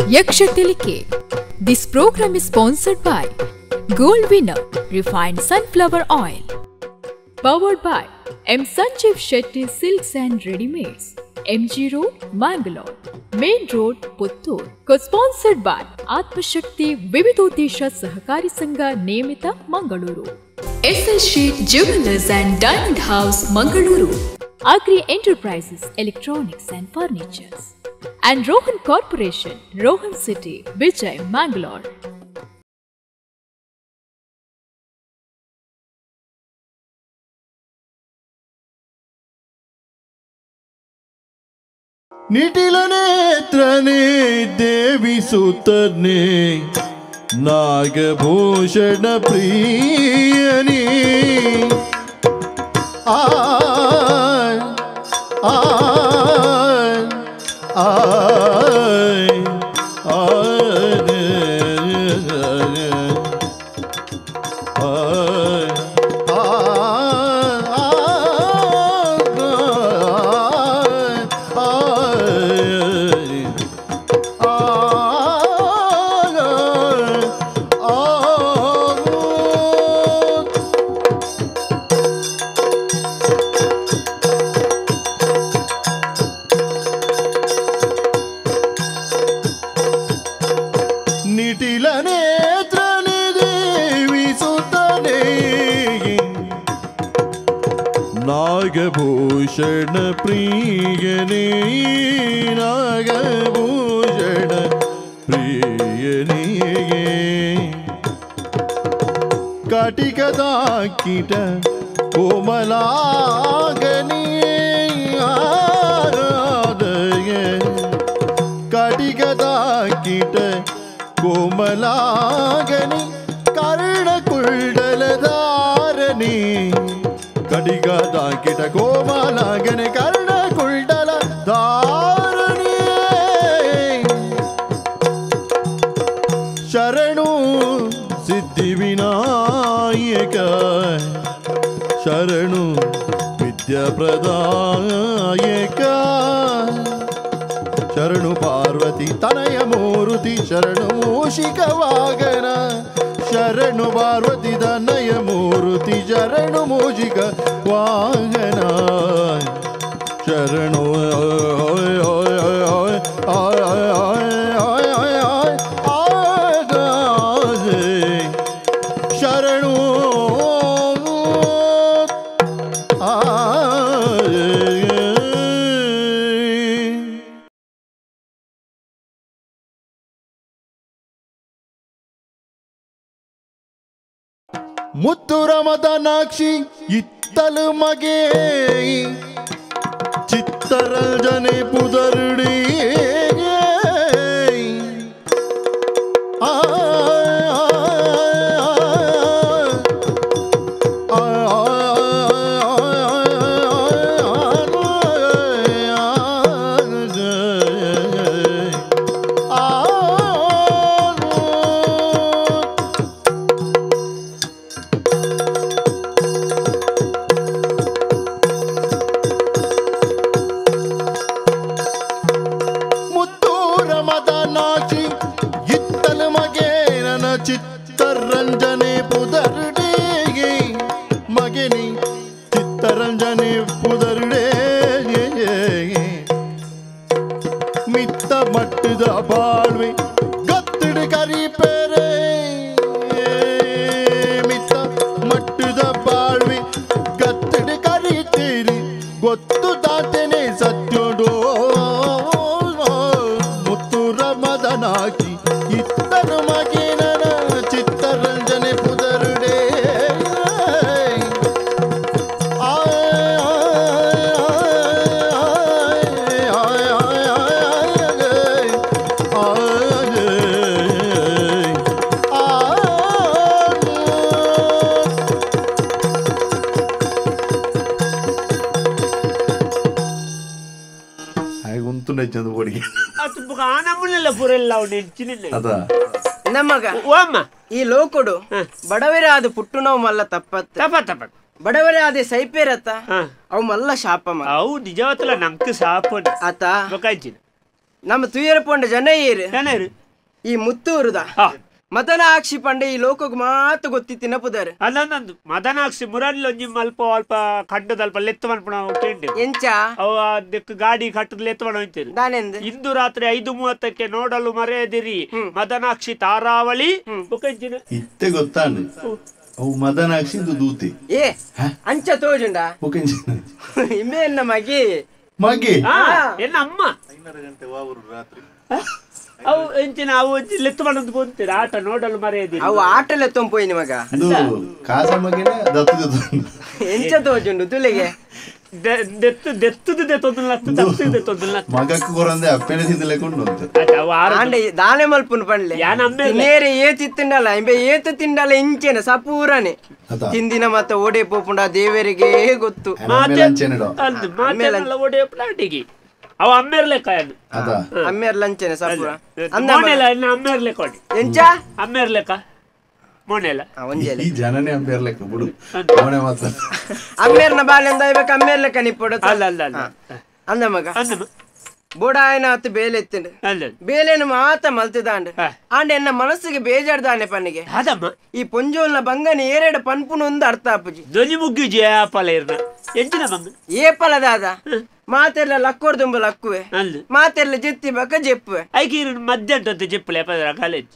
Yakshatilike. This program is sponsored by Gold Winner Refined Sunflower Oil. Powered by M. Sanjeev Shetty Silks and Readymades. MG Road, Mangalore. Main Road, Puttur. Co-sponsored by Atma Shakti Vividodesha Sahakari Sangha Niyamita, Mangaluru. SL Sheet Jewelers and Diamond House, Mangaluru. Agri Enterprises, Electronics and Furnitures. And Rohan Corporation, Rohan City, Vijay, Mangalore. ನಿಟಿಲ ನೇತ್ರನೇ ದೇವಿ ಸುತನೆ ನಾಗಭೂಷಣ ಪ್ರಿಯನೇ ಆ ಆ ಆ ನಾಗಭೂಷಣ ಪ್ರಿಯನೇ ನಾಗಭೂಷಣ ಪ್ರಿಯನೇ ಕಾಟಿಕದ ಕೀಟ ಕೋಮಲಾಗನೇ ಕಾಟಿಕದ ಕೀಟ ಕೋಮಲಾಗನೇ ಕರ್ಣಕುಂಡಲಧಾರಣಿ ಕಡಿಗದ ಕಿಟ ಕೋಮಲಾಗನೆ ಕರ್ಣ ಕುಂಡಲ ಧಾರಣಿ ಶರಣು ಸಿದ್ಧಿ ವಿನಾಯಕ ಶರಣು ವಿದ್ಯಾ ಪ್ರದಾಯಕ ಶರಣು ಪಾರ್ವತಿ ತನಯ ಮೂರುತಿ ಶರಣು ಮೂಷಿಕ ವಾಗನ ಶರಣು ಪಾರ್ವತಿ ತನಯ ಮೂರುತಿ ಶರಣು ಮೂಷಿಕ ವಾಗನ ಶರಣು ಶರಣು ಮುತ್ತುರ ಮದನಾಕ್ಷಿ ಇತ್ತಲು ಮಗೆ ಚಿತ್ತರಂಜನೆ ಪುದರುಡಿ ಚಿತ್ತರಂಜನೆ ಪುದರುಡೆ ಮಗನಿ ಚಿತ್ತರಂಜನೆ ಪುದರುಡೆ ಮಿತ್ತ ಮಟ್ಟದ ಬಾಳ್ವೆ ಗತ್ತಿಡು ಕರಿ ಪೇರೆ ಮಿತ್ತ ಮಟ್ಟದ ಬಾಳ್ವೆ ಗತ್ತಿಡು ಕರಿತೀರಿ ಗೊತ್ತು ದಾಟನೆ ಸತ್ಯೋಡು ಮುತ್ತುರ ಮದನಾಕಿ ಇತ್ತರು ಮಗಿನ ಚಿತ್ತರಂಜನೆ ಪುದರುಡೆ ನಮ್ಮಗ ಈ ಲೋಕುಡು ಬಡವರೇ ಆದ ಪುಟ್ಟು ನಾವು ಮಲ್ಲ ತಪ್ಪತ್ತ ಬಡವರೇ ಆದ ಸೈಪೇರತ್ತ ಅವು ಮಲ್ಲ ಶಾಪ ಅವು ನಿಜವತ್ತಲ್ಲ ನಂಗೆ ಶಾಪ ಆತ ಬಕಾಯ್ಚಿನ ನಮ್ಮ ತುಯರ ಪೊಂಡ ಜನ ಈ ಮುತ್ತೂರುದ ಮದನಾಕ್ಷಿ ಪಂಡೆ ಈ ಲೋಕಕ್ಕೆ ಮಾತ್ರ ಗೊತ್ತಿತ್ತಿನ ಪುದಾರೆ ಅಲ್ಲೊಂದು ಮದನಾಕ್ಷಿ ಮುರಳ್ಳಿ ಒಂಜಿ ಅಲ್ಪ ಅಲ್ಪ ಕಡ್ಡದಲ್ಪ ಲೆತ್ತ ಮನ್ಪುಣ ಕೇಂದ್ರ ಎಂಚ ಅವ ಅದಕ್ಕೆ ಗಾಡಿ ಕಟ್ಟದ ಲೆತ್ತ ಮಣ ಹೋಗ್ತೇನೆ ನಾನೆಂದು ಇಂದು ರಾತ್ರಿ 5:30 ನೋಡಲು ಮರೆಯದಿರಿ ಮದನಾಕ್ಷಿ ತಾರಾವಳಿ ಇತ್ತೆ ಗೊತ್ತಾಂಡು ಅವು ಮದನಾಕ್ಷಿ ದೂತಿ ಏ ಅಂಚ ತೋಜುಂಡ ಇಮ್ಮೆ ಎನ್ನ ಮಗಿ ಎನ್ನ ಅಮ್ಮ 5:30 ಗಂಟೆ ರಾತ್ರಿ ಅವು ಎಂಚಿನ ಅವು ಲೆತ್ತು ಮಾಡೋದು ಬಂತೀರ ಆಟ ನೋಡಲು ಮರೆಯದಿ ಅವು ಆಟ ಲೆತ್ತೊಂಪೋಯ್ ನಿಮಗ ಕಾಸ ಮಗಿನ ಎಂಚ ತೋಜುಂಡು ತುಲೆಗೆ ದಾನೆ ಮಲ್ಪುನ್ ಪಂಡ್ಲೆ ನೇರೆ ಏತಿ ತಿಂಡಲ್ಲ ಇಂಬೆ ಏತು ತಿಂಡಲ್ಲ ಇಂಚೆನ ಸಪೂರನೆ ತಿಂದಿನ ಮತ್ತೆ ಓಡೆ ಪೋಪುಂಡ ದೇವರಿಗೆ ಗೊತ್ತು ಓಡೆ ಪ್ಲಾಟಿಗೆ ಅವ ಅಮ್ಮೇರ್ ಲೆಕ್ಕ ಅಮ್ಮೇರ್ ಲಂಚನೆ ಸಪೂರ ಅಮ್ಮೇರ್ ಲೆಕ್ಕ ಎಂಚ ಅಮ್ಮೇರ್ ಲೆಕ್ಕ ಮೋನೆಲ್ಲ ಈ ಜನನೇ ಅಂಬೇರ್ ಲೆಕ್ಕ ಬಿಡು ಮೋನೆ ಮಾತ್ರ ಅಮ್ಮೇರ್ನ ಬಾಲೆಂದ ಇವಾಗ ಅಮ್ಮೇರ್ ಲೆಕ್ಕ ನಿಪ್ಪೊಡ ಅಲ್ಲ ಅಲ್ಲ ಅಲ್ಲ ಅಂದ ಮಗ ಬೋಡಾಯನ ಹತ್ತು ಬೇಲೆ ಎತ್ತಿಂಡು ಬೇಲೆನು ಮಾತ ಮಲ್ತಿದಾಂಡು ಆಂಡ ಎನ್ನ ಮನಸ್ಸಿಗೆ ಬೇಜಾಡ್ದಾನೆ ಪನ್ನಿಗೆ ಈ ಪೊಂಜೋಲ್ನ ಬಂಗನ ಏರೆಡ ಪನ್ಪುನ ಒಂದು ಅರ್ಥ ಅಪ್ಪಜಿ ಧ್ವನಿ ಮುಗ್ಗಿಜಿ ಏಪಲ ಇರ್ನ ಎಂಚಿನ ಬಂಗ ಏಪಲ ದಾದ ಮಾತೆಲ್ಲ ಲಕ್ಕೋರ್ ತುಂಬ ಲಕ್ಕುವೆ ಮಾತೆಲ್ಲ ಜೆತ್ತಿ ಬಕ ಜೆಪ್ಪುವೆ ಐಕಿ ಮಧ್ಯಾಹ್ನ ಜೆಪ್ಪಲೆ ಕಾಲೇಜ್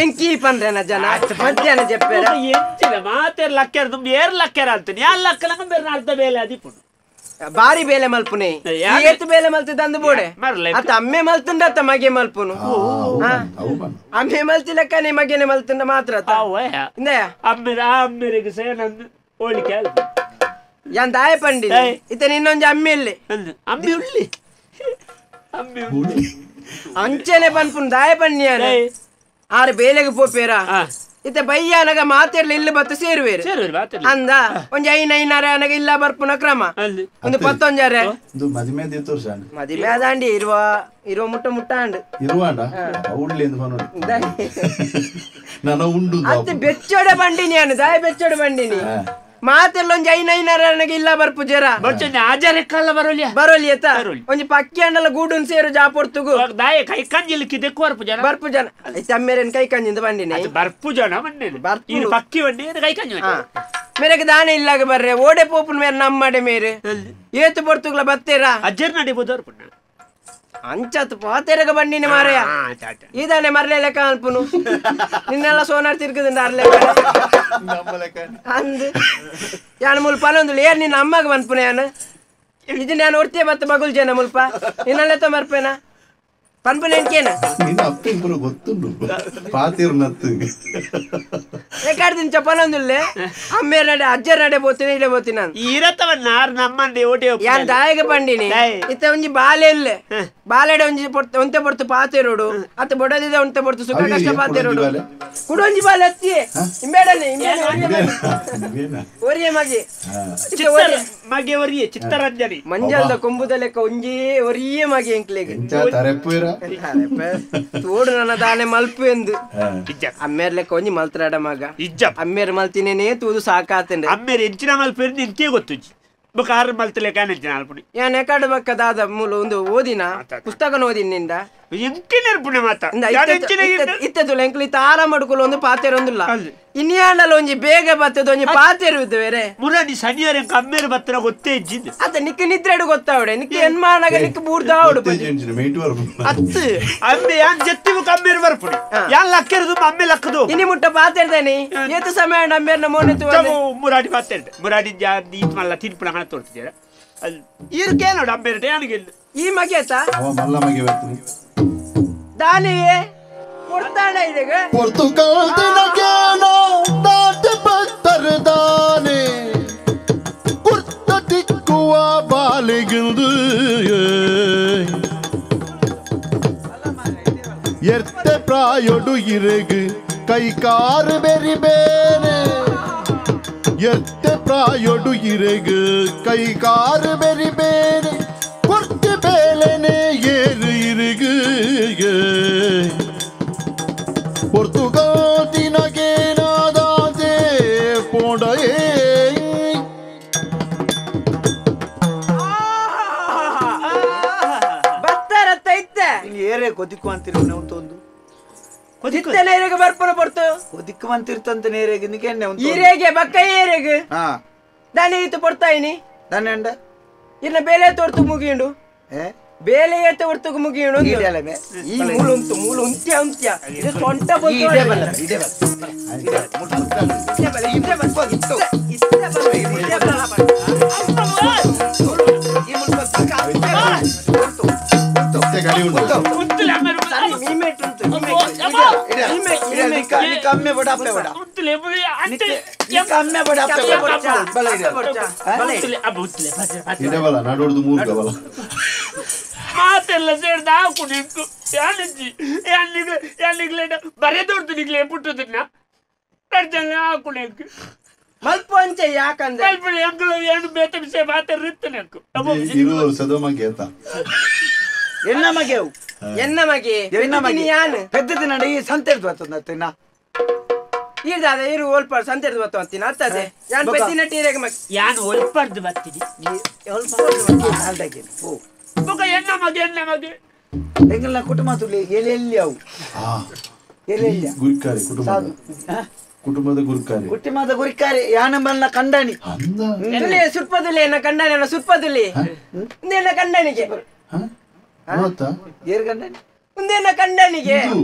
ಎಂಕಿ ಪಂದ್ರೆನ ಜನ ಮಧ್ಯಾಹ್ನ ಜೆಪ್ಪೆರ ಎಂಚಿನ ಮಾತೆರ್ ಲಕ್ಕೆರ ತುಂಬ ಏರ್ ಲಕ್ಕೆರ ಅಂತೀನಿ ಯಾನ್ ಲಕ್ಕಲ ಬೇರೆ ಅರ್ಧ ಬೇಲೆ ಅದಿಪುಂಡು ಬಾರಿ ಬೇಲೆ ಮಲ್ಪುನೆ ಏತು ಬೇಲೆ ಮಲ್ತಿದ್ದ ಅಂದು ಬೋಡೆ ಅತ್ತ ಅಮ್ಮೆ ಮಲ್ತುಂಡ ಅತ್ತ ಮಗೆ ಮಲ್ಪುನು ಅಮ್ಮೆ ಮಲ್ತಿಲಕ್ಕ ನೀ ಮಗೆನೆ ಮಲ್ತುಂಡ ಮಾತ್ರ ಅಮ್ಮೆರಿಗೆ ಸೇನಂದು ಹೋಳಿಕೆ ಯಾನ್ ದಾಯ ಪಂಡಿ ಇತ್ತ ಇನ್ನೊಂದು ಅಮ್ಮೆಲ್ಲಿ ಅಮ್ಮಿ ಉಳ್ಳಿ ಅಂಚೆನೆ ಪನ್ಪುನ್ ದಾಯ ಪಂಡಿ ಆರು ಬೇಲೆಗೆ ಪೋಪೇರ ಇತ್ತ ಬಯ್ಯಾನಗ ಮಾತೆರ್ಲ ಇಲ್ಲಿ ಬತ್ತು ಸೇರುವೇರು ಅಂದ ಒಂಜಿ 5 ಅನಗ ಇಲ್ಲ ಬರ್ಪುನ ಕ್ರಮ ಒಂದು 11 ಮದಿಮೆ ಅದಾಂಡಿ ಇರುವ ಮುಟ್ಟ ಅಂಡು ಅತ್ತೆ ಬೆಚ್ಚೋಡೆ ಬಂಡಿನಿ ಅನು ದಾಯ ಬೆಚ್ಚೋಡೆ ಬಂಡಿನಿ ಮಾತೆಲ್ಲ ಒಂಜಿ 5 ಅನಗ ಇಲ್ಲ ಬರ್ಪು ಜರ ಬರೋಲಿ ಎತ್ತ ಒಂಜಿ ಪಕ್ಕಿ ಅಂಡಲ ಗೂಡುನ್ ಸೇರು ಜಾಪೊರ್ತುಗು ಕೈ ಕಂಜಿಲಿಕ್ಕಿದೆ ಬರ್ಪು ಜನ ಅಮ್ಮೇರೇನ್ ಕೈ ಕಂಜಿಂದ ಬಂಡಿನಿ ಬರ್ಪು ಜನ ಪಕ್ಕಿ ಬಂಡಿ ಕೈ ಕಂಜಿ ಮೇರೆಗೆ ದಾನೆ ಇಲ್ಲಾಗ ಬರ್ರೆ ಓಡೆ ಪೋಪುನ್ ಮೇರೆ ನಮ್ಮಡೆ ಮೇರೆ ಏತು ಬರ್ತುಗ್ಲ ಬತ್ತೇರಾ ಅಜ್ಜರ್ ನಡಿಬೋದು ಅಂಚತ್ ಪಾತೆರಗ ಬಂಡಿನಿ ಮಾರಯ್ಯ ಇದಾನೆ ಮರ್ಲೆ ಲೆಕ್ಕ ಅನ್ಪುನು ನಿನ್ನೆಲ್ಲ ಸೋನಾರ್ ತಿರ್ಗದಿಂದ ಅರ್ಲೆ ಅಂದ್ ಯಾನ್ ಮುಲ್ಪ ಅನ್ನೊಂದು ಏನ್ ನಿನ್ನ ಅಮ್ಮಗ ಬಂದ್ಪುನ ಯಾನು ಇದು ನಾನು ಹೊರ್ತಿಯ ಬತ್ತ ಬಗುಲ್ ಜನ ಮುಲ್ಪ ನಿನ್ನಲ್ಲೆತ್ತ ಮರ್ಪೇನ ಪನ್ಪುನ ಎಂಕೇನ ಗೊತ್ತುಂಡು ಪಾತಿರು ನತ್ತು ರೆಕಾರ್ಡ್ದಿನ ಚಪ್ಪನೊಂದುಲ್ಲೆ ಅಮ್ಮೇರ್ ನಡೆ ಅಜ್ಜರ್ ನಡೆ ಬೋತೀನಿ ಇಡೆ ಬೋತೀನಿ ನಾನು ಈರತ್ತವನ್ನ ನಮ್ಮಂದೆ ಓಟೆ ಯಾನ್ ದಾಯಗ ಬಂಡಿನಿ ಇತ್ತ ಒಂಜಿ ಬಾಲೆ ಇಲ್ಲೆ ಬಾಲೆಡೆ ಒಂಜಿ ಒಂತೆ ಪೊರ್ತು ಪಾತೆರೋಡು ಅತ್ತ ಬೊಡದಿದ ಒಂತೆ ಪೊರ್ತು ಸುಖ ಕಷ್ಟ ಪಾತೆರೋಡು ಕುಡೊಂಜಿ ಬಾಲೆ ಹತ್ತಿ ಇಂಬೇಡನೆ ಒರಿಯೆ ಮಗೆ ಒರಿಯೆ ಚಿತ್ತರಂಜನಿ ಮಂಜಲ್ದ ಕೊಂಬುದ ಲೆಕ್ಕ ಒಂಜಿ ಒರಿಯೆ ಮಗೆ ಎಂಕ್ಲೆಗೆ ತೋಡು ನನ್ನ ದಾನೆ ಮಲ್ಪು ಎಂದು ಅಮ್ಮೇರ್ ಲೆಕ್ಕ ಒಂಜಿ ಮಲ್ತರಾಡ ಮಗ ಅಮ್ಮೇರ್ ಮಲ್ತಿನೇನೆ ತೂದು ಸಾಕಾತಂಡೆ ಅಮ್ಮೇರ್ ಎಂಚಿನ ಮಲ್ಪೇರ್ ನಿನ್ಕೆ ಗೊತ್ತು ಕಾರ್ ಮಲ್ತಲೆ ಕಾನೆಂಚಿನ ಅಲ್ಪುನಿ ಯಾನ್ ಎಕಾಡು ಬಕ್ಕ ದಾದ ಮೂಲ ಒಂದು ಓದಿನ ಪುಸ್ತಕನ ಓದಿನಿಂದ ಎಂಕೆ ನೆರ್ಪುಣೆ ಮಾತ ಇತ್ತದು ಎಂಕ್ಲಿ ತಾರ ಮಡ್ಕೊಲು ಒಂದು ಪಾತೆರ ಒಂದಿಲ್ಲ ಇನ್ನಿಯಾಣಲ್ಲ ಒಂಜಿ ಬೇಗ ಬತ್ತದ ಒಂಜಿ ಪಾತೆರು ಇದ್ದೇವೆ ಮುರಾನಿ ಸನಿಯರ ಕಮ್ಮೇರು ಬತ್ತನ ಗೊತ್ತೇ ಇಜ್ಜಿದ್ದು ಅದ ನಿಕ್ಕ ನಿದ್ರೆಡು ಗೊತ್ತಾವಡೆ ನಿಕ್ಕ ಎನ್ಮಾನಾಗ ನಿಕ್ಕ ಬೂರ್ದಾವಡು ಅತ್ತು ಅಮ್ಮೆ ಯಾನ್ ಜತ್ತಿವು ಕಮ್ಮೇರು ಬರ್ಪುಡಿ ಯಾನ್ ಲಕ್ಕೆರದು ಅಮ್ಮೆ ಲಕ್ಕದು ಇನಿ ಮುಟ್ಟ ಪಾತೆರ್ದೇನಿ ಏತು ಸಮಯ ಅಮ್ಮೇರ್ನ ಮೋನೆತು ಮುರಾಡಿ ಪಾತೆರ್ದೆ ಮುರಾಡಿ ಈತ್ ಮಲ್ಲ ತಿನ್ಪುಣ ಹಣ ತೋರ್ತಿದ್ದೀರ ಅಲ್ಲಿ ಈರ್ಕೆ ನೋಡು ಅಮ್ಮೇರಡೆ ಯಾನಿಗೆಲ್ಲ ಈ ಮಗೇತ ದಾನಿಯೇ ಕೊಡ್ತಾಣ ಇದೀಗ ಪೋರ್ಚುಗಲ್ ದಿನಗೇನೋ ದಾಟ ಬತ್ತರದಾನೆ ಕುರ್ತ ತಿಕ್ಕುವ ಬಾಲಿಗಿಂದು ಎರ್ತೆ ಪ್ರಾಯೊಡು ಇರೆಗು ಕೈಕಾರು ಬೆರಿ ಬೇರೆ ಎರ್ತೆ ಪ್ರಾಯೊಡು ಇರೆಗು ಕೈಕಾರು ಬೆರಿ ಬೇರೆ ಕೊರ್ತಿ ಬೇಲೆನೆ ಏರು ಇರುಗು ಪೋರ್ಚುಗಲ್ ದಿನಗೇನಾದಾದೆ ಪೋಂಡಯೇ ಬತ್ತಾರ ತೈತೆ ಏರೇ ಕೊದಿಕ್ಕುವಂತಿರು ಒಂದು ಕೊದಿತ್ತ ನೇರೆಗೆ ಬರ್ಪನ ಬರ್ತು ಕೊದಿಕ್ಕುವಂತಿರ್ತಂತ ನೇರೆಗೆ ನಿಕೆನ್ನೆ ಒಂದು ಈರೆಗೆ ಬಕ್ಕ ಏರೆಗೆ ದನಿ ಇತ್ತು ಪಡ್ತಾಯಿನಿ ದನಿ ಅಂಡ ಇನ್ನ ಬೇಲೆ ತೋರ್ತು ಮುಗಿಯುಂಡು ಬೇಲೆ ಏತ ಹೊರ್ತುಗು ಮುಗಿಯುಂಡು ಈ ಮೂಲು ಉಂತ್ಯ ಇದು ಸೊಂಟ ಮಾತೆಲ್ಲ ಸೇರ್ದ ಹಾಕುಂಟು ಬರೆದೋರ್ತು ನಿಗ್ಲೆ ಪುಟ್ಟದನ್ನ ಹಾಕುಣಕ್ಕೆ ಮಲ್ಪ ಅಂಚೆ ಯಾಕಂದ್ರೆ ಅಂಕಲು ಏನು ಬೇತ ವಿಷಯ ಮಾತಾಡಿರ್ತಾನೆ ಎನ್ನ ಮಗೆ ಎನ್ನ ಮಗೆ ಯಾನು ಪೆದ್ದ ದಿನ ಈ ಸಂತೆ ಬರ್ತದ ಇರ್ದಾದ ಇರು ಓಲ್ಪಾಡ್ ಸಂತೆ ಬತ್ತು ಅಂತೀನಿ ಅರ್ಥದೆ ಯಾನ್ ಪೆದ್ದಿನ ಟೀರೆಗೆ ಮಗ ಯಾನು ಒಲ್ಪಾಡ್ದು ಬರ್ತೀನಿ ಎನ್ನ ಮಗೆ ಎಂಗಲ್ನ ಕುಟುಂಬ ತುಳಿ ಎಲ್ಲಿ ಅವು ಕುಟುಂಬದ ಗುರುಕಾರಿ ಕುಟುಂಬದ ಗುರಿಕಾರಿ ಯಾನಂಬಲ್ನ ಕಂಡನಿ ಸುರ್ಪದುಲಿ ಎನ್ನ ಕಂಡನಿ ಸುರ್ಪದುಲಿ ಮುಂದೇನ ಕಂಡನಿಗೆ ಏರ್ ಕಂಡನಿ ಮುಂದೇನ ಕಂಡನಿಗೆ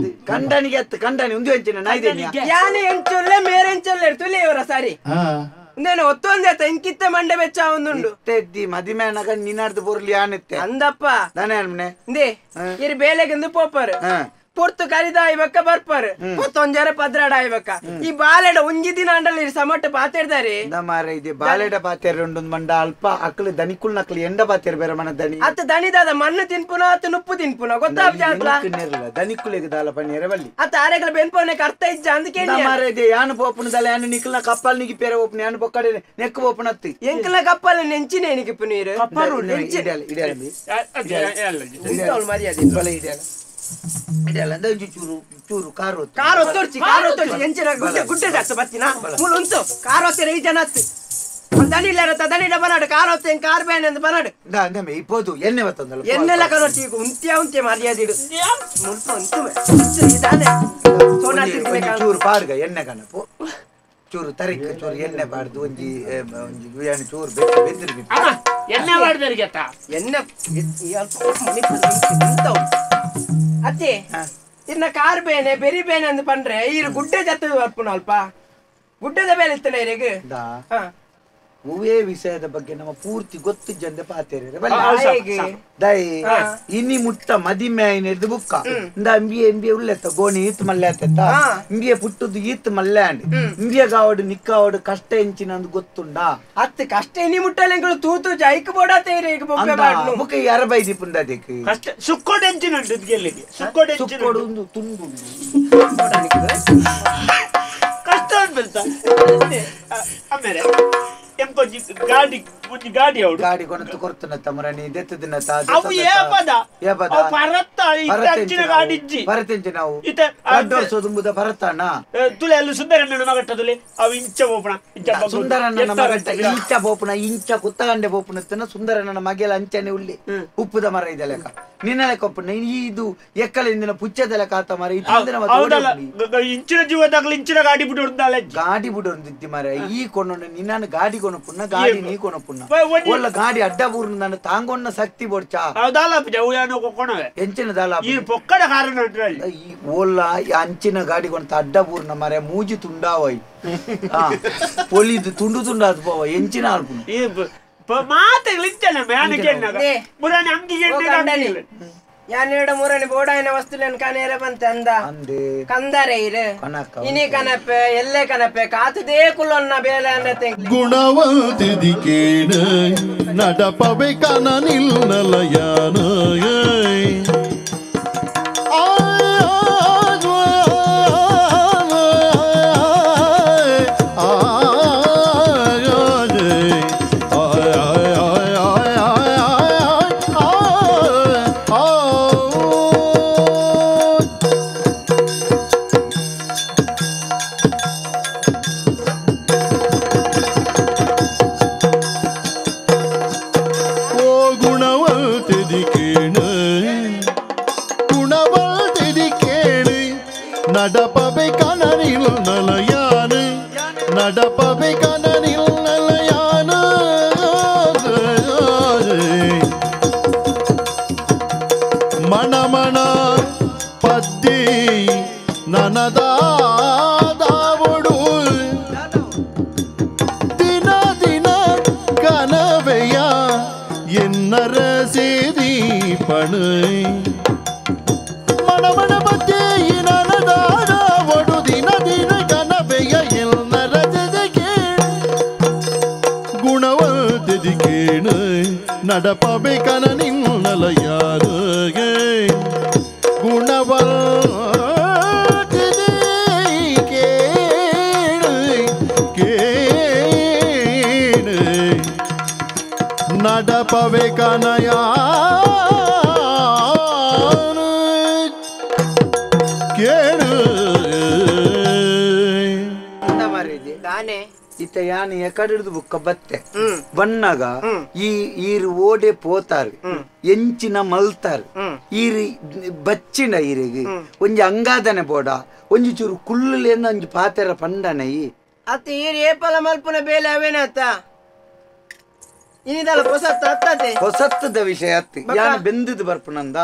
ಕಂಡನಿಗೆ ಅತ್ತು ಕಂಡನಿ ಉಂದು ಹೆಂಚಿನ ನಾಯ್ದೇನಿ ಯಾನೆ ಹೆಂಚೊಲ್ಲೆ ಮೇರೆ ಹೆಂಚೊಲ್ಲೆ ತುಲಿ ಇವರ ಸಾರಿ ಮುಂದೇನ ಒತ್ತೊಂದೇತ ಇಂಕಿತ್ತ ಮಂಡೆ ಬೆಚ್ಚ ಒಂದುಂಡು ಎದ್ದಿ ಮದಿಮೇನಗ ನಿನ್ನಾಡ್ದು ಬೊರ್ಲಿ ಆನೆತ್ತೆ ಅಂದಪ್ಪ ದಾನೆ ಅಲ್ಮನೆ ಇಂದೇ ಇರು ಬೇಲೆಗೆಂದು ಪೋಪರ್ ಪೊರ್ತು ಕರಿದ ಆಯ್ಬಕ್ಕ ಬರ್ಪರ್ ಪೊತ್ತೊಂಜರ ಪದ್ರಾಡ ಆಯ್ಬಕ್ಕ ಈ ಬಾಲೆಡ ಒಂಜಿ ದಿನ ಅಂಡಲ್ಲಿ ಸಮಟ್ಟ ಪಾತಿರ್ದಾರೆ ಮಾರ ಇದೆ ಬಾಲೆಡ ಪಾತೇರ್ ಉಂಡು ಮಂಡ ಅಲ್ಪ ಅಕ್ಲು ದನಿಕುಲ್ ನಕ್ಲು ಎಂಡ ಪಾತೇರ್ ಬೇರೆ ಮನ ದನಿ ಅತ್ತ ದನಿದಾದ ಮಣ್ಣು ತಿನ್ಪುನ ಅತ್ತ ನುಪ್ಪು ತಿನ್ಪುನ ಗೊತ್ತಾಗ್ಲ ದನಿಕುಲೆಗೆ ದಾಲ ಪಣ್ಣೆರ ಬಲ್ಲಿ ಅತ್ತ ಆರೆಗಳ ಬೆನ್ಪೋನೆಗೆ ಅರ್ಥ ಇಜ್ಜ ಅಂದಕ್ಕೆ ಮಾರ ಇದೆ ಯಾನು ಪೋಪುನದಲ್ಲ ಯಾನು ನಿಕ್ಲ ಕಪ್ಪಲ್ ನಿಗಿ ಪೇರೆ ಓಪನ್ ಯಾನು ಬೊಕ್ಕಡೆ ನೆಕ್ ಓಪನ್ ಅತ್ತಿ ಎಂಕಲ ಕಪ್ಪಲ್ ನೆಂಚಿನ ಏನಿಗೆ ಪುನೀರು ಮರ್ಯಾದೆ ಇದೆಲ್ಲ ಚೂರು ಚೂರು ಕಾರು ಕಾರು ತೋರ್ಸಿ ಎಂಚಿನ ಗುಡ್ಡೆ ಜಾಸ್ತಿ ಬರ್ತೀನ ಮುಳು ಉಂಟು ಕಾರು ಹೊತ್ತಿರ ಈ ಜನ ಹತ್ತು ದನಿಡ ಬನಾಡು ಕಾರು ಹೊತ್ತೆ ಕಾರ್ ಬ್ಯಾನ್ ಅಂತ ಬನಾಡು ಇಪ್ಪೋದು ಎಣ್ಣೆ ಬರ್ತದಲ್ಲ ಎಣ್ಣೆಲ್ಲ ಕರೋಚಿ ಉಂತ್ಯ ಮರ್ಯಾದೆ ಇಡು ಚೂರು ಪಾಡ್ಗ ಎಣ್ಣೆ ಕಣಪು ಚೂರು ತರಿಕ ಚೂರು ಎಣ್ಣೆ ಬಾಡ್ದು ಒಂಜಿ ಬಿರಿಯಾನಿ ಚೂರು ಬೆಂದಿರಿ ಎಣ್ಣೆ ಬಾಡ್ದರಿಗೆ ಎಣ್ಣೆ ಅತ್ತೆ ಇನ್ನ ಕಾರ್ ಬೇನೆ ಬೆರಿ ಬೇನೆ ಅಂತ ಪಂಡ್ರೆ ಈ ಗುಡ್ಡೆ ಜತ್ತದ ಬರ್ಪುನ ಅಲ್ಪ ಗುಡ್ಡದ ಬೇಲೆ ಇತ್ತನ ಇರಿಗೆ ಹೂವೇ ವಿಷಯದ ಬಗ್ಗೆ ನಮ್ಮ ಪೂರ್ತಿ ಗೊತ್ತು ಜಂದೆ ಪಾತೇರೆ ದೈ ಇನಿ ಮುಟ್ಟ ಮದಿಮೆ ಹಿಡಿದು ಬುಕ್ಕ ಎಂಬಿಯ ಉಳ್ಳೆತ್ತ ಗೋಣಿ ಈತ್ ಮಲ್ಲೆ ಆತ ಇಂಬಿಯ ಪುಟ್ಟದು ಈತ್ ಮಲ್ಲೆ ಅಂಡ್ ಇಂಬಿಯ ಗಾವಡು ನಿಕ್ಕಾವಡು ಕಷ್ಟ ಎಂಚಿನ ಗೊತ್ತುಂಡ ಅತ್ತ ಕಷ್ಟ ಇನಿ ಮುಟ್ಟಲೆಗಳು ತೂತು ಜೈಕ್ ಬೋಡಾತೇರೆ ಈಗ ಬುಕ್ಕ ಯಾರ ಬೈದಿ ಪುಂಡದಕ್ಕೆ ಕಷ್ಟ ಸುಕ್ಕೋಡ್ ಎಂಚಿನ ಗೆಲ್ಲಿಗೆ ಸುಕ್ಕೋಡು ಒಂದು ತುಂಡು ಕಷ್ಟ ಅನ್ಬಿಡ್ತಾ ಆಮೇಲೆ ಗಾಡಿ ಗಾಡಿ ಅವಡು ಗಾಡಿ ಕೊನತ್ತು ಕೊರ್ತನ ತಮರ ನೀ ದೆತ್ತ ದಿನ ಅವು ಏಪದ ಪರತ್ತ ಇತ್ತಿನ ಗಾಡಿ ಇಜ್ಜಿ ಬರತೆಂಚೆ ನಾವು ಇತ ಅಡ್ಡೋರ್ಸೋ ತುಂಬುದ ಬರತಾನ ತುಲೆ ಅಲ್ಲಿ ಸುಂದರಣ್ಣನ ಮಗಟ್ಟ ತುಲೆ ಅವು ಇಂಚ ಬೋಪಣ ಸುಂದರಣ್ಣನ ಮಗಟ್ಟ ಇಂಚ ಬೋಪಣ ಇಂಚ ಕುತ್ತಗಂಡೆ ಬೋಪಣತ್ತನ ಸುಂದರಣ್ಣನ ಮಗೆಲ ಅಂಚನೆ ಉಳ್ಳಿ ಉಪ್ಪುದ ಮರ ಇದೆ ಲೆಕ್ಕ ನಿನ್ನ ಲೆಕ್ಕ ಒಪ್ಪಣ ಇದು ಎಕ್ಕಲಿಂದಿನ ಪುಚ್ಚದ ಲೆಕ್ಕ ಆತ ಮರ ಇಂಚಿನ ಜೀವದಾಗ್ಲಿ ಇಂಚಿನ ಗಾಡಿ ಬಿಡೋರ್ದಾಲೆ ಗಾಡಿ ಬಿಡೋರ್ದಿತ್ತಿ ಮರ ಈ ಕೊಂಡ ನಿನ್ನ ಗಾಡಿ ಕೊನಪುಣ್ಣ ಗಾಡಿ ನೀ ಕೊನಪುಣ್ಣ ಒಲ್ಲ ಗಾಡಿ ಅಡ್ಡ ಬೂರ್ನ ನಾನು ತಾಂಗೊನ್ನ ಶಕ್ತಿ ಬೋಡ್ಚ ಎಂಚಿನ ದಾಲ ಈ ಪೊಕ್ಕಡ ಕಾರಣ ಈ ಓಲ್ಲ ಅಂಚಿನ ಗಾಡಿ ಕೊಂತ ಅಡ್ಡ ಬೂರ್ನ ಮರ ಮೂಜಿ ತುಂಡಾವೈ ಪೊಲಿದು ತುಂಡು ತುಂಡಾದ ಪೋವ ಎಂಚಿನ ಆಲ್ಪುಣ್ಣ ಮಾತುಗಳಿಂಚನ ಮುರಾನಿ ಅಂಗಿಗೆ ಯಾನೆರಡು ಮೂರನೇ ಬೋಡಾಯಿನ ವಸ್ತುಲೇನು ಕನೇರ ಬಂತೆ ಅಂದ ಕಂದರೆ ಇರು ಇನಿ ಕನಪೆ ಎಲ್ಲೆ ಕನಪೆ ಕಾತದೇ ಕುಲೊನ್ನ ಬೇಲೆ ಅನ್ನತೆ ಗುಣವಂತಿದಿಕೇನ ನಡಪವೆ ಕನ ನಿಲ್ನಲಯಾನ ಗುಣವಂತಿದಿಕೇನ നടപ്പവയ്ക്കനനിൽ നലയാന് നടപ്പവയ്ക്കനനിൽ നലയാന് ಮಣಮಣ ಪದ್ದಿ ನನದಾದವಡು ದಿನ ದಿನ ಕನವೆಯ ಎನ್ನರ ಸೇದಿ ಪಣು ಮಣಮಣ ಪದ್ದಿ ನನದಾದವಡು ದಿನ ದಿನ ಕನವೆಯ ಎನ್ನರ ಜೆದೆಗೆ ಗುಣವಲ್ತೆದಿ ಕೇಳು நடப்பவைக்கன நின்னலையாறு குணவல் கேடு நடப்பவைக்கனையாறு கேடு ದಾನೆ ಇತ್ತ ಯಾನ್ ಎಕಡಿಡ್ದು ಬುಕ್ಕ ಬತ್ತೆ ಬಣ್ಣಗ ಈರು ಓಡೆ ಪೋತಾರು ಎಂಚಿನ ಮಲ್ತಾರು ಈರು ಬಚ್ಚಿನ ಈರಿಗೆ ಒಂಜಿ ಅಂಗಾದನೆ ಬೋಡ ಒಂಜಿ ಚೂರು ಕುಳ್ಳುಲೇಂದ ಒಂಜಿ ಪಾತೆರ ಪಂಡನೈ ಅತ್ತ ಈರು ಏಪಲ ಮಲ್ಪುನ ಬೇಲೆ ಅವೇನತ್ತ ಇನ್ನಿದಲ್ಲ ಹೊಸತ್ತ ಅತ್ತತೆ ಹೊಸತ್ತದ ವಿಷಯ ಅತ್ತಿ ಯಾನ್ ಬೆಂದಿದ್ದು ಬರ್ಪುನಂದ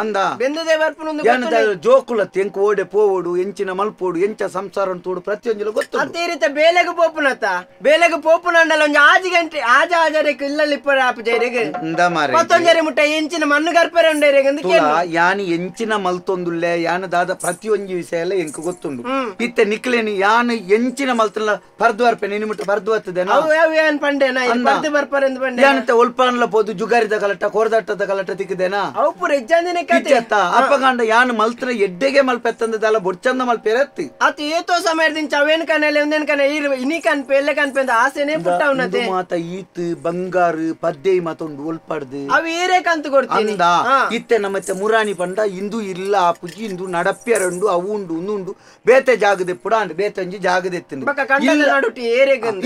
ಅಂದ ಬೆಂದದೆ ಬರ್ಪುನೊಂದು ಯಾನದ ಜೋಕುಲತ್ತಿ ಎಂಕ್ ಓಡೆ ಪೋವೋಡು ಎಂಚಿನ ಮಲ್ಪೋಡು ಎಂಚ ಸಂಸಾರ ತೋಡು ಪ್ರತಿಯೊಂದು ಗೊತ್ತು ಅತ್ತ ಈ ರೀತಿ ಬೇಲೆಗೆ ಪೋಪುನತ್ತ ಬೇಲೆಗೆ ಪೋಪುನಂಡಲ್ಲ ಒಂಜಿ ಆಜಿ ಗಂಟೆ ಆಜಾಜರೆಕ್ ಇಲ್ಲಲ್ಲಿ ಇಪ್ಪರ ಆಪು ಜೈರೆಗೆ ಇಂದ ಮಾರೆ ಮತ್ತೊಂಜರೆ ಮುಟ್ಟ ಎಂಚಿನ ಮಣ್ಣು ಗರ್ಪರೆ ಉಂಡೈರೆಗೆ ಅಂತ ತುಲ ಯಾನಿ ಎಂಚಿನ ಮಲ್ತೊಂದುಲ್ಲೆ ಯಾನದಾದ ಪ್ರತಿಯೊಂದು ವಿಷಯ ಎಲ್ಲ ಎಂಕ್ ಗೊತ್ತುಂಡು ಇತ್ತೆ ನಿಕ್ಲೇನಿ ಯಾನ್ ಎಂಚಿನ ಮಲ್ತಲ್ಲ ಪರ್ದು ಬರ್ಪೆ ನಿನ್ನ ಮುಟ್ಟ ಪರ್ದು ಬರ್ತದೇನೋ ಅವು ಯಾವ ಏನ್ ಪಂಡೆನ ಪರ್ದು ಬರ್ಪರೆ ಎಂದು ಪಂಡೆ ಯಾನಂತ ಒಲ್ಪಾನ್ಲ ಪೋದು ಜುಗಾರಿದ ಕಲಟ ಕೊರದಟ್ಟದ ಕಲಟ ತಿಕ್ಕಿದೇನಾ ಅವು ಪುರ ಇಜ್ಜಂದಿನ ಕತೆ ಅಪ್ಪಗಂಡ ಯಾನ್ ಮಲ್ತ್ರ ಎಡ್ಡೆಗೆ ಮಲ್ಪೆತ್ತಂದಲ್ಲ ಬೊಚ್ಚಂದ ಮಲ್ಪೆರತ್ತಿ ಅತ ಏತೋ ಸಮಯದಿಂದ ಅವೇನ್ ಕನೆಲೆ ಒಂದೇನ್ ಕನೆ ಇನಿ ಕನ್ಪೆ ಎಲ್ಲ ಕನ್ಪೆ ಅಂತ ಆಸೆನೆ ಪುಟ್ಟ ಉನ್ನತೆ ಮಾತ ಈತ್ ಬಂಗಾರು ಪದ್ದೆ ಮಾತೊಂದು ಒಲ್ಪಾಡ್ದು ಅವು ಏರೇ ಕಂತು ಕೊಡ್ತೀನಿ ಅಂದ ಇತ್ತೆ ನಮ್ಮತ್ತೆ ಮುರಾಣಿ ಪಂಡ ಇಂದು ಇಲ್ಲ ಆಪುಜಿ ಇಂದು ನಡಪ್ಯರಂಡು ಅವು ಉಂಡು ಉಂದು ಬೇತೆ ಜಾಗದೆ ಪುಡ ಅಂಡ್ ಬೇತೆ ಒಂಜಿ ಜಾಗದೆ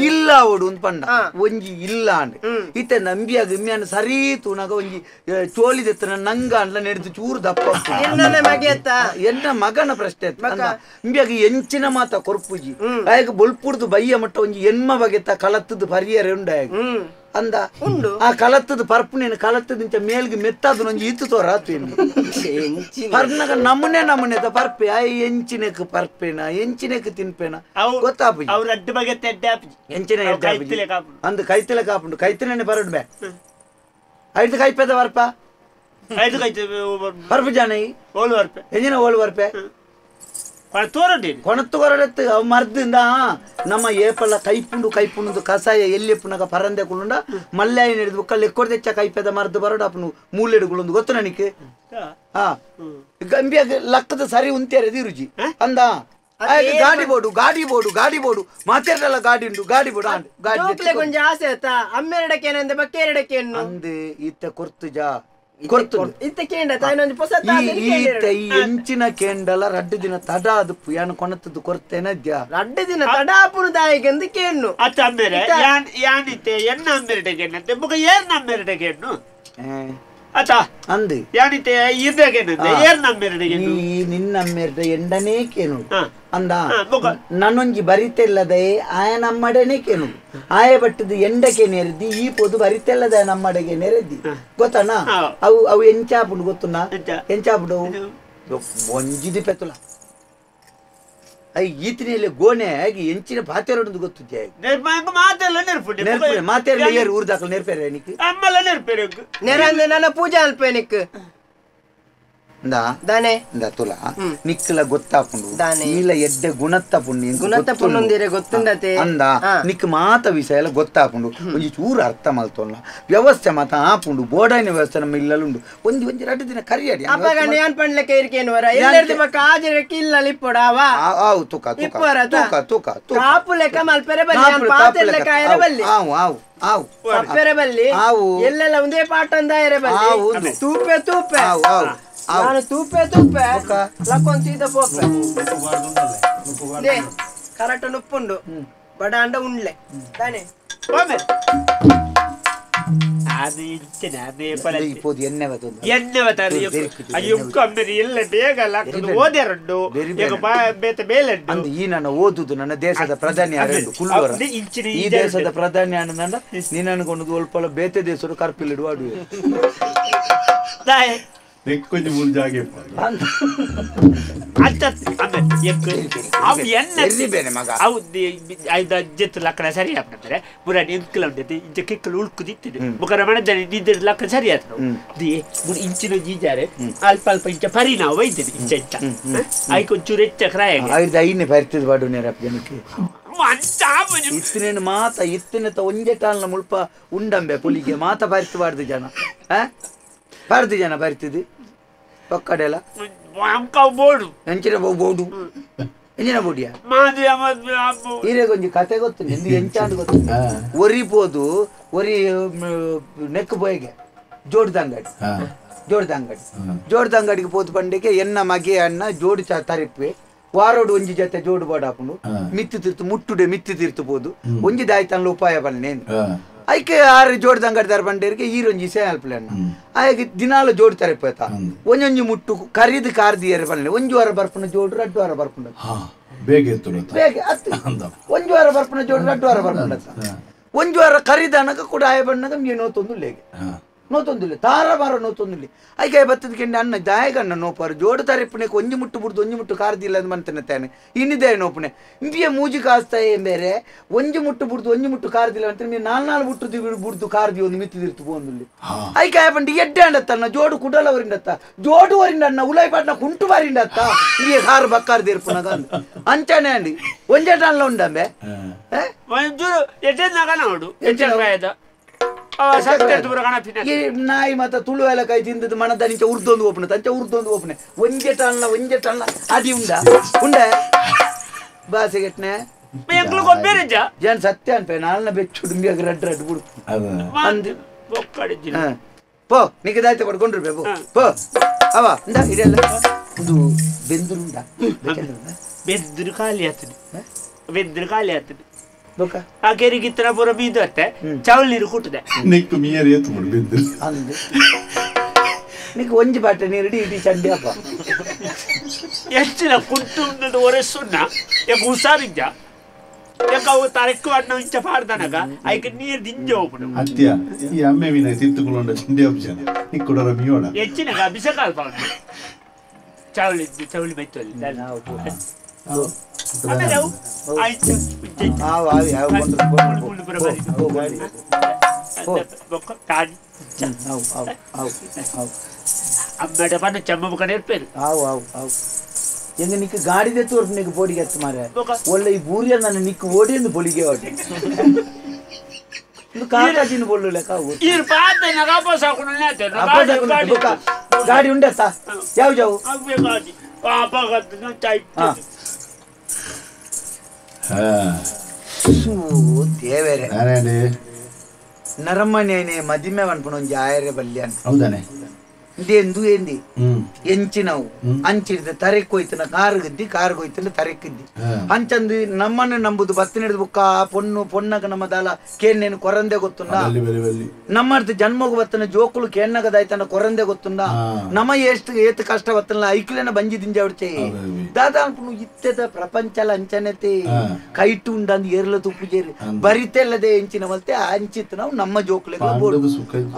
ಇಲ್ಲ ಅವಡು ಒಂದು ಪಂಡ ಒಂಜಿ ಇಲ್ಲ ಅಂಡ್ ಇತ್ತೆ ನಂಬಿಯಾಗ ಇಮ್ಯಾನ ಸರಿ ತೂನಾಗ ಒಂಜಿ ಚೋಳಿದೆತ್ತನ ನಂಗ ಅಂಡ್ಲ ನೆಡ್ದು ಚೂರು ದಪ್ಪ ಎನ್ನ ಮಗನ ಪ್ರಶ್ನೆ ಇಂಬಿಯಾಗ ಎಂಚಿನ ಮಾತ ಕೊರ್ಪುಜಿ ಆಗ ಬೊಲ್ಪುಡ್ದು ಬಯ್ಯ ಮಟ್ಟ ಒಂಜಿ ಎನ್ಮ ಬಗೆತ್ತ ಕಲತ್ತದ ಪರಿಯರೆ ಉಂಡ ಅಂದ ಉಂಡು ಆ ಕಲತ್ತದ ಪರ್ಪುನೇನು ಕಲತ್ತದಿಂಚ ಮೇಲ್ಗೆ ಮೆತ್ತದು ಒಂಜಿ ಇತ್ತು ತೋರಾತು ಪರ್ನಾಗ ನಮ್ಮನೆ ನಮ್ಮನೆ ಪರ್ಪೆ ಆ ಎಂಚಿನಕ್ ಪರ್ಪೆನ ಎಂಚಿನಕ್ ತಿನ್ಪೇನ ಗೊತ್ತಾಪುಜಿ ಎಂಚಿನ ಅಂದ್ ಕೈತಿಲೆ ಕಾಪುಂಡು ಕೈತಿನೇ ಬರಡ್ ಬೇ ಐದು ಕೈಪೆದ ಬರ್ಪ ಬರ್ಪು ಜಾನೈ ಎಂಜಿನ ಓಳು ಬರ್ಪೆ ಕೊಣತ್ತು ಹೊರಡತ್ತು ಅವ್ ಮರ್ದಿಂದ ನಮ್ಮ ಏಪಲ್ಲ ಕೈಪುಂಡು ಕಸಾಯ ಎಲ್ಲಿಪ್ಪುನಾಗ ಪರಂದೆ ಕುಳ್ಳುಂಡ ಮಲ್ಯಾಯ ನಡೆದು ಬುಕ್ಕ ಲೆಕ್ಕೊಡ್ ತೆಚ್ಚ ಕೈಪೆದ ಮರ್ದು ಬರೋಡು ಅಪ್ಪನು ಮೂಲೆಡುಗುಳೊಂದು ಗೊತ್ತು ನನಗೆ ಹಾ ಗಂಬಿಯಾಗ ಲಕ್ಕದ ಸರಿ ಉಂತೇರದಿ ರುಚಿ ಅಂದ ಗಾಡಿ ಬೋಡು ಮಾತಾಡಲ್ಲ ಗಾಡಿ ಉಂಟು ಗಾಡಿ ಬೋಡು ಗಾಡಿ ಕೊಂಚ ಆಸೆ ಆಯ್ತಾ ಅಮ್ಮೆರಡಕ್ಕೇನಂದ ಬಕ್ಕೆರಡಕ್ಕೇನು ಅಂದೆ ಈತ ಕೊರ್ತು ಜಾ ಎಂಚಿನ ಕೇಂಡಲ ರಡ್ಡು ದಿನ ತಡ ಅದು ಯಾನು ಕೊನತ್ತದು ಕೊರ್ತೇನೆ ರಡ್ಡು ದಿನ ತಡ ಆಪುನು ದಾಯಿಗೆಂದು ಕೇನು ಅತ್ತ ಅಮ್ಮೆರೆ ಯಾನಿತ್ತೆ ಎನ್ನ ಅಮ್ಮೆರಡೆಗೆನ್ನಂತೆ ಬುಗ ಏರ್ನ ಅಮ್ಮೆರಡೆಗೆನ್ನು ಅತ್ತ ಅಂದು ಯಾನಿತ್ತೆ ಇರ್ಬೇಕೇನಂತೆ ಏರ್ನ ಅಮ್ಮೆರಡೆಗೆನ್ನು ನಿನ್ನ ಅಮ್ಮೆರಡೆ ಎಂಡನೇ ಕೇನು ಅಂದ ನನ್ನೊಂಜಿ ಬರಿತೆಲ್ಲದೆ ಆಯ ನಮ್ಮಡೆನೆ ಕೇನು ಆಯ ಬಟ್ಟದು ಎಂಡಕ್ಕೆ ನೆರೆದಿ ಈ ಪೊದು ಬರಿತೆಲ್ಲದ ನಮ್ಮಡೆಗೆ ನೆರೆದಿ ಗೊತ್ತಣ್ಣ ಅವು ಎಂಚಾಪುಂಡು ಗೊತ್ತುನಾ ಎಂಚಾಪುಡು ಒಂಜಿದಿ ಪೆತ್ತುಲ ಈತಿನಲ್ಲಿ ಗೋಣೆ ಆಗಿ ಎಂಚಿನ ಪಾತೆರೊಂದು ಗೊತ್ತಿದ್ದೆ ಮಾತೆಲ್ಲ ಏರು ಊರ್ದಾಕಲು ನೆರ್ಪೇರೆ ನನ್ನ ಪೂಜಾ ಅಲ್ಪೇನಿಕ್ ದಾನೆ ತುಲ ನಿಕ್ಕಲ ಗೊತ್ತಾಪುಂಡು ನೀಲ ಎಡ್ಡೆ ಗುಣತ್ತ ಪುಣ್ಯಂದಿರೆ ಗೊತ್ತುಂಡತೆ ಅಂದ ನಿಕ್ ಮಾತ ವಿಷಯ ಎಲ್ಲ ಗೊತ್ತಾಪುಂಡು ಒಂಜಿ ಚೂರು ಅರ್ಥ ಮಲ್ತೋಲ್ಲ ವ್ಯವಸ್ಥೆ ಮಾತ ಆಪುಂಡು ಬೋಡಾಯಿನ ವ್ಯವಸ್ಥೆ ನಮ್ಮ ಇಲ್ಲುಂಡು ಒಂಜಿ ಎರಡು ದಿನ ಕರಿಯಾಡಿ ಏನ್ ಪಂಡ್ಲಕ್ಕೆ ಇರ್ಕೇನು ವರ ಎಲ್ಲೆರ್ದು ಬಕ್ಕ ಆಜರಕ್ಕೆ ಇಲ್ಲ ಲಿಪ್ಪೊಡಾವ ಆವು ತುಕ ಕಾಪು ಲೆಕ್ಕ ಮಲ್ಪೆರೆ ಬಲ್ಲಿ ಪಾತೆ ಲೆಕ್ಕ ಇರ ಬಲ್ಲಿ ಆವು ಸಪ್ಪೆರೆ ಬಲ್ಲಿ ಎಲ್ಲೆಲ್ಲ ಒಂದೇ ಪಾಠ ಅಂದ ಇರ ಬಲ್ಲಿ ತೂಪೆ ನಾನು ತೂಪೆ ಲಕ್ಕೊಂದು ಸೀದ ಪೋಪೆ ಕರೆಕ್ಟ್ ಉಪ್ಪುಂಡು ಬಡ ಅಂಡ ಉಂಡ್ಲೆ ತಾನೆ ಅದು ಇಂಚಿನ ನೇಪಾಳ ಇಪ್ಪೋದು ಎಣ್ಣೆ ಅಯ್ಯೊಮ್ಮೆ ಎಲ್ಲ ಬೇಗ ಓದ್ಯಾರಂಡು ಬೇತ ಮೇಲಂಡು ಅಂದು ಈ ನನ್ನ ಓದುದು ನನ್ನ ದೇಶದ ಪ್ರಧಾನಿ ಯಾರು ಕುಲ್ಲೂರ ಈ ದೇಶದ ಪ್ರಧಾನಿ ಅಣ್ಣ ನೀನು ಅನ್ಕೊಂಡು ಸ್ವಲ್ಪ ಬೇತೆ ದೇಶರು ಕರ್ಪಿಲಿಡುವ కొంచెం ముందు జాగే ಜೆತ್ತು ಲಕ್ಕಡ ಸರಿ ಆಗ್ತದೆ ಮುರಾಡಿ ಎಂಕಲ ಉಂಟೈತಿ ಇಂಚ ಕೆಕ್ಕಲು ಉಳ್ಕುದಿತ್ತಿದೆ ಮುಖರ ಮಣದಲ್ಲಿ ನಿದ್ದೆ ಲಕ್ಕ ಸರಿ ಆಯ್ತು ಇಂಚಿನ ಜೀಜಾರೆ ಅಲ್ಪ ಅಲ್ಪ ಇಂಚ ಪರಿ ನಾವು ಒಯ್ತೇನೆ ಇಂಚ ಇಂಚ ಐಕೊಂಚೂರು ಹೆಚ್ಚ ಕ್ರಾಯ ಐನೇ ಬರ್ತದೆ ಬಾಡು ನೇರಪ್ಪ ಜನಕ್ಕೆ ಇತ್ತಿನ ಮಾತ ಇತ್ತಿನ ಒಂಜೆ ಟಾಲ್ನ ಮುಲ್ಪ ಉಂಡಂಬೆ ಪುಲಿಗೆ ಮಾತ ಬರ್ತಬಾರ್ದು ಜನ ಭಾರತ ಜನ ಬರ್ತಿದ್ದಿ ಒಕ್ಕಡೆಲ್ಲ ಬೋಡು ಎಂಚಿನ ಬೋಡು ಎಂಚಿನ ಬೋಡಿಯಾ ಹೀರೆ ಕೊಂಚ ಕತೆ ಗೊತ್ತು ನಿಂದು ಎಂಚಾಂದು ಗೊತ್ತು ಒರಿಪೋದು ಒರಿ ನೆಕ್ ಬೋಯ್ಗೆ ಜೋಡ್ದ ಅಂಗಡಿಗೆ ಪೋದು ಬಂಡಿಗೆ ಎನ್ನ ಮಗೆ ಅಣ್ಣ ಜೋಡು ತರಿಪ್ವೆ ವಾರೋಡು ಒಂಜಿ ಜೊತೆ ಜೋಡು ಬೋಡಾಪುಂಡು ಮಿತ್ತು ತಿರ್ತು ಮುಟ್ಟುಡೆ ಮಿತ್ತು ತಿರ್ತು ಪೋದು ಒಂಜಿ ದಾಯ್ತನ್ಲ ಉಪಾಯ ಬನ್ನೇನು ಐಕೆ ಆರು ಜೋಡ್ದ ಅಂಗಡಿದಾರ ಬಂಡೇರಿಗೆ ಈರೊಂಜಿ ಸೇಲ್ಪ್ಲೇನ್ ಆಯ್ಕೆ ದಿನಾಲು ಜೋಡ್ತಾರೆ ಪೋಯ್ತಾ ಒಂಜೊಂಜಿ ಮುಟ್ಟು ಕರಿದು ಕಾರ್ದಿಯರು ಬನ್ನಿ ಒಂಜು ವಾರ ಬರ್ಪುನ ಜೋಡ್ರು 2 ವಾರ ಬರ್ಪುಂಡ ಬೇಗ ಒಂಜು ವಾರ ಬರ್ಪುನ ಜೋಡ್ರು 2 ವಾರ ಬರ್ಪುಂಡ ಒಂಜು ವಾರ ಕರಿದನಕ ಕೂಡ ಆಯ ಬಣ್ಣಗ ಮೀ ನೋತೊಂದು ಲೇಗೆ ನೋತೊಂದಿಲ್ಲ ತಾರ ಬಾರ ನೋತೊಂದಿಲ್ಲ ಐಕೆ ಬತ್ತದಕ್ಕೆ ಅನ್ನ ದಾಯಗಣ್ಣ ನೋಪಾರು ಜೋಡು ತರಿಪ್ಪಣೆಗೆ ಒಂಜಿ ಮುಟ್ಟು ಬಿಡ್ದು ಒಂಜಿ ಮುಟ್ಟು ಕಾರ್ದಿಲ್ಲ ಅಂತ ಮಂತೇನೆ ಇನ್ನಿದೆ ನೋಪಣೆ ಇಂಬಿಯ ಮೂಜಿ ಕಾಸ್ತಾ ಏನ್ ಬೇರೆ ಒಂಜಿ ಮುಟ್ಟು ಬಿಡ್ದು ಒಂಜಿ ಮುಟ್ಟು ಕಾರ್ದಿಲ್ಲ ಅಂತ ನೀವು 4 ಮುಟ್ಟು ಬಿಡ್ದು ಕಾರ್ದಿ ಒಂದು ಮಿತ್ತಿದಿರ್ತು ಬಂದಲ್ಲಿ ಐಕೆ ಆಯಪಂಡಿ ಎಡ್ಡೆ ಅಂಡತ್ತನ್ನ ಜೋಡು ಕುಡಲವರಿಂಡತ್ತ ಜೋಡು ವರಿಂಡನ್ನ ಉಲಾಯ್ಪಾಟ್ನ ಕುಂಟು ಬಾರಿಂಡತ್ತ ಇಂಬಿಯ ಕಾರು ಬಕ್ಕಾರ್ದಿ ಇರ್ಪುನಗ ಅಂಚನೆ ಅಂಡಿ ಒಂಜೆ ಟಾನ್ಲ ಉಂಡಂಬೆ ನಾಯಿ ಮತ್ತ ತುಳು ಎಲ್ಲ ಕೈ ತಿಂದದ್ದು ಮಣದನಿಂಚ ಉರ್ದೊಂದು ಓಪನೆ ತಂಚ ಉರ್ದೊಂದು ಓಪನೆ ಒಂಜೆ ಟಣ್ಣ ಅದಿ ಉಂಡ ಬಾಸೆಗೆಟ್ನೆ ಜನ ಸತ್ಯ ಅನ್ಪೆ ನಾಲ್ನ ಬೆಚ್ಚುಡು ರಡ್ ಬಿಡು ಪೋ ನಿಗೆ ದಾಯ್ತ ಕೊಡ್ಕೊಂಡಿರ್ಬೇಕು ಪೋ ಅವ ಇಂದ ಇದೆಲ್ಲ ಇದು ಬೆಂದುರುಂಡ ಬೆಂದ್ರು ಖಾಲಿ ಆಗ್ತದೆ ಆ ಕೆರಿಗಿತ್ತರ ಪೂರ ಬೀದು ಅತ್ತೆ ಚವಲ್ ನೀರು ಕುಟ್ಟದೆ ನಿಕ್ಕು ಮೀಯರ್ ಏತು ಮುಡು ಬಿದ್ದು ಅಂದು ನಿಕ್ಕು ಒಂಜಿ ಬಾಟೆ ನೀರು ಇಡಿ ಚಂಡಿ ಅಪ್ಪ ಹೆಚ್ಚಿನ ಕುಟ್ಟು ಉಂಡದು ಒರೆಸುನ್ನ ಯಾಕೆ ಹುಷಾರಿದ್ದ ಯಾಕ ಅವು ತರಕ್ಕು ಅಣ್ಣ ಇಂಚ ಪಾಡ್ದನಗ ಐಕೆ ನೀರು ದಿಂಜ ಹೋಗ್ಬಿಡು ಅತ್ಯ ಈ ಅಮ್ಮೆ ಮೀನ ತಿತ್ತುಕೊಳ್ಳೊಂಡ ಚಂಡಿ ಆಪ್ಷನ್ ನಿಕ್ಕುಡರ ಮೀಯೋಣ ಹೆಚ್ಚಿನಾಗ ಬಿಸಕಾಲ್ ಪಾಡ ಚವಳಿ ಬೈತಲ್ಲಿ అమ్మడ పన్న చెమ్మ బుక నేర్పేరు ಎಂಗ ನಿಕ್ಕ ಗಾಡಿದೆ ತೋರ್ಪು ನಿಕ್ಕ ಪೋಡಿಗೆ ಎತ್ತು ಮಾರೆ ಒಳ್ಳೆ ಈ ಬೂರಿಯ ನನ್ನ ನಿಕ್ಕ ಓಡಿಂದು ಪೊಲಿಗೆ ಹೊಟ್ಟೆ ಕಾಕಾಜಿನ ಬೊಳ್ಳು ಲೆಕ್ಕ ಗಾಡಿ ಉಂಡತ್ತ ಯಾವ ಜಾವು ದೇವೇರೆ ನರಮ್ಮನೇನೆ ಮದಿಮೆ ಅನ್ಪುಣ ಒಂಜಿ ಆಯರೆ ಬಲ್ಯ ಹೌದಾನೆ ಇದೇಂದು ఏంది ಎಂಚಿನವು ಅಂಚಿಡ್ದೆ ತರೆಕ್ ಹೋಯ್ತನ ಕಾರ್ ಹೋಯ್ತನ ತರೆಕ್ಕಿದ್ದಿ ಅಂಚಂದು ನಮ್ಮನ್ನ ನಂಬುದು ಬತ್ತಿನ ಬುಕ್ಕ ಪೊನ್ನಗ ನಮ್ಮ ದಾಲ ಕೇನ್ನೇನು ಕೊರಂದೆ ಗೊತ್ತುಂಡ ನಮ್ಮರ್ದು ಜನ್ಮಗು ಬತ್ತನ ಜೋಕುಳು ಕೇನ್ನಗದಾಯ್ತನ ಕೊರಂದೆ ಗೊತ್ತುಂಡ ನಮ್ಮ ಎಷ್ಟು ಏತ್ ಕಷ್ಟ ಬತ್ತನ ಐಕ್ಲೇನ ಬಂಜಿ ದಿಂಜ ಹೊಡ್ಚೆ ದಾದಾ ಅನ್ಪುನು ಇತ್ತೆದ ಪ್ರಪಂಚಲ ಅಂಚನೆತೆ ಕೈಟು ಉಂಡಂದು ಏರ್ಲ ತುಪ್ಪು ಜೇರಿ ಬರಿತೆಲ್ಲದೆ ಎಂಚಿನ ಮಲ್ತೆ ಅಂಚಿತ್ ನಾವು ನಮ್ಮ ಜೋಕುಲೆಗಳ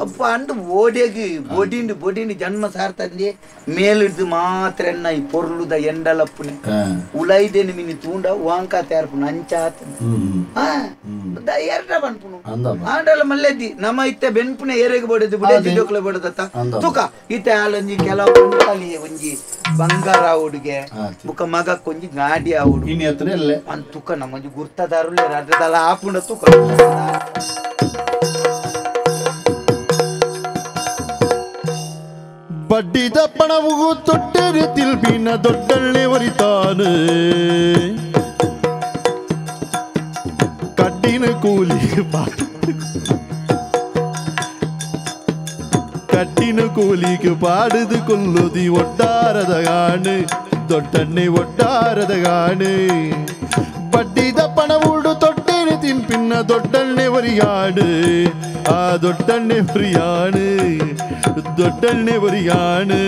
ಅಪ್ಪ ಅಂಡು ಓಡೆಗಿ ಬೊಡಿಂಡು ಜನ್ಮ ಸಾರ್ತಂದೆ ಮೇಲಿಡ್ದು ಮಾತ್ರ ಈ ಪೊರ್ಲುದ ಎಂಡಲಪ್ಪುನೆ ಉಲೈದೇನು ಮಿನಿ ತೂಂಡ ವಾಂಕ ತಯಾರ್ಪುನ ಅಂಚಾತ ಎರಡ ಬನ್ಪುನು ಆಂಡಲ ಮಲ್ಲೆದ್ದಿ ನಮ್ಮ ಇತ್ತೆ ಬೆನ್ಪುನೆ ಏರೆಗೆ ಬಡದು ಬುಡೇಜಿ ಜೋಕ್ಲೆ ಬಡದತ್ತ ತುಕ ಇತ್ತೆ ಆಲೊಂಜಿ ಕೆಲವು ಒಂಜಿ ಬಂಗಾರ ಹುಡುಗೆ ಬುಕ್ಕ ಮಗ ಕೊಂಜಿ ಗಾಡಿ ಆವುಡು ಅಂದ್ ತುಕ ನಮ್ಮಂಜಿ ಗುರ್ತದಾರುಲೆ ರಾಜ್ಯದಲ್ಲ ಆಪುಂಡ ತುಕ ಬಡ್ಡಿದ ಪಣವು ತೊಟ್ಟರೆ ತಿಲ್ಬಿನ ದೊಡ್ಡಳ್ಳೆ ಒರಿತಾನು ಕಡ್ಡಿನ ಕೂಲಿಗೆ ಪಾಡುದು ಕೊಲ್ಲುದಿ ಒಡ್ಡಾರದ ಗಾಣು ದೊಡ್ಡಣ್ಣೆ ಒಡ್ಡಾರದ ಗಾಣು ಬಡ್ಡಿದ ಪಣವುಡು ತೊಟ್ಟರೆ ಮಾತಿನ ಪಿನ್ನ ದೊಡ್ಡಣ್ಣೆ ಒರಿಯಾಡು ಆ ದೊಡ್ಡಣ್ಣೆ ಒರಿಯಾಡು ದೊಡ್ಡಣ್ಣೆ ಒರಿಯಾಡು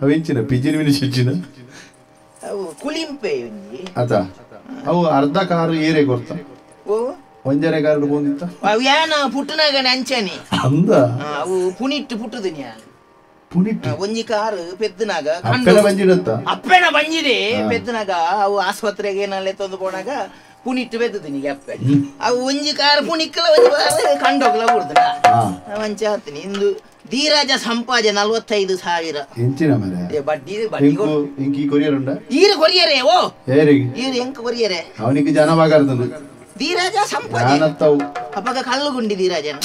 ಅವೆಂಚಿನ ಪಿಜಿನ ವಿನಿಶಿನ ಅವು ಕುಳಿಂಪೆ ಅದ ಅವು ಅರ್ಧ ಕಾರು ಏರೆ ಕೊಡ್ತ ಒಂಜರೆ ಕಾರು ಬಂದಿತ್ತ ಅವು ಯಾನ ಪುಟ್ಟನಾಗ ಅಂಚನೆ ಅಂದ ಅವು ಪುನಿಟ್ಟು ಪುಟ್ಟದಿನ ಪುನಿಟ್ಟು ಒಂಜಿ ಕಾರು ಪೆದ್ದನಾಗ ಅಪ್ಪೆನ ಬಂಜಿಡತ್ತ ಅಪ್ಪೆನ ಬಂಜಿದೆ ಪೆದ್ದನಾಗ ಅವು ಆಸ್ಪತ್ರೆಗೆ ಏನೆಲ್ಲ ತಂದು போனாಗ ಪುನಿಟ್ಟು ಬೆದ್ದದಿನಿ ಅಪ್ಪೆ ಅವು ಒಂಜಿ ಕಾರು ಪುನಿಕ್ಕಲ ಒಂಜಿ ಕಾರು ಕಂಡೋಗ್ಲ ಬಿಡ್ದನ ಮಂಚಾತ್ನಿ ಇಂದು ಧೀರಾಜ ಸಂಪಾಜೆ 45,000 ಎಂಚಿನ ಮರೆ ಬಡ್ಡಿ ಇಂಕಿ ಕೊರಿಯರ್ ಉಂಡ ಈರು ಕೊರಿಯರೆ ಓ ಏರಿಗೆ ಈರು ಎಂಕ ಕೊರಿಯರೆ ಅವನಿಗೆ ಜನ ಬಾಗಾರ್ದಂದು ಧೀರಾಜ ಸಂಪಾಜೆ ಅಪ್ಪಗ ಕಳ್ಳುಗುಂಡಿ ಧೀರಾಜನ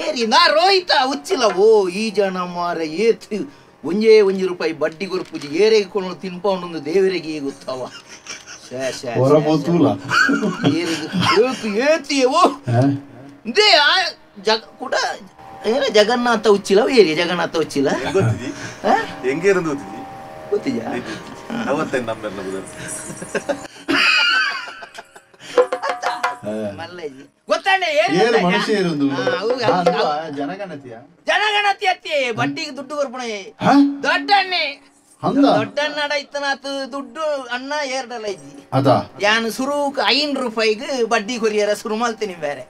ಏರಿ ನಾ ರೋಹಿತ ಉಚ್ಚಿಲ ಓ ಈ ಜನ ಮಾರ ಏತು ಒಂಜೇ ರೂಪಾಯಿ ಬಡ್ಡಿ ಕೊರ್ಪುಜಿ ಏರೆಗೆ ಕೊಂಡು ತಿನ್ಪೌಂಡು ದೇವರಿಗೆ ಗೊತ್ತವ ಏತಿ ಓ ದೇ ಕೂಡ ಏನ ಜಗನ್ನಾಥ ಉಚ್ಚಿಲ ಏರಿ ಜಗನ್ನಾಥ ಉಚ್ಚಿಲ ಹೆಂಗೆ ಗೊತ್ತಿದ್ಯಾ ಜನಗಣತಿ ಅತ್ತಿ ಬಡ್ಡಿಗೆ ದುಡ್ಡು ಕೊರ್ಪಣೆ ದೊಡ್ಡಣ್ಣೆ ದೊಡ್ಡಣ್ಣ ಇತ್ತನಾತು ದುಡ್ಡು ಅಣ್ಣ ಏರ್ಡಲ್ಲ ಇದ್ದಿ ಯಾನು ಸುರು 5 ರೂಪಾಯಿಗೆ ಬಡ್ಡಿ ಕೊರಿಯರ ಸುರು ಮಲ್ತೀನಿ ಬೇರೆ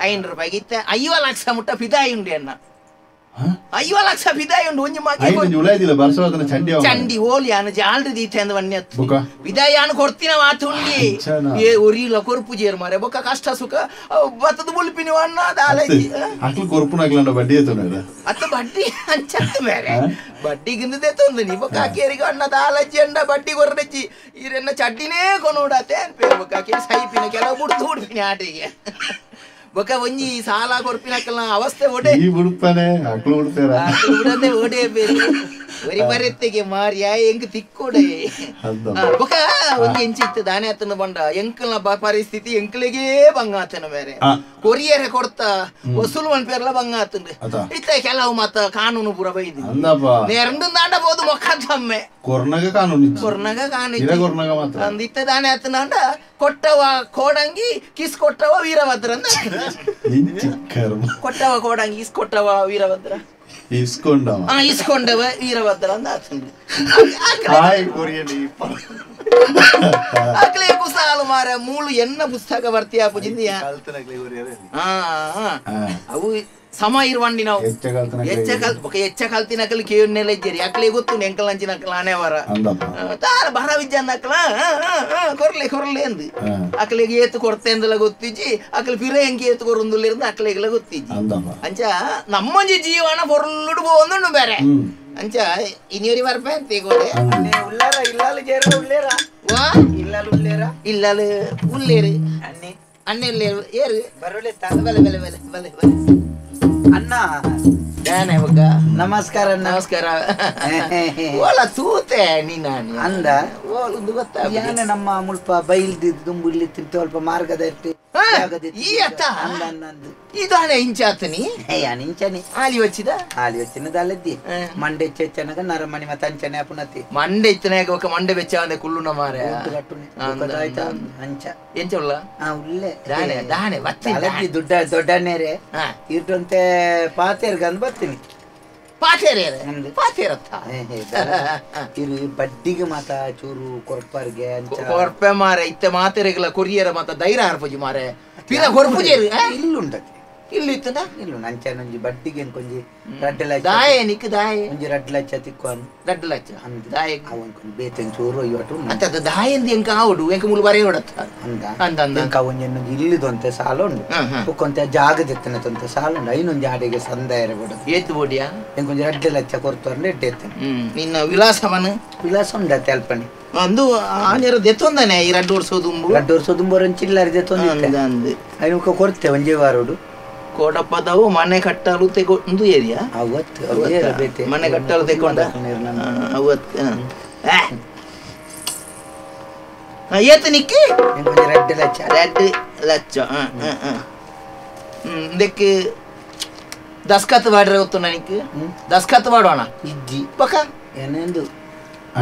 5 ರೂಪಾಯಿಗೆ ಇತ್ತ 5 ಲಕ್ಷ ಮುಟ್ಟ ಫಿದಾಯಿ ಉಂಡಿ ಅಣ್ಣ 5 ಲಕ್ಷ ಫಿದಾಯಿ ಉಂಡು ಒಂಜಿ ಮಾಗಿ ಚಂಡಿ ಓಲಿ ಯಾನು ಜಾಲ್ರಿ ದೀತೆ ಅಂದ ವನ್ಯತ್ತು ಫಿದಾಯಿ ಯಾನು ಕೊಡ್ತಿನ ಮಾತು ಉಂಡಿ ಏ ಒರಿಲ ಕೊರ್ಪುಜೇರ್ ಮಾರೆ ಬೊಕ್ಕ ಕಷ್ಟ ಸುಖ ಬತ್ತದ ಮುಲ್ಪಿನಿ ಅಣ್ಣ ದಾಲಜಿ ಅತ್ತ ಬಡ್ಡಿ ಅಂಚತ್ತ ಬೇರೆ ಬಡ್ಡಿಗಿಂದೇ ತೊಂದು ನೀ ಬೊಕ್ಕ ಕೇರಿಗೆ ಅಣ್ಣ ದಾಲಜ್ಜಿ ಅಂಡ ಬಡ್ಡಿ ಕೊರ್ರಜ್ಜಿ ಈರೆನ್ನ ಚಡ್ಡಿನೇ ಕೊನೋಡತ್ತೆ ಅನ್ಪೇರು ಬೊಕ್ಕ ಕೇಳಿ ಸೈಪಿನ ಕೆಲವು ಬುಡ್ತು ಹುಡ್ಪಿನಿ ಆಟಿಗೆ ಬೊಕ್ಕ ಒಂಜಿ ಸಾಲ ಕೊರ್ಪಿನಕ್ಕಲ್ಲ ಅವಸ್ಥೆ ಓಡೆ ಉಡದೆ ಓಡೆ ಬೇರೆ ಒರಿ ಬರೆತ್ತೆಗೆ ಮಾರಿಯ ಎಂಕ್ ತಿಕ್ಕೋಡೆ ಬೊಕ್ಕ ಒಂಜಿ ಎಂಚಿ ಇತ್ತು ದಾನೆ ಆತನ ಬಂಡ ಎಂಕಲ್ನ ಪರಿಸ್ಥಿತಿ ಎಂಕ್ಲಿಗೆ ಬಂಗಾತನ ಬೇರೆ ಕೊರಿಯರೆ ಕೊಡ್ತಾ ವಸೂಲು ಮನ್ಪೇರ್ಲ ಬಂಗಾತಂದ್ರೆ ಇತ್ತ ಕೆಲವು ಮತ್ತ ಕಾನೂನು ಪೂರ ಬೈದಿ ನೆರಂಡು ದಾಂಡಬಹುದು ಮೊಕ್ಕಮ್ಮೆ ಕೊರ್ನಗ ಕಾನೂನು ಅಂದಿತ್ತ ದಾನೆ ಆತನ ಅಂಡ ಕೊಟ್ಟವ ಕೋಡಂಗಿ ಕಿಸ್ ಕೊಟ್ಟವ ವೀರಭದ್ರ ಅಂತ ಕೊಟ್ಟವ ಕೋಡಂಗಿ ಕಿಸ್ ಕೊಟ್ಟವ ವೀರಭದ್ರ ಇಸ್ಕೊಂಡವ ವೀರಭದ್ರ ಅಂತ ಅಕ್ಲೆ ಕುಸಾಲು ಮಾರ ಮೂಳು ಎನ್ನ ಪುಸ್ತಕ ಬರ್ತೀಯ ಪುಜಿಂದಿಯ ಅವು ಸಮ ಇರುವಂಡಿ ನಾವು ಹೆಚ್ಚ ಕಲ್ತಿನಕಲ್ ಕೇವನ್ನೆಲ್ಲ ಇದ್ದೀರಿ ಅಕ್ಲೆ ಗೊತ್ತು ನೆಂಕಲ್ ಅಂಚಿನಕಲ್ ಆನೆವರ ತಾರ ಬರ ವಿಜ್ಜಾನಕಲ ಕೊರ್ಲೆ ಅಂದು ಅಕ್ಲೆಗೆ ಏತು ಕೊಡ್ತೆ ಅಂದಲ್ಲ ಗೊತ್ತಿಜ್ಜಿ ಅಕ್ಲೆ ಪಿರೆ ಹೆಂಗೆ ಏತು ಕೊರೊಂದುಲ್ಲಿರಂದು ಅಕ್ಲೆಗೆಲ್ಲ ಗೊತ್ತಿಜ್ಜಿ ಅಂಚ ನಮ್ಮಂಜಿ ಜೀವನ ಪೊರ್ಲುಡು ಬೋಂದುಂಡು ಬೇರೆ ಅಂಚ ಇನ್ನೂರಿ ಬರ್ಪೆ ಅಂತ ಗೋಡೆ ಉಳ್ಳಾರ ಇಲ್ಲಾಲು ಜೇರ ಉಳ್ಳೇರ ವಾ ಇಲ್ಲಾಲು ಉಳ್ಳೇರ ಇಲ್ಲಾಲು ಉಳ್ಳೇರು ಅಣ್ಣೆ ಉಳ್ಳೇರು ಏರು ಬರೋಳೆ ಬಲೆ ಅಣ್ಣ ದಾನೆ ಬೊಕ್ಕ ನಮಸ್ಕಾರ ಓಲ ತೂತೆ ನೀನ ಅಂದ ಓಲುಂದು ಗೊತ್ತಾ ಯಾನೆ ನಮ್ಮ ಮುಲ್ಪ ಬೈಲ್ದಿದ್ದು ದುಂಬುಲ್ಲಿ ತಿಂತ ಸ್ವಲ್ಪ ಮಾರ್ಗದ ಇರ್ತಿ ಈ ಅತ್ತ ಇದಾನೆ ಇಂಚಾತನಿ ಇಂಚನಿ ಆಲಿ వచ్చినದಲ್ಲದ್ದಿ ಮಂಡೆ ಚೆಚ್ಚನಗ ನರಮಣಿ ಮತ ಅಂಚನೆ ಅಪುನತಿ ಮಂಡೆ ಇತ್ತನಾಗ ఒక ಮಂಡೆ ಬೆಚ್ಚ ಕುಳ್ಳುನ ಮಾರೆ ಅಂಚ ಎಂಚಲ್ಲ ಉಲ್ಲೆ ದಾನೆ ಬತ್ತಿ ದೊಡ್ಡನೇರೆ ಇರ್ಟಂತೆ ಪಾತೇರ್ಗ ಅಂದ್ ಬರ್ತೀನಿ ಬಡ್ಡಿಗೆ ಮಾತ ಚೂರು ಕೊರ್ಪರ್ಗೆ ಕೊರ್ಪೆ ಮಾರೆ ಇತ್ತೆ ಮಾತೆರೆಗಳ ಕೊರಿಯರ ಮಾತ ಧೈರ್ಯ ಹರ್ಪುಜಿ ಮಾರೆ ಪಿರ ಕೊರ್ಪುಜಿ ಇಲ್ಲುಂಟತಿ ಇಲ್ಲಿ ಇತ್ತದ ಇಲ್ಲ ನಂಚನೊಂಜಿ ಬಡ್ಡಿಗೆ ಕೊಂಜಿ 2 ಲಕ್ಷ ದಾಯ ನಿಕ್ ದಾಯ ಒಂಜಿ 2 ಲಕ್ಷ ತಿಕ್ಕೋನ್ 2 ಲಕ್ಷ ಅಂದ ದಾಯ ಅವನ್ ಕೊಂಜಿ ಬೇತೆನ್ ಚೂರು ಇವತ್ತು ಅಂತ ದಾಯಂದಿ ಎಂಕ ಆವಡು ಎಂಕ ಮುಲು ಬರೆ ಹೊಡತ್ತ ಅಂದ ಎಂಕ ಒಂಜಿ ಇಲ್ಲಿದೊಂತೆ ಸಾಲ ಉಂಡು ಉಕ್ಕೊಂತೆ ಜಾಗದೆತ್ತನೆ ತೊಂತೆ ಸಾಲ ಉಂಡು ಐನೊಂಜಿ ಆಡೆಗೆ ಸಂದಾಯರೆ ಕೊಡ ಏತು ಬೋಡಿಯಾ ಎಂಕೊಂಜಿ 2 ಲಕ್ಷ ಕೊರ್ತೋರ್ನೆ ಎಡ್ಡೆತ್ತನೆ ನಿನ್ನ ವಿಲಾಸ ಉಂಡತ್ತೆ ಅಲ್ಪಣಿ ಒಂದು ಆನೆರ ದೆತ್ತೊಂದನೆ ಈ 2 ವರ್ಷ ದುಂಬು ಚಿಲ್ಲರೆ ದೆತ್ತೊಂದ ಅಂದ ಐನುಕ ಕೊರ್ತೆ ಒಂಜಿ ವಾರೋಡು ಕೋಟಪ್ಪದವು ಮನೆ ಕಟ್ಟಲು ತೆಗೊಂಡು ಏರಿಯಾ ಮನೆ ಕಟ್ಟಲು ತೆಗೊಂಡ ಅವತ್ತು ಏತ ನಿಕ್ಕಿ 2 ಲಕ್ಷ ಇದಕ್ಕೆ ದಸ್ಕತ್ ಮಾಡ್ರೆ ಗೊತ್ತು ನನಗೆ ದಸ್ಕತ್ ಮಾಡೋಣ ಇಜ್ಜಿ ಪಕ್ಕ ಏನೆಂದು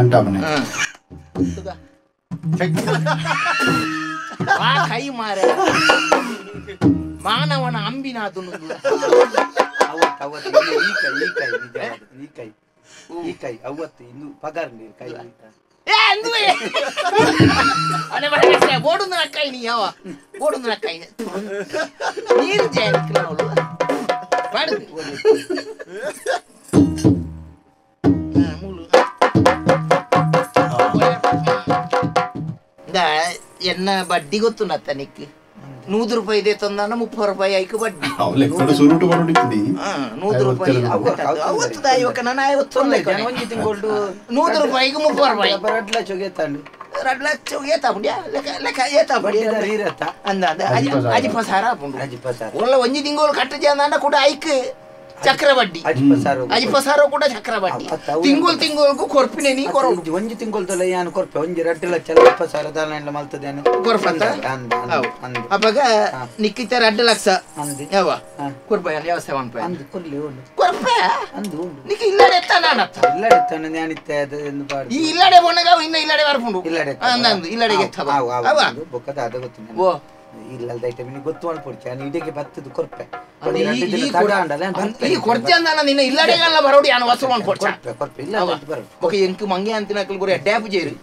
ಅಂಟ ಕೈ ಮಾರ ಮಾನವನ ಅಂಬಿನಾತು ಈ ಕೈ ಅವತ್ತು ಇನ್ನು ಪಗಾರ ನೀರು ಕೈ ಓಡುಂದು ನಕ್ಕೈ ನೀ ಯಾವ ಓಡುಂದು ನಕ್ಕೈ ನೀರು ಜಯನಿಕ್ಕಿಲ್ಲ ಅವಳು ಮಾಡುದು ಎನ್ನ ಬಡ್ಡಿ ಗೊತ್ತು ನತ್ತ ನಿಕ್ಕು 100 ರೂಪಾಯಿ ಇದೆ ತಂದಾನ 30 ರೂಪಾಯಿ ಆಯ್ಕೆ ಬಡ್ಡಿ 100 ರೂಪಾಯಿ ಅವತ್ತು ಇವಾಗ ನಾನು 50 ತಿಂಗಳು 100 ರೂಪಾಯಿಗೆ 30 ರೂಪಾಯಿ 2 ಲಕ್ಷ ಗೆತ್ತಾಂಡು 2 ಲಕ್ಷ ಏತಾ ಬುಡ್ಯಾ ಲೆಕ್ಕ ಏತಾ ಬಡ್ಡಿ ಇರತ್ತ ಅಂದ ಅಜಿ ಪಸಾರ ಪುಂಡು ಒಳ್ಳೆ ಒಂಜಿ ತಿಂಗಳು ಕಟ್ಟ ಜಾನ ಕೂಡ ಐಕ್ ಚಕ್ರ ಬಡ್ಡಿ ಅಜಿ ಪಸಾರ ಕೂಡ ಚಕ್ರ ಬಡ್ಡಿ ತಿಂಗಳಿಗೂ ಕೊರ್ಪಿನೇ ನೀ ಕೊರೋಡು ಒಂಜಿ ತಿಂಗಳು ಯಾನು ಕೊರ್ಪೆ ಒಂಜಿ 2 ಲಕ್ಷ 20,000 ದಾನ ಮಲ್ತದೇನೆ ಕೊರ್ಪಂತ ಅವಾಗ ನಿಕ್ಕಿತ 2 ಲಕ್ಷ ಯಾವ ಕೊರ್ಪ ವ್ಯವಸ್ಥೆ ಮಾಡ್ಪ ಅಂದು ಕೊರ್ಲಿ ಉಂಡು ಕೊರ್ಪ ಅಂದು ನಿಕ್ಕೆ ಇಲ್ಲಡೆ ಎತ್ತ ನಾನತ್ತ ಇಲ್ಲಡೆ ಎತ್ತ ನ್ಯಾನಿತ್ತೆ ಅದು ಎಂದು ಬಾಡಿ ಈ ಇಲ್ಲಡೆ ಬೊನಗ ಇನ್ನ ಇಲ್ಲಡೆ ಬರ್ಪುಂಡು ಇಲ್ಲಡೆ ಅಂದು ಇಲ್ಲಡೆಗೆ ಎತ್ತ ಅವ ಬೊಕ್ಕದ ಅದ ಗೊತ್ತಿನ ಓ ಇಲ್ಲದ ಐಟಮ್ ಗೊತ್ತು ಅನ್ಪುಡ್ಚ ನೀಡೆಗೆ ಬತ್ತದು ಕೊರ್ಪೆ ಈ ಕೊಡ್ತೆ ಅಂದ ನಿನ್ನ ಇಲ್ಲಡೆಗಲ್ಲ ಬರೋಡಿ ನಾನು ವಸೂಲು ಮಾಡ್ಕೊಡ್ಚ ಕೊರ್ಪೆ ಇಲ್ಲ ಬರ ఒక ఎంకు మంగే అంతినకలు కూడా డ్యాప్ చేయరు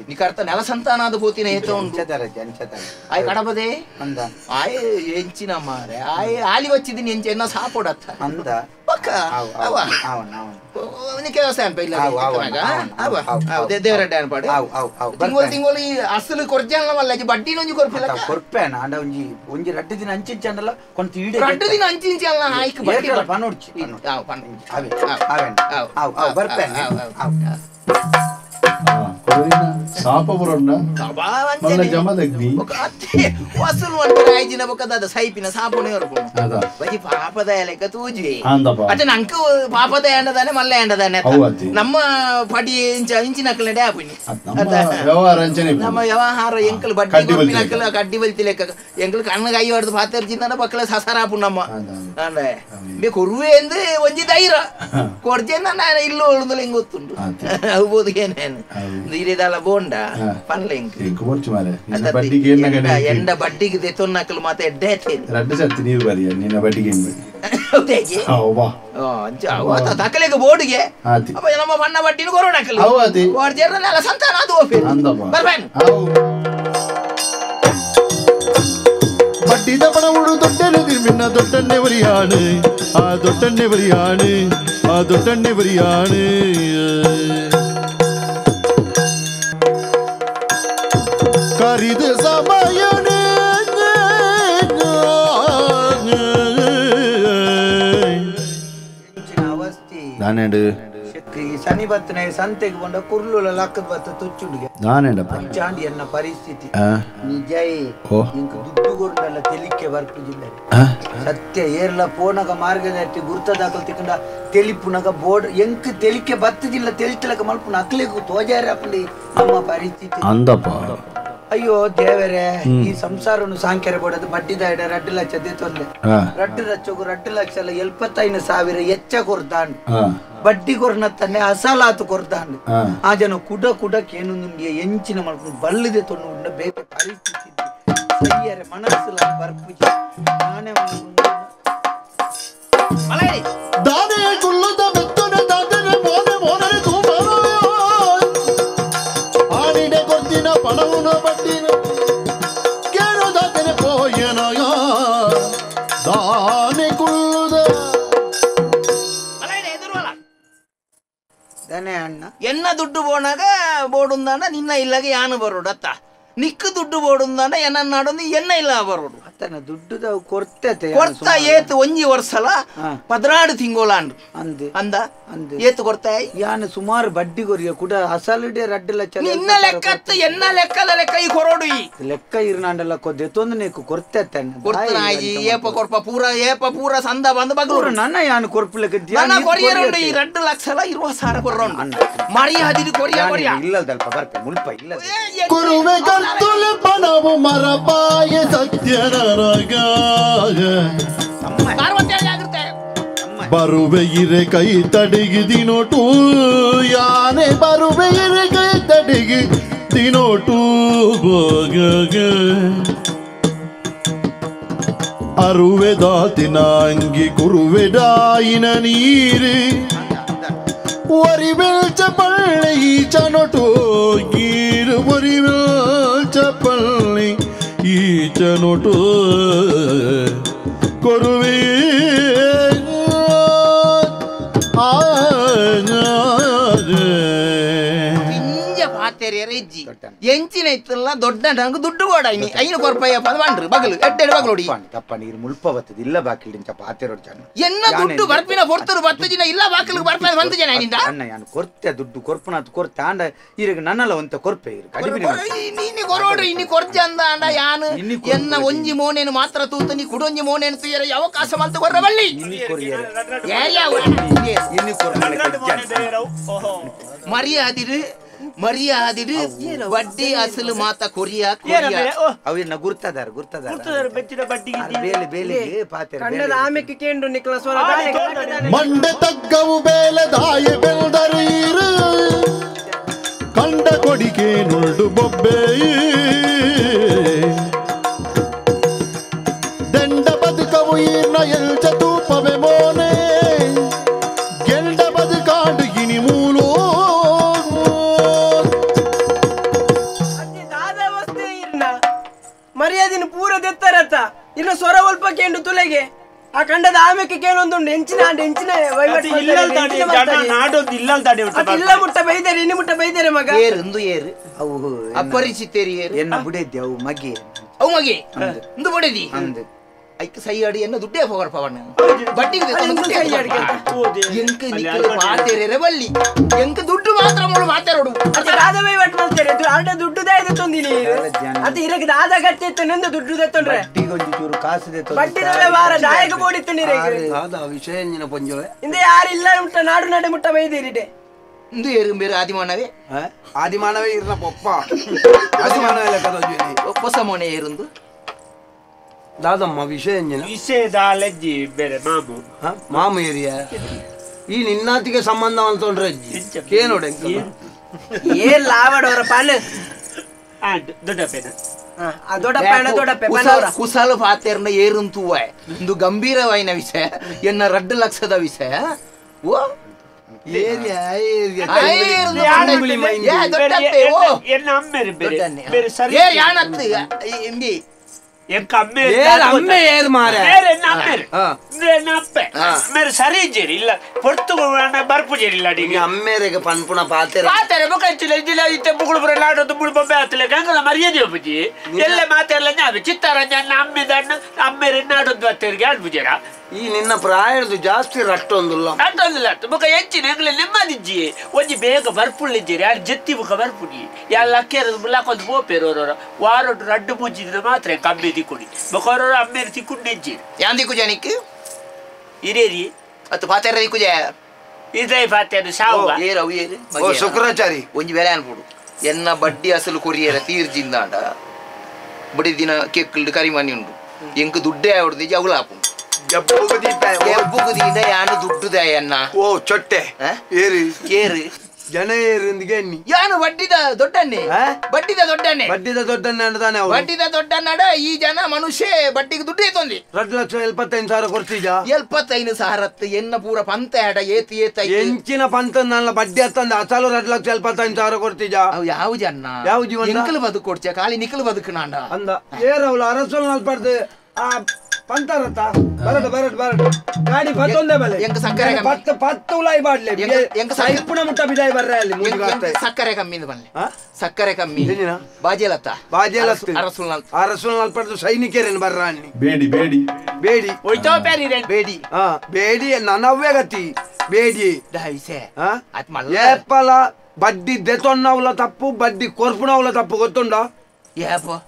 నీకు అర్థ నెల సంతానాది పోతిన ఏతో ఆయ కడపదే అంద ఆయ ఎంచిన మారే ఆయ ఆలి వచ్చింది నేను చిన్న సాపోడత్త అంద పక్క అవ నీకే వ్యవసాయం పైల దేవరెడ్డి అనపాడు తింగోలు అసలు కొరజాల వల్ల బడ్డీ నుంచి కొరపిల్ల కొరపేన అండ ಒಂಜಿ 2 ದಿನ ಅಂಚಿಂಚಂಡಲ್ಲ ಕೊಂತ ಈಡೆ 2 ದಿನ ಅಂಚಿಂಚಲ್ಲ ಆಯ್ಕ ಬಡ್ಡಿ ಪನೋಡ್ಚಿ ಅವೆ ಅವೆ ಬರ್ಪೇನ ಸಾಪ ಬರೋಣ್ಣ ಜಮದಗ್ನಿ వసూలు అంటే రాయిచిన ఒక దాద సైపిన సాపునే వరకు బజి పాపదయ లెక్క తూజి అంటే నంకు పాపదయ అండదానే మళ్ళీ అండదానే ನಮ್ಮ ಪಡಿ ಇಂಚಿನಕ್ಕಲ ಡ್ಯಾಪಿನಿ ನಮ್ಮ ವ್ಯವಹಾರ ಎಂಕಲ್ ಬಡ್ಡಿ ಕೊಪ್ಪಿನಕ್ಕಲ ಕಡ್ಡಿ ಬಲ್ತಿ ಲೆಕ್ಕ ಎಂಕಲ್ ಕಣ್ಣಗ ಐ ಹೊಡೆದು ಪಾತರ್ಜಿಂದ ಬಕ್ಕಲ ಸಸರಾಪು ನಮ್ಮ ಅಂದ್ರೆ ಬೇ ಕೊರುವೆ ಎಂದು ಒಂಜಿ ಧೈರ್ಯ ಕೊಡ್ಜೆನ ನಾನು ಇಲ್ಲೂ ಉಳಿದಲ್ಲ ಹಿಂಗೆ ಗೊತ್ತುಂಟು ಆಗ್ಬೋದು ಏನೇನು ನೀರಿದಲ್ಲ ಬೋಂಡ ಪನ್ಲೆ ಎಂಡ ಬಡ್ಡಿಗೆ ತೆತ್ತೊನ್ನಕ್ಕಲು ಮತ್ತೆ ಎಡ್ಡೆ ತಕ್ಕಲೆಗೆ ಬೋರ್ಡ್ಗೆ ನಮ್ಮ ಬಣ್ಣ ಬಡ್ಡಿನ ಕೊರೋಡಕ್ಕಲು ಕೊಡ್ಜೆಲ್ಲ ಸಂತಾನ ಅದು ಬರ್ಬೇನು ಬಡ್ಡಿದ ಪಣವುಡು ದೊಡ್ಡನೆ ತಿರ್ಮಿನ್ನ ದೊಡ್ಡನ್ನೆ ಬರಿಯಾಣು ಆ ದೊಡ್ಡನ್ನೆ ಬರಿಯಾಣು ಆ ದೊಡ್ಡನ್ನೆ ಬರಿಯಾಣು ಕರಿದು ಸಮಯನೇ ನಾನೇಡು ಶನಿ ಬತ್ತನೆ ಸಂತೆಗೆ ಬಂದ ಕುರ್ಲುಲ ಲಕ್ಕದ ಬತ್ತ ತುಚ್ಚುಂಡಿಗೆ ಪಂಚಾಂಡಿ ಎನ್ನ ಪರಿಸ್ಥಿತಿ ನಿಜೈ ಇಂಕ ದುಡ್ಡು ಕೊರಡಲ್ಲ ತೆಲಿಕ್ಕೆ ಬರ್ಪಿಜಿಲ್ಲ ಸತ್ಯ ಏರ್ಲ ಪೋನಗ ಮಾರ್ಗದಟ್ಟಿ ಗುರ್ತ ದಾಖಲು ತಿಕ್ಕಂಡ ತೆಲಿಪುನಗ ಬೋರ್ಡ್ ಎಂಕ್ ತೆಲಿಕ್ಕೆ ಬತ್ತದಿಲ್ಲ ತೆಲಿತಲಕ ಮಲ್ಪುನ ಅಕ್ಲಿಗೂ ತೋಜಾರಪ್ಪಲಿ ನಮ್ಮ ಪರಿಸ್ಥಿತಿ ಅಂದಪ್ಪ ಅಯ್ಯೋ ದೇವರೇ ಈ ಸಂಸಾರವನ್ನು ಸಾಂಖ್ಯರ ಬೋಡದು ಬಡ್ಡಿ ದಾಡ 2 ಲಕ್ಷ ದೇತೊಂದೆ 2 ಲಕ್ಷಕ್ಕೂ 2 ಲಕ್ಷ 75,000 ಎಚ್ಚ ಕೊರ್ದಾಂಡು ಬಡ್ಡಿ ಕೊರ್ನತ್ತನ್ನೇ ಅಸಲಾತು ಕೊರ್ದಾಂಡು ಆ ಜನ ಕುಡ ಕುಡಕ್ಕೇನು ನಿಮ್ಗೆ ಎಂಚಿನ ಮಾಡ್ಕೊಂಡು ಬಲ್ಲಿದೆ ತೊಂಡು ಉಂಡ ಬೇರೆ ಪರಿಸ್ಥಿತಿ ಸರಿಯರೆ ಮನಸ್ಸು ಬರ್ಪುಜಿ ನಾನೇ ದಾನೆ ಕುಲ್ಲದ ಬೆತ್ತನೆ ದಾದನೆ ಮೋನೆ ಮೋನೆ ತೂಮಾರೋ ಆನಿಡೆ ಕೊರ್ತಿನ ಪಣವುನ ಬಡ್ಡಿನ ಕೇಳು ದಾದನೆ ಪೋಯನಯ ದಾನೆ ಕುಲ್ಲದ ದನೆ ಅಣ್ಣ ಎನ್ನ ದುಡ್ಡು ಬೋನಾಗ ಬೋಡುಂದಾನ ನಿನ್ನ ಇಲ್ಲಗೆ ಯಾನು ಬರೋಡು ಅತ್ತ ನಿಕ್ಕು ದುಡ್ಡು ಬೋಡುಂದಾನ ಎನ್ನ ನಾಡೊಂದು ಎನ್ನ ಇಲ್ಲ ಬರೋಡು ಅತ್ತನ ದುಡ್ಡು ಕೊರ್ತತೆ ಕೊರ್ತ ಏತು ಒಂಜಿ ವರ್ಷಲ 16 ತಿಂಗೋಲಾಂಡು ಅಂದ ಏತು ಕೊರ್ತಾಯಿ ಯಾನು ಸುಮಾರು ಬಡ್ಡಿ ಕೊರಿಯ ಕೂಡ ಅಸಲಿಡೆ 2 ಲಕ್ಷ ನಿನ್ನ ಲೆಕ್ಕತ್ತು ಎನ್ನ ಲೆಕ್ಕದ ಲೆಕ್ಕ ಈ ಕೊರೋಡು ಈ ಲೆಕ್ಕ ಇರ್ನಾಂಡಲ್ಲ ಕೊದ್ದೆತ್ತೊಂದು ನೀಕು ಕೊರ್ತತೆ ಕೊರ್ತಾಯಿ ಏಪ ಕೊರ್ಪ ಪೂರ ಸಂದ ಬಂದು ಬಗ್ಲೂರು ನನ್ನ ಯಾನು ಕೊರ್ಪಿಲಕ್ಕೆ ನನ್ನ ಕೊರಿಯರುಂಡು ಈ 2 ಲಕ್ಷಲ 20,000 ಕೊರ್ರೊಂಡು ಮರಿ ಹದಿದು ಕೊರಿಯ ಇಲ್ಲದಲ್ಪ ಬರ್ಪೆ ಮುಲ್ಪ ಇಲ್ಲ ಕುರುವೆ ಗಂತುಲೆ ಪಣವು ಮರಪಾಯ ಸತ್ಯನರಗ ಪಾರ್ವತಿ ಆಗಿರುತ್ತೆ ಬರುವೆ ಇರೆ ಕೈ ತಡಿಗಿ ದಿನೋಟು ಯಾನೆ ಬರುವೆ ಇರೆ ಕೈ ತಡಿಗಿ ದಿನೋಟು ಅರುವೆ ದಾತಿನ ಅಂಗಿ ಕುರುವೆ ಡಾಯಿನ ನೀರು ಒರಿವೆಲ್ ಚಪಳ್ಳಿ ಈಚ ನೋಟು ಗೀರು ಒರಿವೆಲ್ ಚಪಳ್ಳಿ ಈಚ ನೋಟು ಕೊರುವೆ ಎಂಚಿನ ಇತ್ತಲ್ಲ ದೊಡ್ಡ ನಂಗೆ ದುಡ್ಡು ಕೊಡ ಐನು ಕೊರಪಯ್ಯಪ್ಪ ಬಂಡ್ರು ಬಗಲು ಎಡ್ಡೆಡು ಬಗಲೋಡಿ ತಪ್ಪ ನೀರು ಮುಲ್ಪ ಬರ್ತದೆ ಇಲ್ಲ ಬಾಕಿಲ್ ಪಾತೆರೋಡ್ ಜನ ಎನ್ನ ದುಡ್ಡು ಬರ್ಪಿನ ಕೊಡ್ತರು 10 ಜನ ಇಲ್ಲ ಬಾಕಿಲಿಗೆ ಬರ್ಪ 1 ಜನ ನಿಂದ ಅಣ್ಣ ಯಾನು ಕೊರ್ತೆ ದುಡ್ಡು ಕೊರ್ಪುನಾತ್ ಕೊರ್ತೆ ಆಂಡ ಈಗ ನನ್ನಲ್ಲ ಒಂತ ಕೊರ್ಪೆ ನೀನು ಕೊರೋಡ್ರಿ ಇನ್ನಿ ಕೊರ್ಚೆ ಅಂದ ಆಂಡ ಯಾನು ಎನ್ನ ಒಂಜಿ ಮೋನೇನು ಮಾತ್ರ ತೂತು ನೀ ಕುಡೊಂಜಿ ಮೋನೇನು ತುಯ್ಯರ ಅವಕಾಶ ಮಂತ ಕೊರ್ರ ಬಳ್ಳಿ ಮರ್ಯಾದಿರು ಮರ್ಯಾದಿಡು ಬಡ್ಡಿ ಅಸಲು ಮಾತ ಕೊರಿಯಾ ಅವ್ರನ್ನ ಗುರ್ತದಾರ ಬೇಲೆ ಬೇಲೆ ಆಮೆಕ್ಕೆ ಕೇಂದ್ರ ನಿಕ್ಲಸ್ ಮಂಡೆ ತಗ್ಗವು ಬೇಲೆ ದಾಯ ಬೆಲ್ದರೀರು ಕಂಡ ಕೊಡಿಗೆ ನುಳ್ಳು ಬೊಬ್ಬೆ ದಂಡ ಬದುಕವು ಈರ್ನ ಎಲ್ಚ ತೂಪವೆ ಮೋನೆ ಗೆಲ್ಡ ಬದುಕಾಂಡು ಗಿನಿ ಮೂಲು ಮರ್ಯಾದಿನ ಪೂರ ತೆತ್ತರತ್ತ ಇನ್ನು ಸ್ವರ ಒಲ್ಪ ಕೇಂಡು ತುಲೆಗೆ ಆ ಕಂಡದ ಆಮೆಕ್ಕೆ ಕೇಳೊಂದು ಹೆಂಚಿನ ಇಲ್ಲ ಮುಟ್ಟ ಬೈದರೆ ಇನ್ನು ಮುಟ್ಟ ಬೈದರೆ ಮಗ ಏರು ಏರು ಅವು ಅಪರಿಚಿತೇರಿ ಎನ್ನ ಬುಡೇದ್ದೆ ಅವು ಮಗೆ ಅವು ಮಗೆ ಇಂದು ಬುಡೇದಿ ಐಕ್ ಸೈಯಾಡಿ ಎನ್ನ ದುಡ್ಡೇ ಹೋಗರ ಪವಣ್ಣ ಬಟ್ಟಿಗೆ ಎಂಕ ನಿಕ್ಕಲು ಮಾತೇರೆ ಬಳ್ಳಿ ಎಂಕ ದುಡ್ಡು ಮಾತ್ರ ಮೂಳು ಮಾತಾಡೋಡು ಅದು ರಾಧವೇ ಒಟ್ಟು ಮಾಡ್ತಾರೆ ಅರ್ಧ ದುಡ್ಡುದೇ ಇದೆ ತೊಂದಿನಿ ಅದು ಇರಕ್ಕೆ ದಾದ ಗಟ್ಟಿ ಇತ್ತು ನಂದು ದುಡ್ಡು ತೆತ್ತೊಂಡ್ರೆ ಚೂರು ಕಾಸು ಬಟ್ಟಿದವೇ ವಾರ ದಾಯಕ ಬೋಡಿತ್ತು ನೀರಿಗೆ ವಿಷಯ ಪೊಂಜವೆ ಹಿಂದೆ ಯಾರಿಲ್ಲ ಮುಟ್ಟ ನಾಡು ನಡೆ ಮುಟ್ಟ ಬೈದಿರಿಡೆ ಇಂದು ಏರು ಬೇರೆ ಆದಿಮಾನವೇ ಆದಿಮಾನವೇ ಇರ್ನ ಪೊಪ್ಪ ಆದಿಮಾನವೇ ಲೆಕ್ಕ ಹೊಸ ಮೋನೆ ಏರುಂದು ದಾದಮ್ಮ ವಿಷಯದಾಲಜ್ಜಿ ಬೇರೆ ಮಾಮು ಮಾಮು ಏರಿಯ ಈ ನಿನ್ನಾತಿಗೆ ಸಂಬಂಧ ಅಂತೊಂಡ್ರೆ ಅಜ್ಜಿ ಕೇನೋಡೆ ಏನ್ ಲಾವಡವರ ಪಾನ ಕುಶಲ ಪಾತೆರ್ನ ಏರುಂತುವ ಒಂದು ಗಂಭೀರವಾಯಿನ ವಿಷಯ ಎನ್ನ 2 ಲಕ್ಷದ ವಿಷಯ ಓ ಸರಿ ಇಲ್ಲ ಪೊರ್ತು ಬರ್ಪು ಜೇರಿಲ್ಲ ಅಮ್ಮೇರೆಗೆ ಪನ್ಪುಣ ಪಾತೆರ ಪಾತೆರೆ ಬೊಕಂಚಿಲ್ಲ ಇದ್ದಿಲ್ಲ ಇತ್ತೆ ಬುಗುಳು ಬುರ ನಾಡೋದು ಮುಳು ಬೊಬ್ಬೆ ಆತಲೆ ಗಂಗಲ ಮರ್ಯಾದೆ ಒಬ್ಬಜಿ ಎಲ್ಲ ಮಾತೆರ್ಲ ಜ್ಞಾನ ಚಿತ್ತಾರಂಜ ಅಮ್ಮೆದಣ್ಣ ಅಮ್ಮೆರೆ ನಾಡೋದು ಅತ್ತೇರಿಗೆ ಆಡ್ಬುಜೇರ ಈ ನಿನ್ನ ಪ್ರಾಯದು ಜಾಸ್ತಿ ರಟ್ಟೊಂದುಲ್ಲ ಬೊಕ ಹೆಚ್ಚಿನ ಎಂಗ್ಲೆ ನೆಮ್ಮದಿಜ್ಜಿ ಒಂಜಿ ಬೇಗ ಬರ್ಪುಳ್ಳಿದ್ದೀರಿ ಯಾರು ಜತ್ತಿ ಬುಕ ಬರ್ಪುಡಿ ಎಲ್ಲ ಅಕ್ಕೇರದು ಮುಲ್ಲಾಕೊಂದು ಬೋಪೇರೋರ ವಾರೊಟ್ಟು ರಡ್ಡು ಮುಜ್ಜಿದಿನ ಮಾತ್ರ ಕಮ್ಮಿ ತಿಕ್ಕೊಡಿ ಬೊಕರೋರ ಅಮ್ಮೇರು ತಿಕ್ಕೊಂಡು ನೆಜ್ಜಿ ಯಾನ್ ದಿಕ್ಕು ಜಾನಿಕ್ ಹಿರೇರಿ ಅತ್ತು ಪಾತೆರ ದಿಕ್ಕು ಜಯ ಇದೇ ಪಾತೆರು ಸಾವು ಏರವು ಏರು ಶುಕ್ರಾಚಾರಿ ಒಂಜಿ ಬೆಲೆ ಅನ್ಬಿಡು ಎನ್ನ ಬಡ್ಡಿ ಅಸಲು ಕೊರಿಯರ ತೀರ್ಜಿಂದಾಂಡ ಬಡಿ ದಿನ ಕೆಕ್ಕಲ್ಡು ಕರಿಮನಿ ಉಂಡು ಎಂಕ್ ದುಡ್ಡೇ ಆವಡ್ದು ಜವುಲ ಹಾಪುಂಡು ಎಬ್ಬುಗುದಿದ ಯಾನು ದುಡ್ಡುದ ಅನ್ನ ಓ ಚೊಟ್ಟೆ ಏರಿ ಏರು ಜನ ಏರಿಂದಿಗೆ ಯಾನು ಬಡ್ಡಿದ ದೊಡ್ಡನ್ನೇ ಬಡ್ಡಿದ ದೊಡ್ಡನ್ನೇ ಬಡ್ಡಿದ ದೊಡ್ಡನ್ನೇ ಅಂದಾನೆ ಬಡ್ಡಿದ ದೊಡ್ಡನ್ನಡ ಈ ಜನ ಮನುಷ್ಯ ಬಡ್ಡಿಗೆ ದುಡ್ಡು ಏತೊಂದಿ 2,75,000 ಕೊಡ್ತೀಜ 75,000 ಎನ್ನ ಪೂರ ಪಂತ ಆಡ ಏತಿ ಏತ ಎಂಚಿನ ಪಂತ ನನ್ನ ಬಡ್ಡಿ ಹತ್ತಂದ ಅಸಲು 2,75,000 ಕೊಡ್ತೀಜ ಅವು ಯಾವ ಜನ ಯಾವ ಜೀವನ ನಿಕಲು ಬದುಕು ಕೊಡ್ತೀಯ ಖಾಲಿ ನಿಕಲು ಬದುಕು ನಾಂಡ ಅಂದ ಏರವಳು ಅರಸಲು ನಲ್ಪಡ್ದು ಆ ಪಂತರತ್ತ ಬರಡು ಬರಡು ಬರಡು ಗಾಡಿ ಪತ್ತೊಂದೇ ಬಲೆ ಎಂಕ ಸಕ್ಕರೆ ಪತ್ತು ಉಲಾಯಿ ಬಾಡ್ಲೆ ಎಂಕ ಸೈಪುಣ ಮುಟ್ಟ ಬಿದಾಯಿ ಬರ್ರೆ ಅಲ್ಲಿ ಸಕ್ಕರೆ ಕಮ್ಮಿ ಬನ್ನಿ ಸಕ್ಕರೆ ಕಮ್ಮಿ ಬಾಜೇಲತ್ತ ಬಾಜೇಲತ್ತ ಅರಸುಲ್ ನಲ್ಪಡ್ದು ಸೈನಿಕರೇನು ಬರ್ರ ಅನ್ನಿ ಬೇಡಿ ಬೇಡಿ ಬೇಡಿ ಹೋಯ್ತೋ ಬೇಡಿ ಬೇಡಿ ಬೇಡಿ ನನ್ನವ್ವೇ ಗತಿ ಬೇಡಿ ಡೈಸೆ ಅತ್ ಏಪಲ ಬಡ್ಡಿ ದೆತೊನ್ನವುಲ ತಪ್ಪು ಬಡ್ಡಿ ಕೊರ್ಪುಣವುಲ ತಪ್ಪು ಗೊತ್ತುಂಡ ಏಪ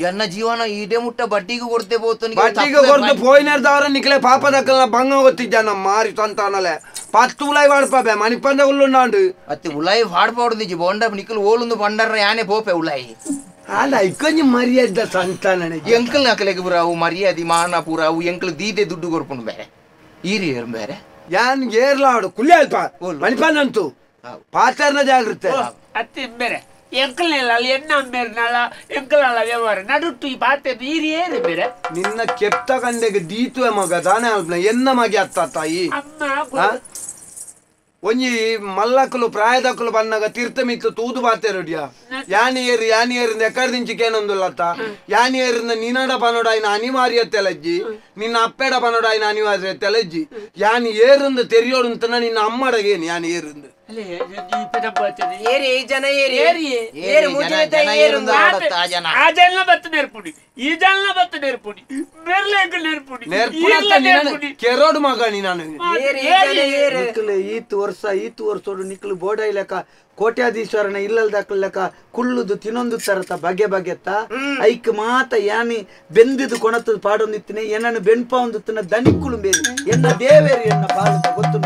ಎನ್ನ ಜೀವನ ಈಡೆ ಮುಟ್ಟ ಬಡ್ಡಿಗೆ ಕೊಡ್ತೆ ಬೋತನಿಗೆ ಬಡ್ಡಿಗೆ ಕೊಡ್ತು ಪೋಯಿನರ್ದವರ ನಿಕ್ಲೆ ಪಾಪ ದಕ್ಕಲ ಬಂಗ ಗೊತ್ತಿದ್ದ ನಮ್ಮ ಮಾರಿ ಸಂತಾನಲೆ 10 ಉಲಾಯಿ ವಾಡ್ಪೆ ಮಣಿಪಂದ ಉಳ್ಳುಂಡು ಅತ್ತೆ ಉಲಾಯಿ ವಾಡ್ಪಾಡುದಿಜ್ಜಿ ಬೋಂಡ ನಿಕ್ಲು ಓಲುಂದು ಬಂಡರ ಯಾನೆ ಪೋಪೆ ಉಲಾಯಿ ಅಲ್ಲ ಇಕ್ಕೊಂಜಿ ಮರ್ಯಾದ ಸಂತಾನ ಎಂಕಲ್ ನಕಲೆಗೆ ಬುರಾವು ಮರ್ಯಾದಿ ಮಾನ ಪೂರಾವು ಎಂಕಲ್ ದೀದೆ ದುಡ್ಡು ಕೊರ್ಪುಂಡು ಬೇರೆ ಈರಿ ಏರು ಬೇರೆ ಯಾನ್ ಏರ್ಲಾಡು ಕುಲ್ಲಿ ಅಲ್ಪ ಮಣಿಪಾನಂತು ಪಾತ್ರನ ಜಾಗೃತೆ ಅತ್ತೆ ಬೇರೆ ಎಂಕಲ್ನೆಲ್ಲ ಅಲ್ಲಿ ಎಣ್ಣ ಬೇರೆನಲ್ಲ ಎಂಕಲಲ್ಲ ವ್ಯವಹಾರ ನಡುಟ್ಟು ಈ ಪಾತೆ ಈರಿ ಏರು ಬೇರೆ ನಿನ್ನ ಕೆಪ್ತ ಕಂಡೆಗೆ ದೀತು ಮಗ ತಾನೇ ಅಲ್ಪ ಎನ್ನ ಮಗೆ ಅತ್ತ ತಾಯಿ ಒಂಜಿ ಮಲ್ಲಕ್ಕಲು ಪ್ರಾಯದಕ್ಕಲು ಬನ್ನಾಗ ತೀರ್ಥ ಮಿತ್ತು ತೂದು ಬಾತೇರುಡಿಯ ಯಾನಿಯರಿಂದ ಎಕರ್ದಿಂಚಿಕೇನೊಂದುಲ್ಲತ್ತ ಯಾನಿಯರಿಂದ ನಿನ್ನಡ ಪನೋಡಾಯಿನ ಅನಿವಾರ್ಯತೆ ಲಜ್ಜಿ ನಿನ್ನ ಅಪ್ಪೆಡ ಪನೋಡಾಯಿನ ಅನಿವಾರ್ಯತೆ ಲಜ್ಜಿ ಯಾನಿ ಏರಿಂದ ತೆರಿಯೋಡು ಅಂತ ನಿನ್ನ ಅಮ್ಮಡಗೇನು ಯಾನಿ ಏರಿಂದ ಕೆರೋಡು ಮಗನಿ ನಾನು ಈತು ವರ್ಷೋಡು ನಿಕ್ಲು ಬೋಡೈ ಲೆಕ್ಕ ಕೋಟ್ಯಾಧೀಶ್ವರನ ಇಲ್ಲಲ್ದಕ್ಕ ಲೆಕ್ಕ ಕುಳ್ಳುದು ತಿನ್ನೊಂದು ತರತ ಬಗೆ ಬಗೆತ್ತ ಐಕ್ ಮಾತ ಯಾನಿ ಬೆಂದಿದು ಕೊಣತದ ಪಾಡೊಂದಿತ್ತಿನ ಏನನ್ನು ಬೆಣ್ಪ ಒಂದಿತ್ತಿನ ದನಿಕ್ಕುಳು ಬೇರೆ ಎನ್ನ ದೇವೇರಿ ಎನ್ನ ಪಾಲತ ಗೊತ್ತು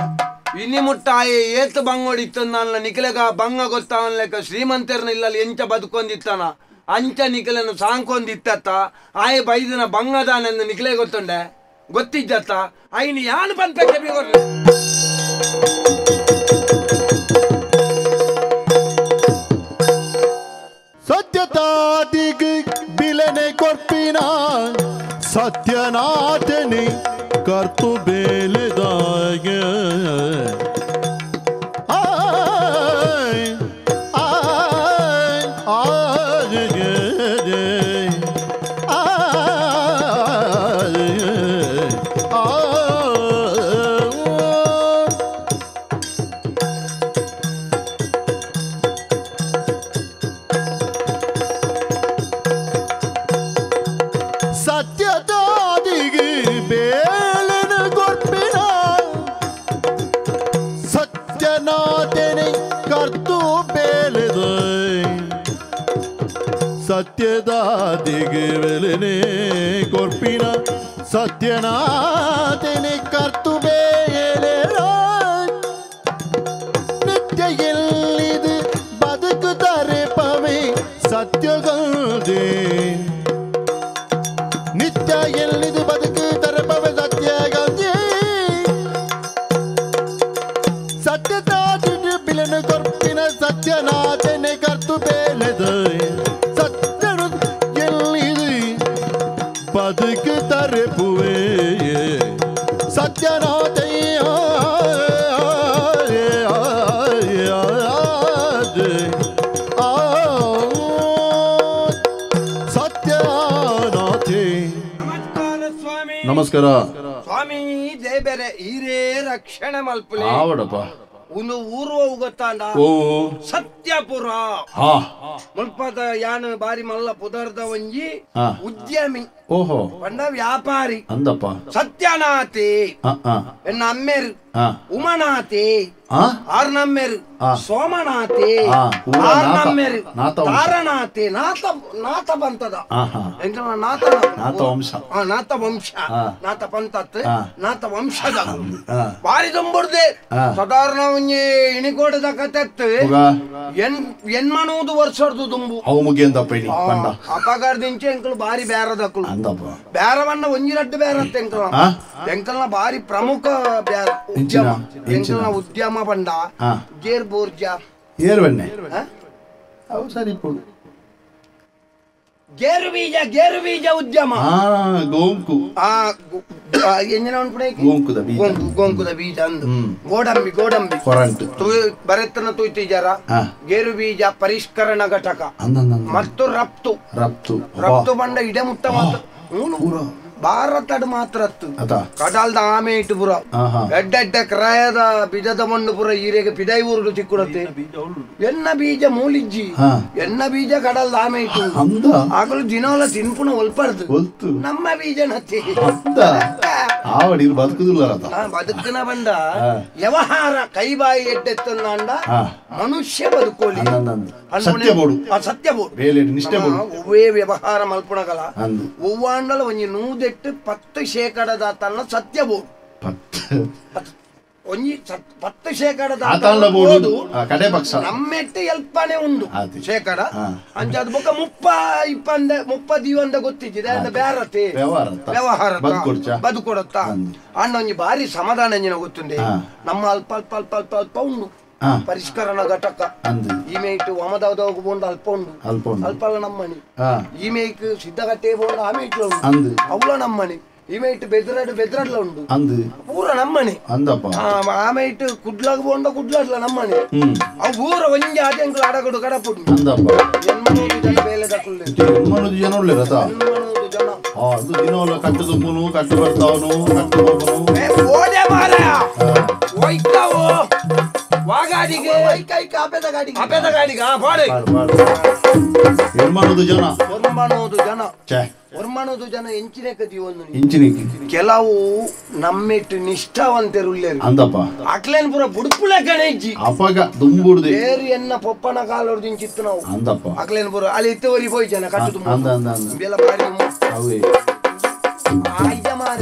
ಇನಿ ಮುಟ್ಟಾಯೆ ಏತು ಬಂಗೋಡಿತ್ತು ನನ್ನ ನಿಖಿಲೆಗ ಬಂಗ ಗೊತ್ತಾವನ್ ಲೆಕ್ಕ ಶ್ರೀಮಂತರ್ನ ಇಲ್ಲಲ್ಲಿ ಎಂಚ ಬದುಕೊಂದಿತ್ತಾನ ಅಂಚ ನಿಖಿಲನ್ನು ಸಾಂಕೊಂದಿತ್ತ ಆಯೆ ಬೈದಿನ ಬಂಗದಾನೆಂದು ನಿಖಿಲೆ ಗೊತ್ತುಂಡೆ ಗೊತ್ತಿದ್ದತ್ತ ಐನಿ ಯಾನು ಬಂದ್ಪೆಟ್ಟೆ ಬಿಗೋರ್ಲಿ ಸತ್ಯತಾದಿಗೆ ಬಿಲನೆ ಕೊರ್ಪಿನ ಸತ್ಯನಾಥನೆ ಕರ್ತು ಬೇಲೆದಾಯ ಸತ್ಯದಾದಿಗೆ ಬೇಲನ ಕೊರ್ಪಿನ ಸತ್ಯನಾಥನೆ ಕರ್ತು ಬೇಲೆದ ಸತ್ಯದಾದಿಗೆ ಬೇಲನೆ ಕೊರ್ಪಿನ ಸತ್ಯನಾಥನೆ ಕರ್ತು ಬೇಲೆದ ನಿತ್ಯ ಎಲ್ಲಿದು ಬದುಕುತ್ತಾರೆ ಪವೆ ಸತ್ಯಗದೆ ನಿತ್ಯ ಎಲ್ಲಿದು ಬದುಕು ತರಪವೆ ಸತ್ಯಗಂಜಿ ಸತ್ಯನಾಥನ ಬಿಲನು ಕೊರ್ಪಿನ ಸತ್ಯನಾಥನೆ ಕರ್ತು ಬೇಲೆದ ಸತ್ಯನು ಎಲ್ಲಿದು ಬದುಕು ತರಪುವೆ ಸತ್ಯನಾಥಯ್ಯ ನಮಸ್ಕಾರ ಸ್ವಾಮಿ ದೇಬೇರೆ ಹಿರೇ ರಕ್ಷಣೆ ಮಲ್ಪಲೆ ಆವಡಪ್ಪ ಒಂದು ಊರು ಗೊತ್ತಾಂಡ ಸತ್ಯಪುರ ಮುಲ್ಪದ ಯಾನು ಬಾರಿ ಮಲ್ಲ ಪುದರ್ದ ಒಂಜಿ ಉದ್ಯಮಿ ಓಹೋ ಪಂಡ ವ್ಯಾಪಾರಿ ಅಂದಪ್ಪ ಸತ್ಯನಾಥೆ ಎನ್ನ ಅಮ್ಮೇರು ಉಮನಾಥೆ ಆರ್ನಮ್ಮೇರು ಸೋಮನಾಥೆ ಆರ್ನಮ್ಮೇರು ತಾರನಾಥೆ ನಾಥ ಬಂತದ ನಾಥ ವಂಶ ನಾಥ ಪಂತತ್ ನಾಥ ವಂಶದ ಬಾರಿ ತುಂಬುಡ್ದೆ ಸಾಧಾರಣ ಒಂಜಿ ಇಣಿಕೋಡದ ಕತೆತ್ತು ಎನ್ಮನೂದು ವರ್ಷದ್ದು ತುಂಬು ಅವು ಮುಗಿಯಂದಪ್ಪ ಅಪಗಾರದಿಂಚೆ ಎಂಕಲು ಬಾರಿ ಬೇರದಕ್ಕಳು ಬೇರವನ್ನ ಒಂಜಿ ರಡ್ಡು ಬೇರತ್ತೆ ಎಂಕಲ್ನ ಬಾರಿ ಪ್ರಮುಖ ಬೇರ ಉದ್ಯಮ ಎಂಕಲ್ನ ಉದ್ಯಮ ಬಂಡ ಗೇರ್ ಬೋರ್ಜಾ ಏರ್ವಣ್ಣೆ ಅವು ಸರಿ ಗೇರು ಬೀಜ ಉದ್ಯಮ ಗೋಂಕು ಗೋಂಕುದ ಬೀಜ ಅಂದು ಗೋಡಂಬಿ ಬರೆತ್ತನ ತೂಯ್ತಿಜಾರ ಗೇರು ಬೀಜ ಪರಿಷ್ಕರಣ ಘಟಕ ಮತ್ತು ರಫ್ತು ಬಂಡ ಇಡೆ ಮುಟ್ಟ ಮಾತ್ರ ಭಾರತಡ್ ಮಾತ್ರ ಕಡಲ್ದ ಆಮೆ ಇಟ್ಟು ಪುರ ಎಡ್ಡೆಡ್ಡ ಕ್ರಯದ ಬೀಜದ ಮಣ್ಣು ಪುರ ಈರೆಗೆ ಪಿಡೈ ಊರುಡು ಚಿಕ್ಕುಡತ್ತೆ ಎನ್ನ ಬೀಜ ಮೂಲಿಜ್ಜಿ ಎನ್ನ ಬೀಜ ಕಡಲ್ದ ಆಮೆ ಇಟ್ಟು ಆಗಲು ದಿನವಲ್ಲ ತಿನ್ಪುಣ ಒಲ್ಪಡ್ದು ನಮ್ಮ ಬೀಜ ನತ್ತಿ ಬದುಕನ ಬಂಡ ವ್ಯವಹಾರ ಕೈಬಾಯಿ ಎಡ್ಡೆತ್ತಂದ ಮನುಷ್ಯ ಬದುಕೋಲಿ ಸತ್ಯ ಒವ್ವೇ ವ್ಯವಹಾರ ಮಲ್ಪುಣಗಲ ಒವ್ವಾಂಡಲ ಒಂಜಿ 110% ತನ್ನ ಸತ್ಯ ಬೋಡು ಒಂಜಿ 10% ಆತಂಡಬಹುದು ಕಡೆ ಪಕ್ಷ ನಮ್ಮೆಟ್ಟು ಎಲ್ಪನೆ ಉಂಡು ಶೇಕಡ ಅಂಚದು ಬೊಕ್ಕ 30 ಇವಂದ ಗೊತ್ತಿದ್ದಿದೆ ಅಂದ ಬ್ಯಾರತೆ ವ್ಯವಹಾರ ಬದುಕೊಡತ್ತ ಅಣ್ಣ ಒಂಜಿ ಬಾರಿ ಸಮಾಧಾನ ಅಂಜಿನ ಗೊತ್ತುಂಡೆ ನಮ್ಮ ಅಲ್ಪ ಅಲ್ಪ ಅಲ್ಪ ಅಲ್ಪ ಅಲ್ಪ ಉಂಡು ಪರಿಷ್ಕರಣ ಘಟಕ ಈಮೇಟ್ ಒಮದವದವಗ ಬೋಂಡು ಅಲ್ಪ ಉಂಡು ಅಲ್ಪ ನಮ್ಮನಿ ಈಮೇಕ್ ಸಿದ್ಧಗಟ್ಟೆ ಬೋಂಡು ಆಮೇಟ್ ಉಂಡು ಅವಳ ನಮ್ಮನಿ ಇಮೇಟ್ ಬೆದ್ರಡ್ಲ ಉಂಡು ಪೂರ ನಮ್ಮನೆ ಆಮೇಟ್ ಕುಡ್ಲಾಗ ಬೋಂಡ ಕುಡ್ಲಾಡ್ಲ ನಮ್ಮನೆ ಅವು ಪೂರ ಒಂಜಿ ಆಟಂಕಲ್ ಅಡಗಡು ಕಡಪುಡು ಬೇಲೆ ತಕೊಳ್ಳಿ ಜನ ಉಳ್ಳೆ ರಥ ಅದು ದಿನವಲ್ಲ ಕಟ್ಟು ತುಂಬುನು ಕಟ್ಟು ಬರ್ತಾವನು ಕಟ್ಟು ಬರ್ಬನು ಓಡೆ ಮಾರಾಯ ಒಯ್ಕಾವೋ ವಾಗಾಡಿಗೆ ಒಯ್ಕೈಕ ಅಪೆದ ಗಾಡಿಗೆ ಬಾಡೆ ಎರ್ಮನೋದು ಜನ ಹೊರಮಾನೋದು ಜನ ಎಂಚಿನ ಕತಿ ಒಂದು ಕೆಲವು ನಮ್ಮೆಟ್ಟು ನಿಷ್ಠಾವಂತರುಳ್ಳೇರು ಅಂದಪ್ಪ ಅಕ್ಲೇನ್ ಪುರ ಬುಡುಪುಳ ಗಣೇಜಿ ಅಪಗ ದುಂಬುಡ್ದೆ ಬೇರೆ ಎನ್ನ ಪೊಪ್ಪನ ಕಾಲೋರ್ದಿನ ಚಿತ್ತು ನಾವು ಅಂದಪ್ಪ ಅಕ್ಲೇನ್ ಪುರ ಅಲ್ಲಿ ಇತ್ತವರಿ ಹೋಯ್ ಜನ ಕಟ್ಟು ತುಂಬ ಬೆಲ್ಲ ಬಾರಿ ಅವೇ ಆಯ್ತ ಮಾರ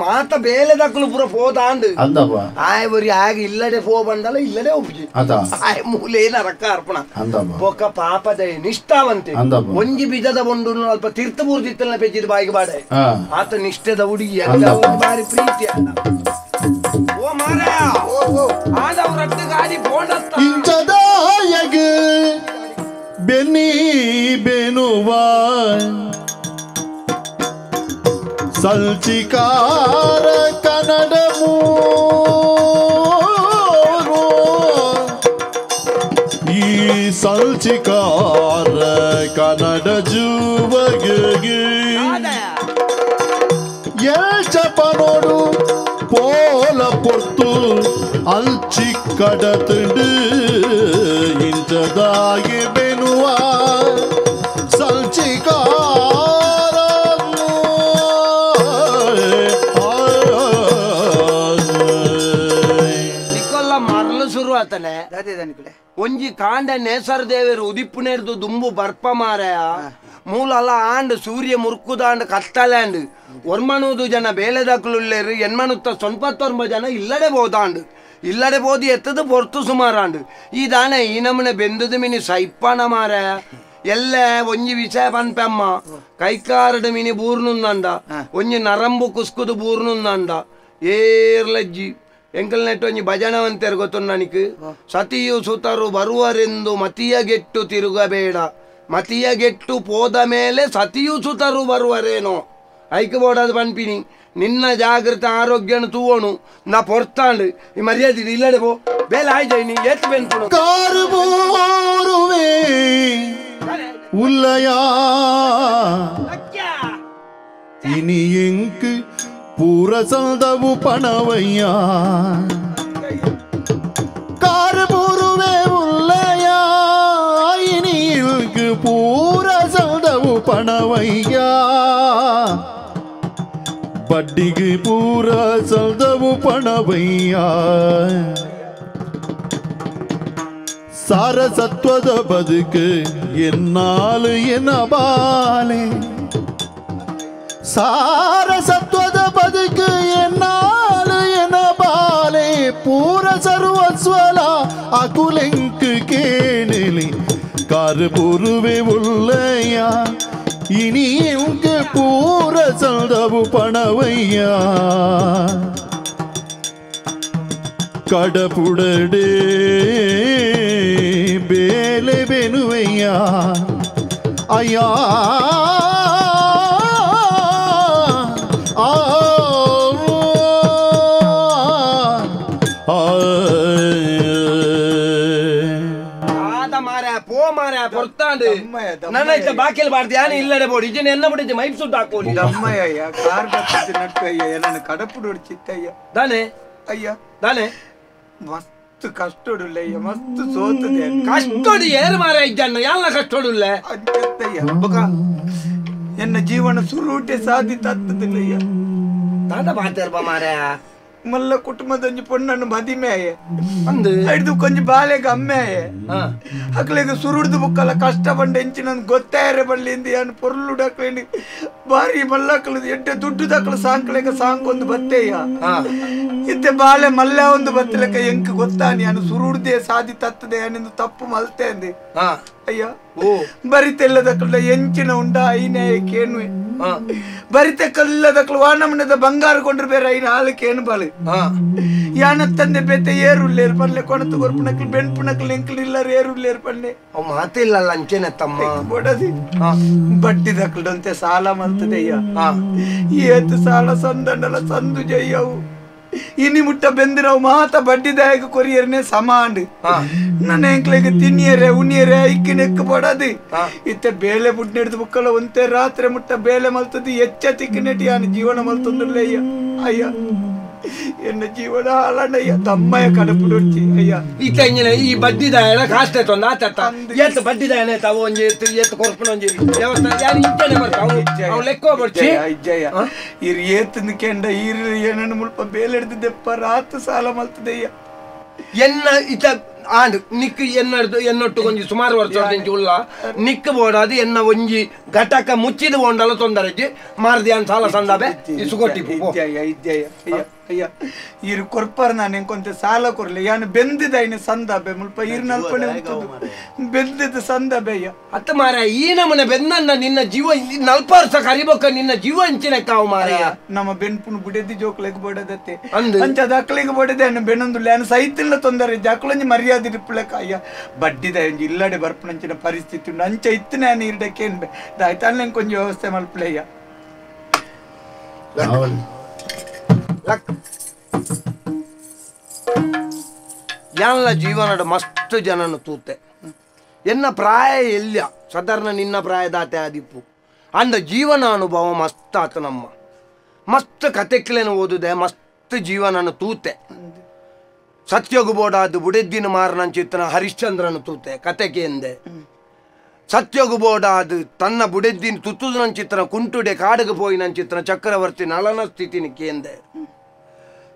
ಮಾತ ಬೇಲೆ ದಕ್ಕಲು ಪುರ ಪೋತಾಂಡು ಆಯ್ ಬರಿ ಆಗ ಇಲ್ಲಡೆ ಪೋ ಬಂದಲ್ಲ ಇಲ್ಲಡೆ ಒಪ್ಪಿಗೆ ಆಯ್ ಮೂಲೇನ ರಕ್ಕ ಅರ್ಪಣ ಬೊಕ್ಕ ಪಾಪದ ನಿಷ್ಠಾವಂತೆ ಒಂಜಿ ಬೀಜದ ಬಂಡು ಅಲ್ಪ ತೀರ್ಥಪೂರ್ತಿತ್ತಲ್ಲ ಪೆಜ್ಜಿದ ಬಾಯಿಗೆ ಬಾಡೆ ಆತ ನಿಷ್ಠದ ಹುಡುಗಿ ಬಾರಿ ಪ್ರೀತಿ ಓ ಮಾರಾಯ ಆದವ್ರ ಗಾಡಿ ಬೋಂಡತ್ತ ಇಂಚದಾಯಗ ಬೆನ್ನಿ ಬೆನುವ ಸಲ್ಚಿಕಾರ ಕನ್ನಡ ಮೂರು ಈ ಸಲ್ಚಿಕಾರ ಕನ್ನಡ ಜುವಗೆ ಎಲ್ಚಪನೋಡು போல பொறுத்து அல்ச்சி கடத்துண்டு இன்றதாகி பெனுவா சல்ச்சிகார ನಿಕ್ಕೊಲ್ಲ ಮರಲು ಶುರು ಆತನೆ ಒಂಜಿ ಕಾಂಡ ನೇಸರ ದೇವರು ಉದಿಪ್ಪುನೇರ್ದು ದುಂಬು ಬರ್ಪ ಮಾರಾಯ ಮೂಲಲ್ಲ ಆಂಡ್ ಸೂರ್ಯ ಮುರ್ಕುದಾಂಡ್ ಕತ್ತಲಾಂಡ್ ಒರ್ಮಣುದು ಜನ ಬೇಲೆದಾಕಲುಳ್ಳೇರು ಎನ್ಮಣುತ್ತ 99 ಜನ ಇಲ್ಲಡೆ ಬೋದಿ ಎತ್ತದು ಪೊರ್ತು ಸುಮಾರಾಂಡ್ ಈ ದಾನೆ ಈ ನಮನೆ ಬೆಂದದು ಮಿನಿ ಸೈಪ್ಪಣ ಮಾರಾಯ ಎಲ್ಲ ಒಂಜಿ ವಿಷಯ ಪನ್ಪೆಮ್ಮ ಕೈಕಾರಡು ಮಿನಿ ಬೂರ್ನುಂದಂಡ ಒಂಜಿ ನರಂಬು ಕುಸ್ಕುದು ಬೂರ್ನುಂದಂಡ ಏರ್ಲಜ್ಜಿ ಎಂಕಲ್ ನೆಟ್ಟು ಒಂಜಿ ಭಜನವಂತೇರು ಗೊತ್ತು ನನಗೆ ಸತಿಯು ಸುತರು ಬರುವರೆಂದು ಮತಿಯಗೆಟ್ಟು ತಿರುಗಬೇಡ ಮತಿಯಗೆಟ್ಟು ಪೋದ ಮೇಲೆ ಸತಿಯು ಸುತರು ಬರುವರೇನೋ ಐಕೆ ಬೋಡದು ಪನ್ಪಿನಿ ನಿನ್ನ ಜಾಗೃತ ಆರೋಗ್ಯನು ತೂವಣು ನಾ ಪೊರ್ತಾಂಡು ಈ ಮರ್ಯಾದೆ ಇಲ್ಲಡೆ ಪೋ ಬೇಲೆ ಆಯ್ತು ನೀ ಎತ್ತು ಬೆನ್ಪುಣು ಕಾರು ಬೋರುವೆ ಉಲ್ಲಯ ಇನಿ ಎಂಕ್ ಪೂರ ಸಲ್ದವು ಪಣವಯ್ಯ ಕಾರು ಬೋರುವೆ ಉಲ್ಲಯ ಇನಿ ಎಂಕ್ ಪೂರ ಸಲ್ದವು ಪಣವಯ್ಯ ಬಡ್ಡಿಗೆ ಪೂರ ಸಲ್ದವು ಪಣವಯ್ಯ ಸಾರಸತ್ವದ ಬದುಕು ಎನ್ನಾಲು ಎನ್ನಬಾಲೆ ಸಾರಸತ್ವದ ಬದುಕು ಎನ್ನಾಲು ಎನ್ನಬಾಲೆ ಪೂರ ಸರ್ವಸ್ವಲ ಅಕುಲೆಂಕ್ ಕೇಣಲಿ ಕಾರು ಪೂರುವೆ ಉಲ್ಲಯ್ಯ ಇನಿ ಎಂಕ್ ಪೂರ ಸಲ್ದವು ಪಣವಯ್ಯ கடப்புடடே ಬೇಲೆ ಬೆನುವಯ್ಯ ಅಯ್ಯಾ ಪೊರ್ತಾಂಡು ನನ್ನ ಇತ್ತ ಬಾಕಿಲ್ ಬಾರ್ದು ಯಾನು ಇಲ್ಲಡೆ ಬೋಡಿ ಇಜನ ಎನ್ನ ಬಿಡಿದ್ದು ಮೈಪ್ ಸುಟ್ಟು ಹಾಕೋಲಿ ದಮ್ಮಯ್ಯ ಕಾರ್ ಬರ್ತದೆ ನಟ್ಟಯ್ಯ ನನ್ನ ಕಡಪುಡು ಚಿತ್ತಯ್ಯ ದಾನೆ ಅಯ್ಯ ದಾನೆ ಮಸ್ತ್ ಕಷ್ಟೋಡುಲ್ಲಯ್ಯ ಮಸ್ತ್ ಸೋತದೆ ಕಷ್ಟೋಡು ಏರು ಮಾರ ಇದ್ದಣ್ಣ ಎಲ್ಲ ಕಷ್ಟೋಡುಲ್ಲ ಅಜ್ಜತ್ತಯ್ಯ ಬೊಕ ಎನ್ನ ಜೀವನ ಸುರೂಟೆ ಸಾಧಿ ತತ್ತದಿಲ್ಲಯ್ಯ ತಾತ ಮಾತಾಡ್ಬ ಮಾರ ಮಲ್ಲ ಕುಟುಂಬದ ಪೊಣ್ಣನ್ನು ಮದಿಮೆಯೇ ಹಿಡಿದು ಕೊಂಚ ಬಾಲೆಗೆ ಅಮ್ಮೆಯೇ ಅಕ್ಲೆಗೆ ಸುರುಡ್ದು ಬುಕ್ಕಲ್ಲ ಕಷ್ಟ ಬಂಡ ಎಂಚಿನ ಗೊತ್ತಾಯರೆ ಬಳ್ಳಿಂದ ಏನು ಪೊರ್ಲು ಡಕ್ಲೇಂಡಿ ಬಾರಿ ಮಲ್ಲಕ್ಕಳು ಎಡ್ಡೆ ದುಡ್ಡು ದಕ್ಕಳು ಸಾಂಕ್ಲೆಗೆ ಸಾಂಕೊಂದು ಬತ್ತೇಯ ಇತ್ತೆ ಬಾಲೆ ಮಲ್ಲ ಒಂದು ಬತ್ತಲೆಕ್ಕ ಎಂಕ್ ಗೊತ್ತಾನಿ ಅನು ಸುರುಡ್ದೆ ಸಾದಿ ತತ್ತದೆ ಅನಿಂದು ತಪ್ಪು ಮಲ್ತೆ ಅಂದೆ ಅಯ್ಯ ಬರಿತೆಲ್ಲದಕ್ಕಳ ಎಂಚಿನ ಉಂಡ ಐನೇ ಕೇನುವೆ ಬರಿತೆ ಕಲ್ಲದಕ್ಕಳು ವಾನಮನದ ಬಂಗಾರ ಕೊಂಡ್ರು ಬೇರೆ ಐನ ಹಾಲಕ್ಕೆ ಏನು ಬಾಳು ಯಾನ ತಂದೆ ಬೇತೆ ಏರುಳ್ಳೇರು ಪಲ್ಲೆ ಕೊಣತು ಗೊರ್ಪುನಕ್ಲು ಬೆಣ್ಪುನಕ್ಲು ಎಂಕ್ಲು ಇಲ್ಲರು ಏರುಳ್ಳೇರು ಪಲ್ಲೆ ಅವ್ ಮಾತಿಲ್ಲ ಅಂಚೆನೆ ತಮ್ಮ ಬಡದಿ ಬಡ್ಡಿ ದಕ್ಕಳಂತೆ ಸಾಲ ಮಲ್ತದೆಯ್ಯ ಏತು ಸಾಲ ಸಂದಂಡಲ ಸಂದು ಜಯ್ಯವು ಇನಿ ಮುಟ್ಟ ಬೆಂದಿರವು ಮಾತ ಬಡ್ಡಿದಾಯಕ ಕೊರಿಯರ್ನೆ ಸಮಾಂಡ್ ನನ್ನ ಎಂಕ್ಲೆಗೆ ತಿನ್ನಿಯರೆ ಉಣಿಯರೆ ಐಕ್ಕಿನೆಕ್ ಬಡದಿ ಇತ್ತೆ ಬೇಲೆ ಬುಡ್ ನೆಡ್ದು ಬುಕ್ಕಲ ಒಂತೆ ರಾತ್ರಿ ಮುಟ್ಟ ಬೇಲೆ ಮಲ್ತದಿ ಎಚ್ಚ ತಿಕ್ಕಿನೆಟಿ ಆನ ಜೀವನ ಮಲ್ತೊಂದುಲ್ಲಯ್ಯ ಅಯ್ಯ ಎನ್ನ ಜೀವನ ಹಾಳಣ್ಣಯ್ಯ ತಮ್ಮಯ್ಯ ಕಡಪುಡೊಡ್ಚಿ ಅಯ್ಯ ಇತ್ತ ಈ ಬಡ್ಡಿದಾಯನ ಕಾಸ್ತೆ ತೊಂದ ಆತ ಎತ್ತು ಬಡ್ಡಿದಾಯನ ತಾವು ಒಂಜಿ ಎತ್ತು ಕೊರ್ಪುನ ಒಂಜಿ ದೇವಸ್ಥಾನ ಯಾರು ಇಂಚನೆ ಬರ್ತಾವು ಅವು ಲೆಕ್ಕ ಬರ್ಚಿ ಅಜ್ಜಯ್ಯ ಇರ್ ಏತನ ಕೆಂಡ ಈರ್ ಏನನ್ನು ಮುಲ್ಪ ಬೇಲೆ ಹಿಡ್ದಿದ್ದೆಪ್ಪ ರಾತ್ ಸಾಲ ಮಲ್ತದಯ್ಯ ಎನ್ನ ಇತ ಆಂಡ್ ನಿಕ್ ಎನ್ನೊಟ್ಟು ಒಂಜಿ ಸುಮಾರು ವರ್ಷ ಉಳ್ಳ ನಿಕ್ ಬೋಡಾದು ಎನ್ನ ಒಂಜಿ ಘಟಕ ಮುಚ್ಚಿದ ಬೋಂಡಲ ತೊಂದರೆಜ್ಜಿ ಮಾರ್ದಿಯಾನ್ ಸಾಲ ಸಂದಾಬೆ ಇಸುಗೊಟ್ಟಿ ಅಯ್ಯ ಇರು ಕೊರ್ಪಾರ ನಾನು ಎಂಕೊಂತೆ ಸಾಲ ಕೊರ್ಲಿ ಯಾನು ಬೆಂದಿದ ಇನ್ನು ಸಂದಾಬೆ ಮುಲ್ಪ ಇರ್ ನಲ್ಪಣೆ ಬೆಂದಿದ ಸಂದಾಬೆ ಅಯ್ಯ ಅತ್ತ ಮಾರ ಈ ನಮ್ಮನೆ ಬೆಂದನ್ನ ನಿನ್ನ ಜೀವ ನಲ್ಪ ವರ್ಷ ಕರಿಬೊಕ್ಕ ನಿನ್ನ ಜೀವ ಹಂಚಿನ ಕಾವು ಮಾರ ನಮ್ಮ ಬೆನ್ಪುನ್ ಬುಡೆದಿ ಜೋಕ್ಲೆಗ್ ಬೋಡದತ್ತೆ ಅಂಚ ದಕ್ಲಿಗೆ ಬೋಡದೆ ಅನ್ನ ಬೆನ್ನೊಂದು ಲ್ಯಾನ್ ಸೈತಿಲ್ಲ ತೊಂದರೆ ಜಾಕ್ಳಂಜಿ ಮರ್ಯಾದೆ ಇರ್ಪುಳಕ ಅಯ್ಯ ಬಡ್ಡಿದ ಒಂಜಿ ಇಲ್ಲಡೆ ಬರ್ಪುನಂಚಿನ ಪರಿಸ್ಥಿತಿ ಉಂಡು ಅಂಚ ಇತ್ತು ನಾನು ಇರ್ಡಕ್ಕೆ ಏನ್ ಆಯ್ತು ಅಲ್ಲ ಕೊಂಚ ವ್ಯವಸ್ಥೆ ಮಲ್ಪುಳಯ್ಯ ಯಾನ ಜೀವನದ ಮಸ್ತ್ ಜನನು ತೂತೆ ಎನ್ನ ಪ್ರಾಯ ಎಲ್ಯ ಸಾಧಾರಣ ನಿನ್ನ ಪ್ರಾಯ ದಾತೆ ಆದಿಪ್ಪು ಅಂದ ಜೀವನ ಅನುಭವ ಮಸ್ತ್ ಆತ ನಮ್ಮ ಮಸ್ತ್ ಕತೆಕ್ಲೇನು ಓದುದೆ ಮಸ್ತ್ ಜೀವನನು ತೂತೆ ಸತ್ಯಗು ಬೋಡಾದು ಬುಡೆದ್ದಿನ ಮಾರನ ಚಿತ್ರ ಹರಿಶ್ಚಂದ್ರನು ತೂತೆ ಕತೆಗೆ ಎಂದೆ ಸತ್ಯಗು ಬೋಡಾದು ತನ್ನ ಬುಡೆದ್ದಿನ ತುತ್ತುದ ಚಿತ್ರ ಕುಂಟುಡೆ ಕಾಡಿಗೆ ಪೋಯಿನ ಚಿತ್ರ ಚಕ್ರವರ್ತಿ ನಳನ ಸ್ಥಿತಿನಿ ಕೇಂದೆ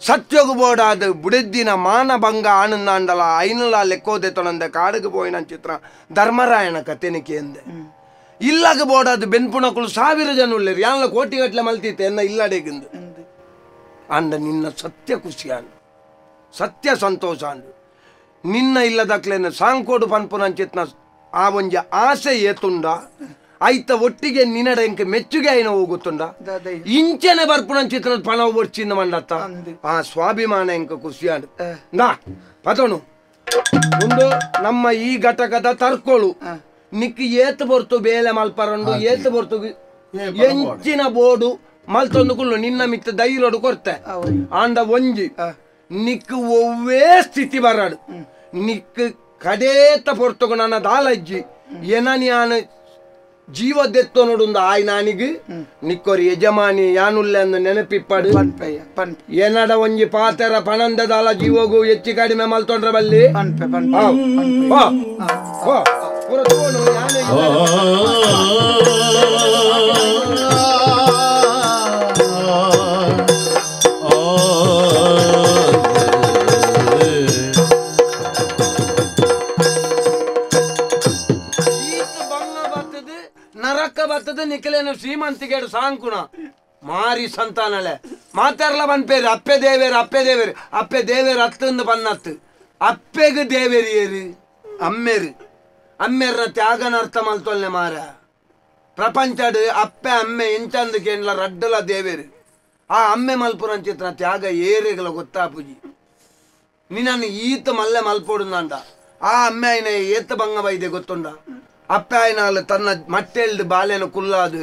ಸತ್ಯಗು ಬೋಡಾದ ಬುಡೆದ್ದಿನ ಮಾನಭಂಗ ಆನಂದಾಂಡಲ ಐನಲ ಲೆಕ್ಕೋದೆ ತೊನಂದೆ ಕಾಡಿಗೆ ಪೋಯಿನ ಚಿತ್ರ ಧರ್ಮರಾಯಣ ಕತೆನಿ ಕೇಂದೆ ಇಲ್ಲಗ ಬೋಡಾದು ಬೆನ್ಪುಣಕುಲು 1000 ಜನ ಉಳ್ಳೇರು ಯಾನಲ ಕೋಟಿಗಟ್ಲೆ ಮಲ್ತಿತ್ತೆ ಎನ್ನ ಇಲ್ಲಡೆಗಿಂದು ಅಂಡ ನಿನ್ನ ಸತ್ಯ ಖುಷಿಯಾನು ಸತ್ಯ ಸಂತೋಷ ಅಂದು ನಿನ್ನ ಇಲ್ಲದಕ್ಲೇನು ಸಾಂಕೋಡು ಪನ್ಪುನಂಚಿತ್ನ ಆ ಒಂಜಿ ಆಸೆ ಏತುಂಡ ಐತ ಒಟ್ಟಿಗೆ ನಿನ್ನಡ ಎಂಕೆ ಮೆಚ್ಚುಗೆ ಐನ ಹೋಗುತ್ತುಂಡ ಇಂಚನೆ ಬರ್ಪುನಂಚಿತ್ರ ಪಣ ಒಡ್ಚಿಂದ ಮಂಡತ್ತ ಆ ಸ್ವಾಭಿಮಾನ ಎಂಕ ಖುಷಿಯಾಡು ನಾ ಪತೋಣು ಒಂದು ನಮ್ಮ ಈ ಘಟಕದ ತರ್ಕೋಳು ನಿಕ್ ಏತ್ ಬರ್ತು ಬೇಲೆ ಮಲ್ಪರಂಡು ಏತ್ ಬರ್ತು ಎಂಚಿನ ಬೋಡು ಮಲ್ತೊಂದು ಕುಳ್ಳು ನಿನ್ನ ಮಿತ್ತ ಧೈರ್ಯಡು ಕೊರ್ತೆ ಆಂಡ ಒಂಜಿ ನಿಕ್ ಒವ್ವೇ ಸ್ಥಿತಿ ಬರಡು ನಿಕ್ ಕಡೇತ ಪೊರ್ತುಗು ನನ್ನ ದಾಲಜ್ಜಿ ಏನನಿಯಾನ ಜೀವ ದೆತ್ತೋ ನೋಡುಂದ ಆಯ್ ನಾನಿಗೆ ನಿಕ್ಕೋರಿ ಯಜಮಾನಿ ಯಾನುಲ್ಲೆ ಅಂದು ನೆನಪಿಪ್ಪಡು ಏನಡ ಒಂಜಿ ಪಾತೆರ ಪಣಂದ ದಾಲ ಜೀವಗು ಹೆಚ್ಚಿ ಕಡಿಮೆ ಮಲ್ತೊಂಡ್ರ ಬಲ್ಲಿ ನರಕ ಬರ್ತದೆ ನಿಖಲೇನು ಶ್ರೀಮಂತಿಗೇಡು ಸಾಂಕುಣ ಮಾರಿ ಸಂತಾನಳೆ ಮಾತಾರ್ಲ ಬನ್ಪೇರು ಅಪ್ಪೆ ದೇವೇರು ಹತ್ತಂದು ಬನ್ನತ್ತು ಅಪ್ಪೆಗೆ ದೇವೇರಿಯರು ಅಮ್ಮೇರ್ನ ತ್ಯಾಗನ ಅರ್ಥ ಮಲ್ತೊಲ್ಲೆ ಮಾರ ಪ್ರಪಂಚಡ್ ಅಪ್ಪೆ ಅಮ್ಮೆ ಎಂಚಂದು ಕೇಂದ್ರ ರಡ್ಡಲ ದೇವೇರು ಆ ಅಮ್ಮೆ ಮಲ್ಪುರನ್ ಚಿತ್ರ ತ್ಯಾಗ ಏರೆಗಳ ಗೊತ್ತಾಪುಜಿ ನಿನ್ನನ್ನು ಈತ ಮಲ್ಲೆ ಮಲ್ಪೋಡುಂದಂಡ ಆ ಅಮ್ಮೆ ಆಯ್ನ ಏತ ಭಂಗ ಬೈದೆ ಗೊತ್ತುಂಡ ಅಪ್ಪೆ ಆಯ್ನಾಲು ತನ್ನ ಮಟ್ಟೆಲ್ದು ಬಾಲೆನು ಕುಲ್ಲಾದು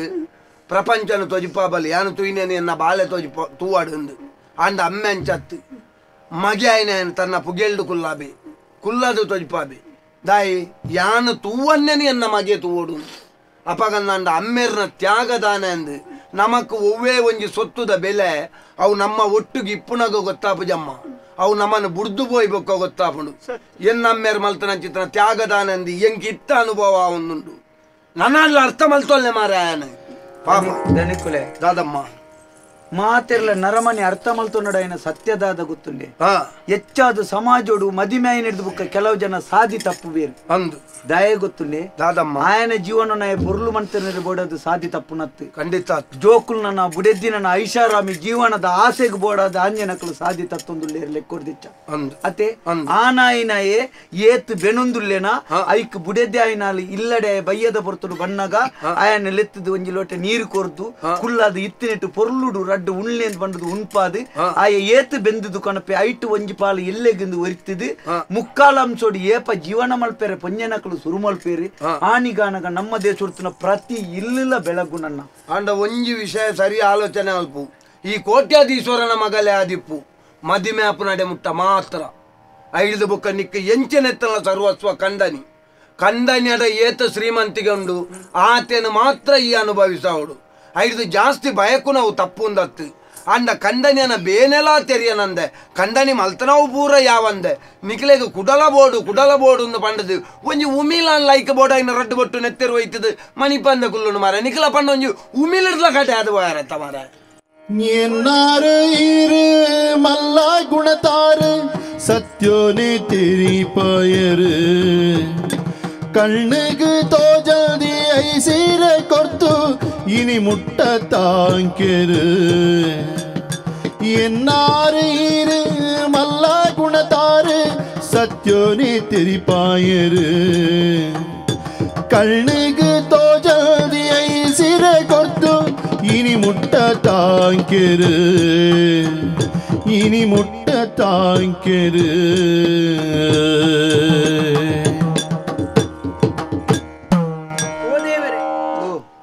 ಪ್ರಪಂಚನು ತೊಜಿಪಾಬಲಿ ಯಾನು ತುಯ್ನೇನು ಎನ್ನ ಬಾಲೆ ತೊಜಿಪ ತೂವಾಡು ಅಂಡ ಅಮ್ಮೆ ಅಂಚತ್ತು ಮಗೆ ಆಯ್ನ ತನ್ನ ಪುಗೆಲ್ಡು ಕುಲ್ಲಾದು ತೊಜಿಪಾಬಿ ದಾಯಿ ಯಾನು ತೂವನ್ನೇನು ಎನ್ನ ಮಗೆ ತೂವೋಡು ಅಪಗಂದ ಅಮ್ಮೇರ್ನ ತ್ಯಾಗದಾನ ಅಂದು ನಮಕ್ ಒವ್ವೇ ಒಂಜಿ ಸೊತ್ತುದ ಬೆಲೆ ಅವು ನಮ್ಮ ಒಟ್ಟಿಗೆ ಇಪ್ಪುನಾಗ ಗೊತ್ತಾಪುಜಮ್ಮ ಅವು ನಮ್ಮನ್ನು ಬುಡ್ದು ಬೋಯ್ಬೇಕೋ ಗೊತ್ತಾಪುಂಡು ಎನ್ನಮ್ಮೇರ್ ಮಲ್ತನ ಚಿತ್ರ ತ್ಯಾಗದಾನ ಅಂದು ಎಂಗೆ ಇತ್ತ ಅನುಭವ ಒಂದುಂಡು ನನ್ನಲ್ಲಿ ಅರ್ಥ ಮಲ್ತೊಲ್ಲೆ ಮಾರಾಯನ ಪಾಪ ದಾದಮ್ಮ ಮಾತೆರ್ಲ ನರಮನೆ ಅರ್ಥ ಮಲ್ತೊಂಡಾಯನ ಸತ್ಯದಾದ ಗೊತ್ತುಂಡೆ ಹೆಚ್ಚಾದ ಸಮಾಜೋಡು ಮದಿಮೆಯ ನಡೆದು ಬುಕ್ಕ ಕೆಲವು ಜನ ಸಾಧಿ ತಪ್ಪು ಬೇರು ಅಂದು ದಯ ಗೊತ್ತುಂಡೆ ದಾದಮ್ಮ ಆಯನ ಜೀವನ ಪೊರ್ಲು ಮಂತನ ಬೋಡದು ಸಾಧಿ ತಪ್ಪು ನತ್ತು ಖಂಡಿತ ಜೋಕುಲ್ ನನ್ನ ಬುಡೆದ್ದಿ ನನ್ನ ಐಷಾರಾಮಿ ಜೀವನದ ಆಸೆಗೆ ಬೋಡಾದ ಆಂಜನಕಲು ಸಾಧಿ ತತ್ತೊಂದುಲ್ಲೆ ಲೆಕ್ಕೊಡ್ದಿಚ್ಚ ಅತೆ ಆನಾಯಿನಯೇ ಏತ್ ಬೆನೊಂದುಲ್ಲೆನ ಐಕ್ ಬುಡೆದ್ದೆ ಆಯ್ನಾಲಿ ಇಲ್ಲಡೆ ಬಯ್ಯದ ಬರ್ತಡು ಬಣ್ಣಗ ಆಯನ ಲೆತ್ತದು ಒಂಜಿ ಲೋಟೆ ನೀರು ಕೊರ್ದು ಕುಲ್ಲಾದ ಇತ್ತಿನೆಟ್ಟು ಪೊರ್ಲುಡು ರಡ್ಡು ಉಣ್ಲೆ ಅಂತ ಬಂದದು ಉಣ್ಪಾದು ಆಯ ಏತ್ ಬೆಂದದು ಕಣಪೆ ಐಟು ಒಂಜಿ ಪಾಲು ಎಲ್ಲೆಗಿಂದು ಒರಿತದು ಮುಕ್ಕಾಲಂಸೋಡಿ ಏಪ ಜೀವನ ಮಲ್ಪೇರೆ ಪೊಂಜನಕಲು ಸುರು ಮಲ್ಪೇರಿ ಆನಿಗಾನಗ ನಮ್ಮ ದೇಶ ಉಡ್ತಿನ ಪ್ರತಿ ಇಲ್ಲಿಲ್ಲ ಬೆಳಗು ನನ್ನ ಅಂಡ ಒಂಜಿ ವಿಷಯ ಸರಿ ಆಲೋಚನೆ ಅಲ್ಪು ಈ ಕೋಟ್ಯಾಧೀಶ್ವರನ ಮಗಲೇ ಆದಿಪ್ಪು ಮದಿಮೆ ಅಪ್ಪು ನಡೆ ಮುಟ್ಟ ಮಾತ್ರ ಐದು ಬುಕ್ಕ ನಿಕ್ಕ ಎಂಚನೆತ್ತಲ ಸರ್ವಸ್ವ ಕಂಡನಿ ಅದ ಏತ ಶ್ರೀಮಂತಿಗೆ ಉಂಡು ಆತೇನು ಮಾತ್ರ ಈ ಅನುಭವಿಸವಡು ಐದು ಜಾಸ್ತಿ ಬಯಕು ನಾವು ತಪ್ಪುಂದತ್ತು ಅಂಡ ಕಂಡನಿಯನ ಬೇನೆಲ್ಲ ತೆರಿಯನಂದೆ ಕಂಡನಿ ಮಲ್ತನವು ಪೂರ ಯಾವಂದೆ ನಿಖಿಲೆಗೆ ಕುಡಲ ಬೋಡು ಪಂಡದು ಒಂಜಿ ಉಮಿಲಾನ್ ಲೈಕ್ ಬೋರ್ಡ್ ಐನ ರಡ್ಡು ಬೊಟ್ಟು ನೆತ್ತೆರು ಹೋಯ್ತದು ಮಣಿಪಂದ ಕುಲ್ಲುನು ಮಾರ ನಿಖಿಲ ಪಂಡ ಒಂಜಿ ಉಮಿಲಿಡ್ಲ ಕಟೆ ಅದು ಹೋಯಾರತ್ತ ಮಾರ ಎನ್ನಾರು ಇರು ಮಲ್ಲ ಗುಣತಾರು ಸತ್ಯೋನೆ ತೆರಿ ಪಯರು ಕಣ್ಣಿಗೆ ತೋಜಲ್ದಿ ಐಸೀರೆ ಕೊರ್ತು ಇನಿ ಮುಟ್ಟ ತಾಂಕೆರು ಎನ್ನಾರು ಇರು ಮಲ್ಲ ಗುಣತಾರು ಸತ್ಯೋನೆ ತೆರಿ ಪಾಯರು ಕಣ್ಣಿಗೆ ತೋಜಲ್ದಿ ಐಸೀರೆ ಕೊರ್ತು ಇನಿ ಮುಟ್ಟ ತಾಂಕೆರು ಇನಿ ಮುಟ್ಟ ತಾಂಕೆರು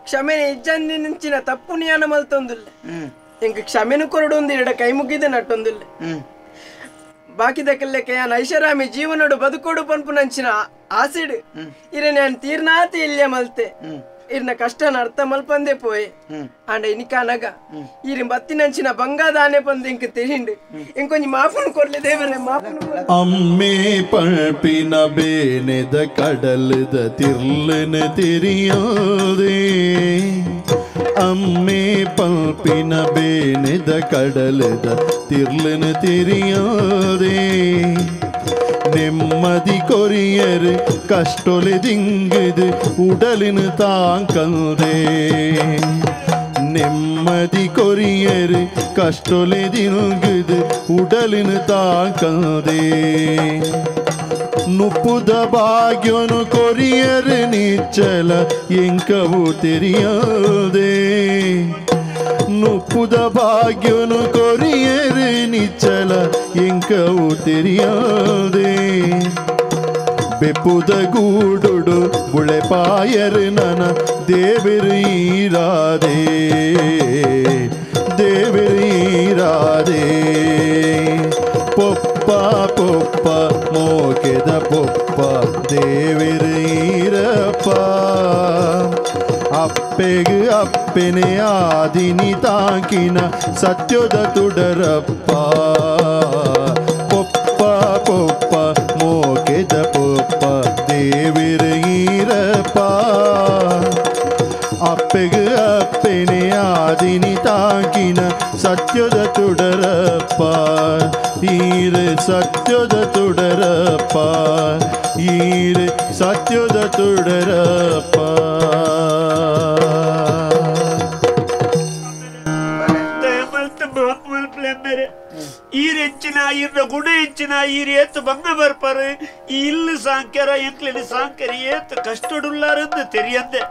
ಕ್ಷಮೆನೆ ಇಜ್ಜಂದಿನ ತಪ್ಪು ನಿಯಾನ ಮಲ್ತೊಂದಿಲ್ಲ ಎಂಕ ಕ್ಷಮೆನು ಕೊರಡೊಂದು ಎರಡ ಕೈ ಮುಗಿದ ನಟ್ಟೊಂದಿಲ್ಲ ಬಾಕಿದಕ್ಕೆಲ್ಲಕ್ಕೆ ಯಾನ್ ಐಷಾರಾಮಿ ಜೀವನೋಡು ಬದುಕೋಡು ಪನ್ಪು ನಂಚಿನ ಆಸಿಡ್ ಇರ ನಾನು ತೀರ್ನಾತಿ ಇಲ್ಲೇ ಮಲ್ತೆ ಇರ್ನ ಕಷ್ಟನ ಅರ್ಥ ಮಲ್ಪಂದೆ ಪೋಯೆ ಅಂಡ ಇನಿಕಾನಗ ಇರಿ ಬತ್ತಿನಂಚಿನ ಬಂಗಾದಾನೆ ಪಂದು ಇಂಕ ತಿಳಿಂಡು ಇಂಕೊಂಜಿ ಮಾಫನು ಕೊರ್ಲೆ ದೇವರೇ ಮಾಫನು ಅಮ್ಮೆ ಪಳ್ಪಿನ ಬೇನೆದ ಕಡಲದ ತಿರ್ಲನ ತಿರಿಯೋದೆ ಅಮ್ಮೆ ಪಳ್ಪಿನ ಬೇನೆದ ಕಡಲದ ತಿರ್ಲನ ತಿರಿಯೋದೆ ನೆಮ್ಮದಿ ಕೊರಿಯರು ಕಷ್ಟೊಲೆ ದಿಂಗದು ಉಡಲಿನ ತಾಂಕಲ್ದೆ ನೆಮ್ಮದಿ ಕೊರಿಯರು ಕಷ್ಟೊಲೆ ದಿಂಗದು ಉಡಲಿನ ತಾಂಕಲ್ದೆ ನುಪ್ಪುದ ಭಾಗ್ಯನು ಕೊರಿಯರು ನಿಚ್ಚಲ ಎಂಕವು ತೆರಿಯೋದೆ ನುಪ್ಪುದ ಭಾಗ್ಯನು ಕೊರಿಯರು ನಿಚ್ಚಲ ಎಂಕವು ತೆರಿಯೋದೆ ಬೆಪ್ಪುದ ಗೂಡುಡು ಬುಳೆ ಪಾಯರು ನನ ದೇವರೀರಾದೆ ಪೊಪ್ಪ ಪೊಪ್ಪ ಮೋಕೆದ ಪೊಪ್ಪ ದೇವರೀರಪ್ಪ ಅಪ್ಪೆಗೆ ಅಪ್ಪೆನೆ ಆದಿನಿ ತಾಕಿನ ಸತ್ಯದ ತುಡರಪ್ಪ ಪೊಪ್ಪ ಪೊಪ್ಪ ಮೋಕೆದ ಪೊಪ್ಪ ದೇವರೀರಪ್ಪ ಅಪ್ಪೆಗೆ ಅಪ್ಪೆನೆ ಆದಿನಿ ತಾಕಿನ ಸತ್ಯದ ತುಡರಪ್ಪ ಈರೆ ಸತ್ಯದ ತುಡರಪ್ಪ ಈರೆ ಸತ್ಯದ ತುಡರಪ್ಪ ಈರೆಂಚಿನ ಈರ್ನ ಗುಣ ಹೆಂಚಿನ ಈರ್ ಏತ್ ಬಂಗ ಬರ್ಪಾರು ಈ ಇಲ್ಲು ಸಾಂಕ್ಯರ ಎಂಕ್ಲಿನ ಸಾಂಕ್ಯರ ಏತ್ ಕಷ್ಟಡುಲ್ಲಾರಂದು ತೆರಿಯಂದೆ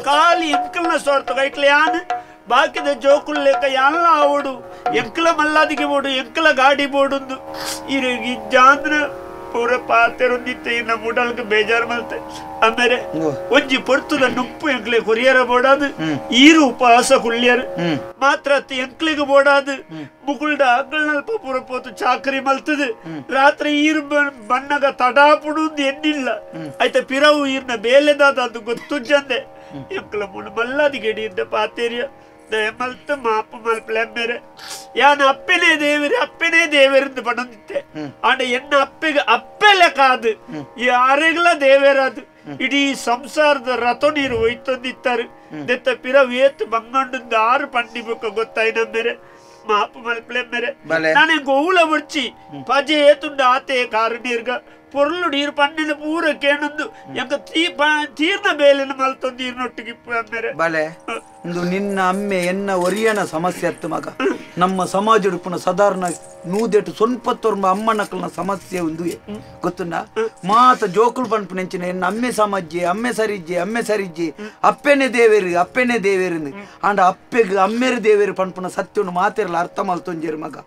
ಕಾಲಿ ಎಂಕಲ್ನ ಸೋರ್ತು ಗೈಟ್ಲ ಯಾನ್ ಬಾಕಿದ ಜೋಕುಲ್ಲೇಕ ಎಲ್ಲ ಆವಡು ಎಂಕಲ ಮಲ್ಲಾದಿಗೆ ಬೋಡು ಎಂಕಲ ಗಾಡಿ ಬೋಡುಂದು ಈರಿಗೆ ಜಾಂದ್ರ ಪೂರ ಪಾತೆರೊಂದಿತ್ತೆ ಇನ್ನ ಮುಡಲ್ಗೆ ಬೇಜಾರು ಮಲ್ತೆ ಆಮೇಲೆ ಒಂಜಿ ಪೊರ್ತುದ ನುಪ್ಪು ಎಂಕ್ಲೆ ಕೊರಿಯರ ಬೋಡಾದು ಈರು ಉಪವಾಸ ಕುಳ್ಳಿಯರು ಮಾತ್ರ ಅತ್ತಿ ಎಂಕ್ಲಿಗೆ ಬೋಡಾದು ಮುಗುಳ್ಡ ಅಗ್ಗಳಲ್ಪ ಪೂರ ಪೋತು ಚಾಕರಿ ಮಲ್ತದು ರಾತ್ರಿ ಈರು ಬಣ್ಣಗ ತಡಾಪುಡು ಎನ್ನಿಲ್ಲ ಆಯ್ತ ಪಿರವು ಈರ್ನ ಬೇಲೆದಾದ ಅದು ಗೊತ್ತುಜ್ಜಂದೆ ಎಂಕ್ಲ ಮುಣ ಮಲ್ಲಾದಿಗೆಡಿಯಿಂದ ಪಾತೇರಿಯ ಮಲ್ತ ಮಾಪು ಮಲ್ಪಲೆಮ್ಮೆರೆ ಯಾನ ಅಪ್ಪೆನೇ ದೇವರಿಂದ ಪಡೊಂದಿತ್ತೆ ಆಂಡ ಎನ್ನ ಅಪ್ಪೆಗೆ ಅಪ್ಪೆಲೆ ಕಾದು ಈ ಆರೆಗ್ಲ ದೇವರಾದು ಇಡೀ ಸಂಸಾರದ ರಥ ನೀರು ಒಯ್ತೊಂದಿತ್ತಾರೆ ದೆತ್ತ ಪಿರವು ಏತ್ ಬಂಗಂಡು 6 ಪಂಡಿ ಬುಕ್ಕ ಗೊತ್ತಾಯ್ನಮ್ಮೆರೆ ಮಾಪು ಮಲ್ಪಲೆ ಮೇರೆ ನಾನೇ ಗೋವುಲ ಬರ್ಚಿ ಪಜೆ ಏತುಂಡ ಆತೆ ಕಾರು ನೀರ್ಗ ಪೊರ್ಲು ನೀರು ಪಣ್ಣಿನ ಪೂರ ಕೇಣೊಂದು ಎಂಕ ತೀರ್ನ ಬೇಲಿನ ಮಲ್ತೊಂದು ನೀರಿನೊಟ್ಟಿಗೆ ಮೇರೆ ಬಲೆ ಇಂದು ನಿನ್ನ ಅಮ್ಮೆ ಎನ್ನ ಒರಿಯನ ಸಮಸ್ಯೆ ಅತ್ತು ಮಗ ನಮ್ಮ ಸಮಾಜ ಉಡುಪುನ ಸಾಧಾರಣ ನೂದೆಟ್ಟು ಸೊನ್ಪತ್ತೊರ್ಮ ಅಮ್ಮನಕ್ಕಲ್ನ ಸಮಸ್ಯೆ ಒಂದು ಗೊತ್ತುಂಡ ಮಾತ ಜೋಕುಲು ಪಂಪು ನೆಂಚಿನ ಎನ್ನ ಅಮ್ಮೆ ಸಮಾಜ್ಜೆ ಅಮ್ಮೆ ಸರಿಜ್ಜೆ ಅಪ್ಪೆನೆ ದೇವೇರು ಅಂಡ ಅಪ್ಪೆಗೆ ಅಮ್ಮೆರು ದೇವೇರು ಪಂಪುನ ಸತ್ಯವನ್ನು ಮಾತೆರಲ್ಲ ಅರ್ಥ ಮಲ್ತೊಂಜೇರು ಮಗ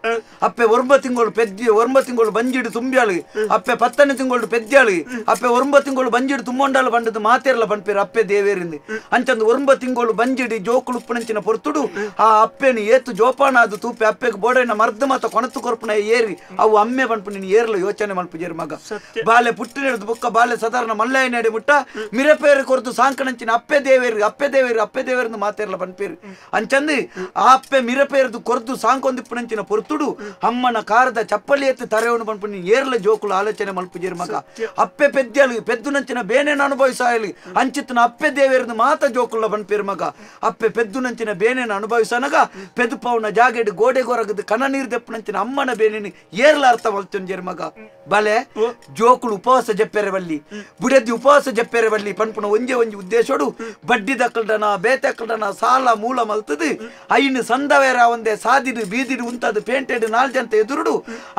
ಅಪ್ಪೆ ಒರ್ಬ ತಿಂಗಳು ಬಂಜಿಡು ತುಂಬ್ಯಾಳು ಅಪ್ಪೆ 10ನೇ ತಿಂಗಳು ಪೆದ್ಯಾಳು ಅಪ್ಪೆ 9 ತಿಂಗಳು ಬಂಜಿಡು ತುಂಬೋಂಡಾಲು ಬಂಡದು ಮಾತೆರಲ್ಲ ಪಂಪೇರು ಅಪ್ಪೆ ದೇವೇರಿಂದ ಅಂಚಂದು 9 ತಿಂಗಳು ಬಂಜಿಡಿ ಜೋಕುಲು ಉಪ್ಪುನಂಚಿನ ಪೊರ್ತುಡು ಆ ಅಪ್ಪೆನು ಏತು ಜೋಪಾನ ಅದು ತೂಪೆ ಅಪ್ಪೆಗೆ ಬೋಡೈನ ಮರ್ದ ಮಾತ ಕೊಣತು ಕೊರ್ಪುನ ಏರಿ ಅವು ಅಮ್ಮೆ ಪಂಪು ನೀನು ಏರ್ಲು ಯೋಚನೆ ಮಲ್ಪುಜೇರು ಮಗ ಬಾಲೆ ಪುಟ್ಟಿನ ಬುಕ್ಕ ಬಾಲೆ ಸಾಧಾರಣ ಮಲ್ಲಯ್ಯ ನಡೆ ಮುಟ್ಟ ಮಿರಪೇರು ಕೊರತು ಸಾಂಕಣಂಚಿನ ಅಪ್ಪೆ ದೇವೇರು ಮಾತೆರಲ್ಲ ಪಂಪೇರು ಅಂಚಂದು ಆ ಅಪ್ಪೆ ಮಿರಪೇರದು ಕೊರತು ಸಾಂಕೊಂದಿಪ್ಪುನಂಚಿನ ಪೊರ್ತುಡು ಅಮ್ಮನ ಕಾರದ ಚಪ್ಪಲಿ ಎತ್ತು ತರೆಯವನು ಪಂಪು ನೀನು ಏರ್ಲ ಜೋಕುಲು ಆಲೋಚನೆ ಮಲ್ಪುಜೇರು ಮಗ ಅಪ್ಪೆ ಪೆದ್ದುನಂಚಿನ ಬೇನೆನ ಅನುಭವಿಸಾಯಲಿ ಅಂಚಿತ್ತನ ಅಪ್ಪೆ ದೇವೇರದು ಮಾತ ಜೋಕುಲ್ಲ ಪಂಪೇರು ಮಗ ಅಪ್ಪೆ ಪೆದ್ದುನಂಚಿನ ಬೇನೆನ ಅನುಭವಿಸನಗ ಪೆದುಪವನ ಜಾಗೆಡ್ ಗೋಡೆ ಗೊರಗದು ಕನ ನೀರು ದೆಪ್ಪನಂಚಿನ ಅಮ್ಮನ ಬೇನೆನಿ ಏರ್ಲ ಅರ್ಥ ಮಲ್ತೊಂಜೇರು ಮಗ ಬಲೆ ಜೋಕುಳು ಉಪವಾಸ ಜಪ್ಪೆರೆವಲ್ಲಿ ಬುಡದಿ ಉಪವಾಸ ಜಪ್ಪೆರೆವಲ್ಲಿ ಪಂಪುನ ಒಂಜೆ ಉದ್ದೇಶೋಡು ಬಡ್ಡಿ ದಕ್ಕಲ್ಡನ ಬೇತೆಕ್ಕಲ್ಡನ ಸಾಲ ಮೂಲ ಮಲ್ತದು ಐನು ಸಂದವೇರ ಒಂದೇ ಸಾದಿಡು ಬೀದಿಡು ಉಂತದು ಪೇಂಟೆಡ್ 4 ಜನ ಎದುರುಡು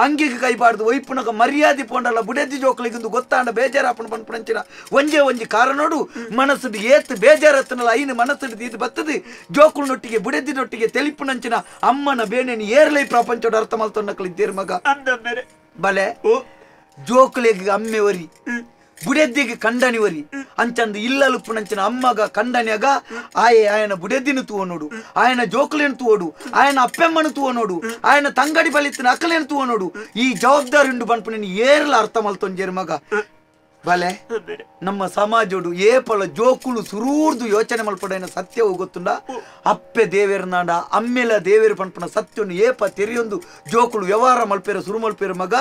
ಅಂಗಿಗೆ ಕೈಬಾರ್ದು ಒಯ್ಪುನಗ ಮರ್ಯಾದೆ ಪೋಂಡಲ್ಲ ಬುಡದಿ ಜೋಕುಳಿಗಿಂದು ಗೊತ್ತಾಂಡ ಬೇಜಾರಾಪನ ಪಂಪುನಂಚಿನ ಒಂಜೆ ಕಾರಣೋಡು ಮನಸ್ಸು ಏತ್ ಬೇಜಾರತ್ತನಲ್ಲ ಐನು ಮನಸ್ಸು ಇದು ಬರ್ತದೆ ಜೋಕುಳನೊಟ್ಟಿಗೆ ಬುಡದಿನೊಟ್ಟಿಗೆ ತೆಲಿಪುನಂಚಿನ ಅಮ್ಮನ ಬೇನೆನಿ ಏರ್ಲೈ ಪ್ರಪಂಚದ ಅರ್ಥ ಮಲ್ತೊಂಡಕ್ಲಿದ್ದೇರು ಮಗ ಬಲೆ ಜೋಕುಲೆಗೆ ಅಮ್ಮೆ ಒರಿ ಬುಡೆದ್ದಿಗೆ ಕಂಡನಿ ಒರಿ ಅಂಚಂದು ಇಲ್ಲಲುಪ್ಪುನಂಚಿನ ಅಮ್ಮಗ ಕಂಡನ್ಯಾಗ ಆಯನ ಬುಡೆದ್ದಿನ ತೂವನೋಡು ಆಯನ ಜೋಕುಲೇನು ತೂವೋಡು ಆಯನ ಅಪ್ಪೆಮ್ಮನು ತೂವನೋಡು ಆಯನ ತಂಗಡಿ ಬಲಿತ್ತಿನ ಅಕ್ಕಲೇನು ತೂವನೋಡು ಈ ಜವಾಬ್ದಾರಿ ಉಂಡು ಪಂಪು ನೀನು ಏರ್ಲ ಅರ್ಥ ಮಲ್ತೊಂಜೇರು ಮಗ ಬಲೆ ನಮ್ಮ ಸಮಾಜೋಡು ಏಪಲ ಜೋಕುಳು ಸುರೂರ್ದು ಯೋಚನೆ ಮಲ್ಪಡೇನ ಸತ್ಯವು ಗೊತ್ತುಂಡ ಅಪ್ಪೆ ದೇವೇರನಾಂಡ ಅಮ್ಮೆಲ ದೇವೇರು ಪಂಪನ ಸತ್ಯವನ್ನು ಏಪ ತೆರೆಯೊಂದು ಜೋಕುಳು ವ್ಯವಹಾರ ಮಲ್ಪೇರ ಸುರು ಮಲ್ಪೇರು ಮಗ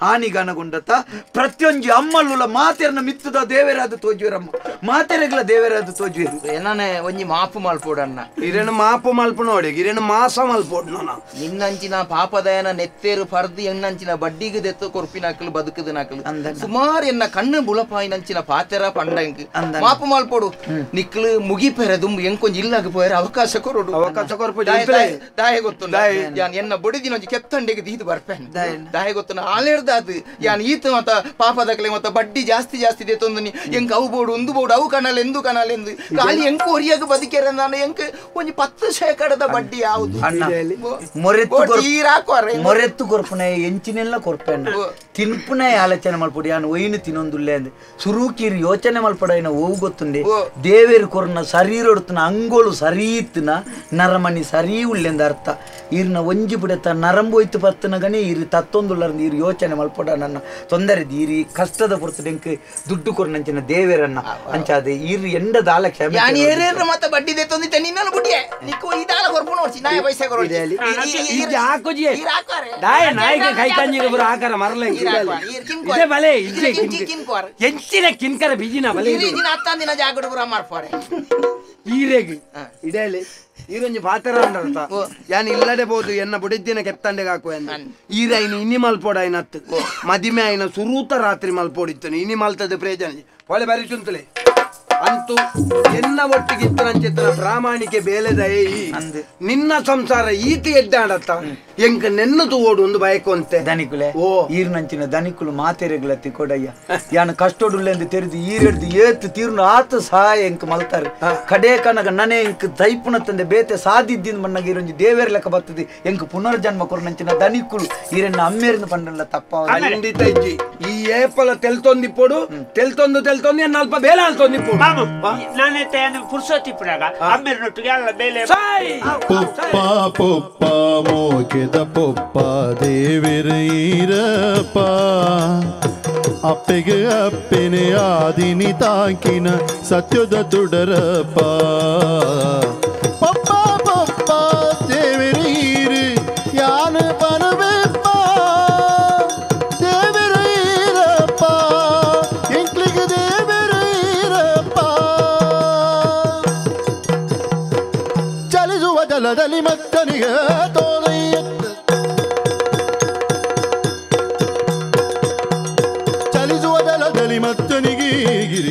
ಆನಿಗಾನಗೊಂಡತ ಪ್ರತಿಯೊಂಜಿ ಅಮ್ಮಲ್ಲುಲ ಮಾತೆರನ ಮಿತ್ತದ ದೇವೇರಾದ ತೋಜುವೇರಮ್ಮ ಮಾತೆರೆಗ್ಲ ದೇವೇರಾದ ತೋಜುವೇರು ಏನಾನೆ ಒಂಜಿ ಮಾಪು ಮಲ್ಪೋಡನ್ನ ಇರೇನು ಮಾಪು ಮಲ್ಪ ನೋಡಿ ಇರೇನು ಮಾಸ ಮಲ್ಪೋಡ್ ನಿನ್ನಂಚಿನ ಪಾಪದಯನ ನೆತ್ತೇರು ಪರ್ದಿ ಎನ್ನಂಚಿನ ಬಡ್ಡಿಗೆ ದೆತ್ತು ಕೊರ್ಪಿನಾಕಲು ಬದುಕದ ನಾಕಲು ಸುಮಾರು ಎನ್ನ ಕಣ್ಣು ಬುಳಪಾಯಿನಂಚಿನ ಪಾತೆರ ಪಂಡಂಕ್ ಮಾಪು ಮಲ್ಪೋಡು ನಿಕ್ಲು ಮುಗಿಪೆರದು ಎಂಕೊಂಜಿ ಇಲ್ಲಾಗ ಪೋಯರ ಅವಕಾಶ ಕೊರೋಡು ದಾಯ ಗೊತ್ತು ಯಾನ್ ಎನ್ನ ಬೊಡಿದಿನ ಒಂಜಿ ಕೆತ್ತಂಡೆಗೆ ದೀದು ಬರ್ಪೇನೆ ದಾಯ ಗೊತ್ತು ಆಲೇರ್ದಾದು ಯಾನ್ ಈತ ಮತ್ತ ಪಾಪದಕ್ಲೆ ಮತ್ತ ಬಡ್ಡಿ ಜಾಸ್ತಿ ದೇತೊಂದು ಎಂಕ್ ಅವು ಬೋಡು ಒಂದು ಬೋಡು ಅವು ಕಣಲ್ ಎಂದು ಖಾಲಿ ಎಂಕು ಒರಿಯಾಗ ಬದುಕೇರ ನಾನು ಎಂಕ್ ಒಂಜಿ 10% ಬಡ್ಡಿ ಯಾವುದು ಮೊರೆತ್ತು ಕೊರ್ಪುನೆ ಎಂಚಿನೆಲ್ಲ ಕೊರ್ಪೇನ ತಿನ್ಪುನೆ ಆಲೋಚನೆ ಮಲ್ಪೊಡಿ ಯಾನ್ ಒಯ್ನು ತಿನ್ನೊಂದುಲ್ಲೆ ಅಂದೆ ಸುರೂಕಿರಿ ಯೋಚನೆ ಮಲ್ಪಡೈನ ಓವು ಗೊತ್ತುಂಡೆ ದೇವೇರು ಕೊರ್ನ ಶರೀರೊಡ್ತನ ಅಂಗೋಳು ಸರೀತ್ನ ನರಮಣಿ ಸರಿ ಉಳ್ಳೆಂದ ಅರ್ಥ ಈರ್ನ ಒಂಜಿ ಬಿಡತ್ತ ನರಂಬೋಯ್ತು ಪತ್ತನ ಗಣಿ ಇರು ತತ್ತೊಂದುಳ್ಳರ್ದು ಇರು ಯೋಚನೆ ಮಲ್ಪಡ ನನ್ನ ತೊಂದರೆ ಈರಿ ಕಷ್ಟದ ಪುರ್ತಡೆಂಕ್ ದುಡ್ಡು ಕೊರ್ನಂಚಿನ ದೇವೇರನ್ನ ಅಂಚಾದೆ ಇರು ಎಂಡದ ಆಲಕ್ಷ ಮತ್ತ ಬಡ್ಡಿ ದೇತೊಂದಿತ್ತೆ ನಿನ್ನನ್ನು ಬುಡಿಯೆ ನಿಕ್ಕು ಇದಾಲ ಕೊರ್ಪುನ ಓಡ್ಸಿ ನಾಯ ಪೈಸೆ ಕೊರೋಡಿ ಇದು ಹಾಕೋಜಿ ದಾಯ ನಾಯಿಗೆ ಕೈ ಕಂಜಿಗೆ ಬರೋ ಆಕಾರ ಮರಲೆ ಇದೆ ಬಲೆ ಎಂಚಿನ ಕಿನ್ಕರ ಬಿಜಿನ ಬಲೆ ದಿನ ಹತ್ತಂದಿನ ಜಾಗಡು ಬರ ಮಾರ್ಪಾರೆ ಈರೆಗೆ ಇಡೇಲಿ ಈರೊಂಜಿ ಪಾತ್ರ ಅಂಡರ್ತ ಯಾನ್ ಇಲ್ಲದೆ ಬೋದು ಎನ್ನ ಬುಡಿದ್ದಿನ ಕೆತ್ತಂಡೆಗೆ ಹಾಕು ಈರ ಇನ್ನು ಇನಿ ಮಲ್ಪೋಡ ಐನತ್ತು ಮದಿಮೆ ಐನ ಸುರೂತ ರಾತ್ರಿ ಮಲ್ಪೋಡಿತ್ತು ಇನಿ ಮಲ್ತದ ಪ್ರಯೋಜನ ಒಳ್ಳೆ ಬರಿ ಚುಂತಲೆ ಅಂತೂ ಎನ್ನ ಒಟ್ಟಿಗಿತ್ತನಂಚಿತ್ರ ಪ್ರಾಮಾಣಿಕೆ ಬೇಲೆದೈ ನಿನ್ನ ಸಂಸಾರ ಈತಿ ಎಡ್ಡಾಡತ್ತ ಎಂಕ ನೆನ್ನದು ಓಡು ಒಂದು ಬಯಕೊಂತೆ ದನಿಕುಲೆ ಓ ಈರ್ನಂಚಿನ ದನಿಕುಲು ಮಾತೆರೆಗ್ಲತ್ತಿ ಕೊಡಯ್ಯ ಯಾನ ಕಷ್ಟೋಡುಲ್ಲೆಂದು ತೆರೆದು ಈರೆಡ್ದು ಏತು ತೀರ್ನು ಆತು ಸಹಾಯ ಎಂಕ್ ಮಲ್ತಾರೆ ಕಡೆ ಕನಗ ನನೆ ಎಂಕ್ ದೈಪುನ ತಂದೆ ಬೇತೆ ಸಾದಿದ್ದಿಂದ ಮಣ್ಣಗ ಇರೊಂಜಿ ದೇವೇರ್ ಲೆಕ್ಕ ಬರ್ತದೆ ಎಂಕ್ ಪುನರ್ಜನ್ಮ ಕೊರನಂಚಿನ ದನಿಕುಲು ಈರೆನ್ನ ಅಮ್ಮೇರಿನ ಪಂಡಲ್ಲ ತಪ್ಪ ಖಂಡಿತ ಇಜ್ಜಿ ಈ ಏಪಲ ತೆಲ್ತೊಂದಿಪ್ಪೋಡು ತೆಲ್ತೊಂದು ಎನ್ನ ಅಲ್ಪ ಬೇಲೆ ಅಲ್ತೊಂದಿಪ್ಪೋಡು ನಾನೇ ತಯಾರು ಪುರ್ಸೋತಿ ಪುರಾಗ ಅಮ್ಮೇರಿನೊಟ್ಟಿಗೆ ಅಲ್ಲ ಬೇಲೆ ಪೊಪ್ಪ ಮೋಕೆದ ಪೊಪ್ಪ ದೇವಿರಪ್ಪ ಅಪ್ಪೆಗೆ ಅಪ್ಪೆನೆ ಆದಿನಿ ತಾಕಿನ ಸತ್ಯದ ದುಡರಪ್ಪ ಪೊಪ್ಪ ಪೊಪ್ಪ ದೇವಿರೀರು ಯಾನ ಬರಬೇಪ್ಪ ದೇವಿರಪ್ಪ ಎಂಕ್ಲಿಗೆ ದೇವಿರಪ್ಪ ಚಲಿಸುವ ಜಲದಲ್ಲಿ ಮಕ್ಕನಿಗೆ ತೋರಯ್ಯ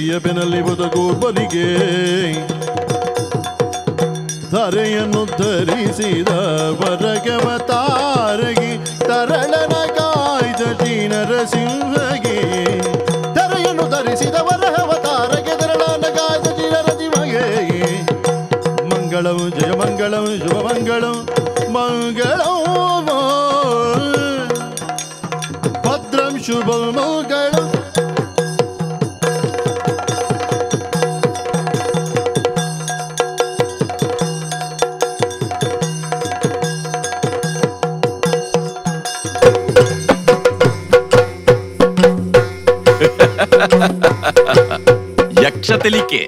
ಕೈಯ ಬೆನಲ್ಲಿ ಬದುಕುಬಲಿಗೆ ಧರೆಯನ್ನು ಧರಿಸಿದ ವರಗವತಾರಗಿ ತರಳನ ಕಾಯ್ದ ನರಸಿಂಹಗೆ ಧರೆಯನ್ನು ಧರಿಸಿದ ವರಹವತಾರಗೆ ತರಳನ ಕಾಯ್ದ ನರಸಿಂಹಗೆ ಮಂಗಳಂ ಜಯ ಮಂಗಳಂ ಶುಭ ಮಂಗಳಂ ಮಂಗಳಂ ಭದ್ರಂ ಶುಭ ಮಂಗಳಂ. ಯಕ್ಷತೆಲಿಕೆ